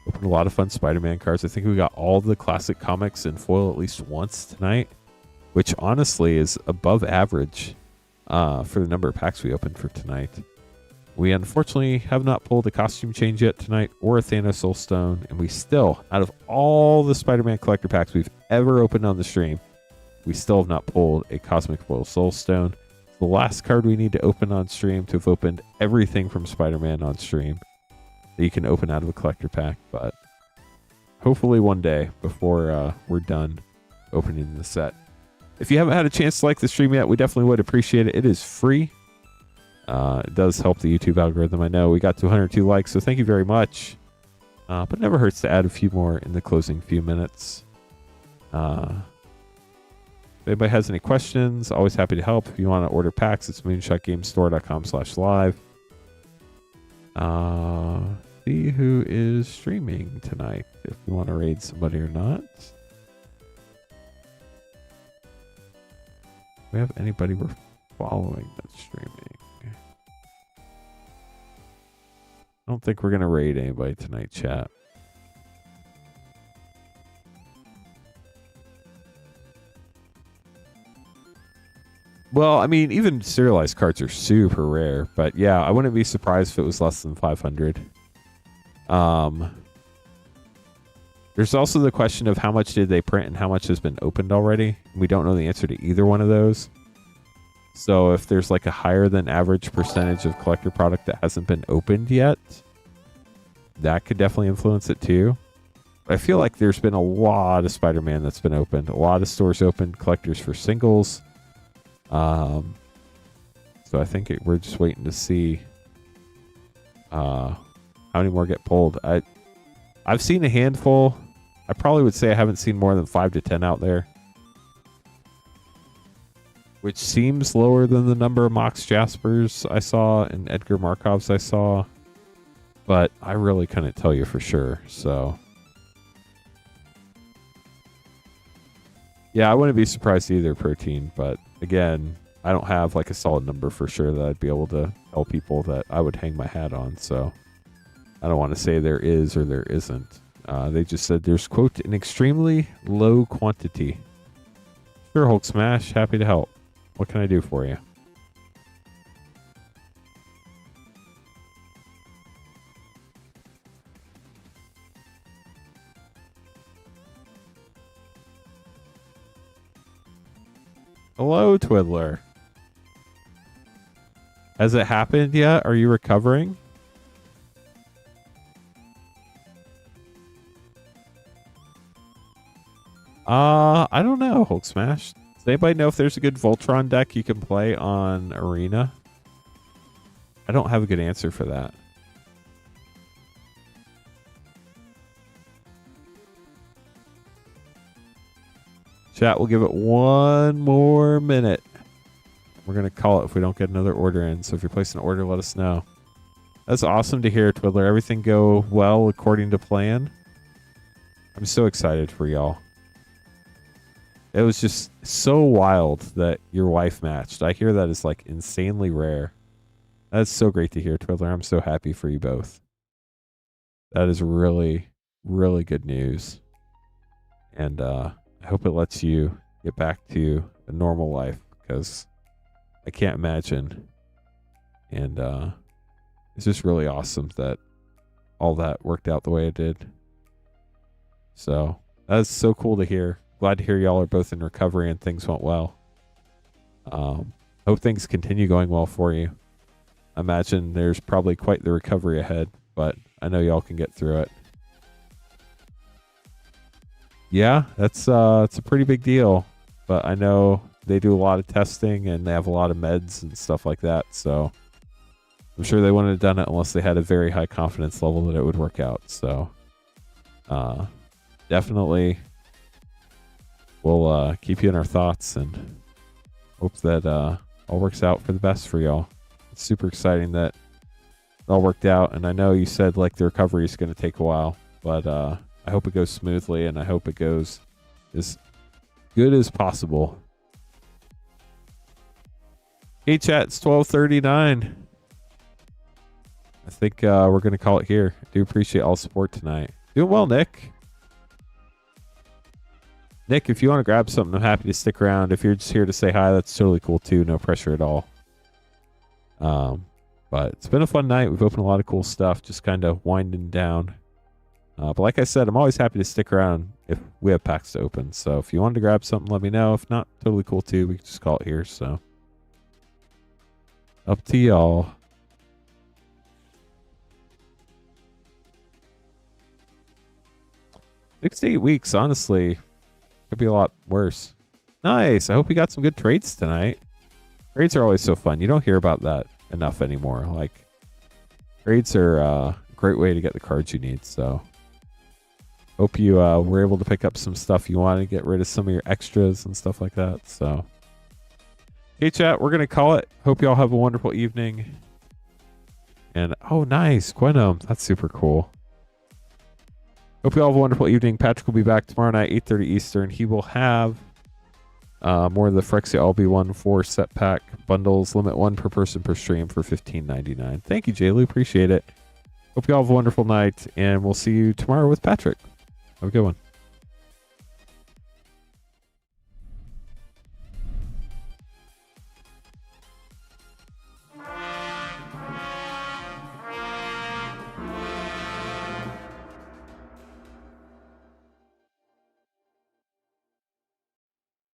Opened a lot of fun Spider-Man cards. I think we got all the classic comics in foil at least once tonight, which honestly is above average for the number of packs we opened for tonight. We unfortunately have not pulled a costume change yet tonight or a Thanos Soulstone, and we still, out of all the Spider-Man collector packs we've ever opened on the stream, we still have not pulled a Cosmic Foil Soulstone. It's the last card we need to open on stream to have opened everything from Spider-Man on stream that you can open out of a collector pack, but hopefully one day before we're done opening the set. If you haven't had a chance to like the stream yet, we definitely would appreciate it. It is free. It does help the YouTube algorithm. I know we got to 102 likes, so thank you very much. But it never hurts to add a few more in the closing few minutes. If anybody has any questions, always happy to help. If you want to order packs, it's moonshotgamestore.com/live. See who is streaming tonight, if you want to raid somebody or not. Do we have anybody we're following that's streaming? I don't think we're going to raid anybody tonight, chat. Well, I mean, even serialized cards are super rare, but yeah, I wouldn't be surprised if it was less than 500. There's also the question of how much did they print and how much has been opened already. We don't know the answer to either one of those. So if there's like a higher than average percentage of collector product that hasn't been opened yet, that could definitely influence it too. But I feel like there's been a lot of Spider-Man that's been opened. A lot of stores opened, collectors for singles. So I think we're just waiting to see how many more get pulled. I've seen a handful. I probably would say I haven't seen more than 5 to 10 out there, which seems lower than the number of Mox Jaspers I saw and Edgar Markovs I saw, but I really couldn't tell you for sure. So yeah, I wouldn't be surprised either, Protein, but again, I don't have like a solid number for sure that I'd be able to tell people that I would hang my hat on. So I don't want to say there is or there isn't. They just said there's, quote, an extremely low quantity. Sure, Hulk Smash, happy to help. What can I do for you? Hello, Twiddler. Has it happened yet? Are you recovering? I don't know, Hulk Smash. Does anybody know if there's a good Voltron deck you can play on Arena? I don't have a good answer for that. Chat, we'll give it one more minute. We're going to call it if we don't get another order in. So if you're placing an order, let us know. That's awesome to hear, Twiddler. Everything go well according to plan. I'm so excited for y'all. It was just so wild that your wife matched. I hear that is like insanely rare. That's so great to hear, Twiddler. I'm so happy for you both. That is really, really good news. And I hope it lets you get back to a normal life, because I can't imagine. And it's just really awesome that all that worked out the way it did. So that's so cool to hear. Glad to hear y'all are both in recovery and things went well. Hope things continue going well for you. I imagine there's probably quite the recovery ahead, but I know y'all can get through it. Yeah, it's a pretty big deal, but I know they do a lot of testing and they have a lot of meds and stuff like that, so I'm sure they wouldn't have done it unless they had a very high confidence level that it would work out. So definitely we'll keep you in our thoughts and hope that all works out for the best for y'all. It's super exciting that it all worked out, and I know you said like the recovery is going to take a while, but I hope it goes smoothly, and I hope it goes as good as possible. Hey chat, it's 12:39. I think we're gonna call it here. I do appreciate all the support tonight. Doing well, Nick. Nick, if you want to grab something, I'm happy to stick around. If you're just here to say hi, that's totally cool too. No pressure at all. But it's been a fun night. We've opened a lot of cool stuff, just kind of winding down. But like I said, I'm always happy to stick around if we have packs to open. So if you wanted to grab something, let me know. If not, totally cool too. We can just call it here. So up to y'all. Six to 8 weeks, honestly, could be a lot worse. Nice. I hope we got some good trades tonight. Trades are always so fun. You don't hear about that enough anymore. Like, trades are a great way to get the cards you need. So hope you were able to pick up some stuff you want to get rid of some of your extras and stuff like that. So, hey chat, we're gonna call it. Hope you all have a wonderful evening. And oh, nice, Quenum. That's super cool. Hope you all have a wonderful evening. Patrick will be back tomorrow night, 8:30 Eastern. He will have more of the Phyrexia LB1 4 set pack bundles. Limit 1 per person per stream for $15.99. Thank you, Jaylu. Appreciate it. Hope you all have a wonderful night, and we'll see you tomorrow with Patrick. Have a good one.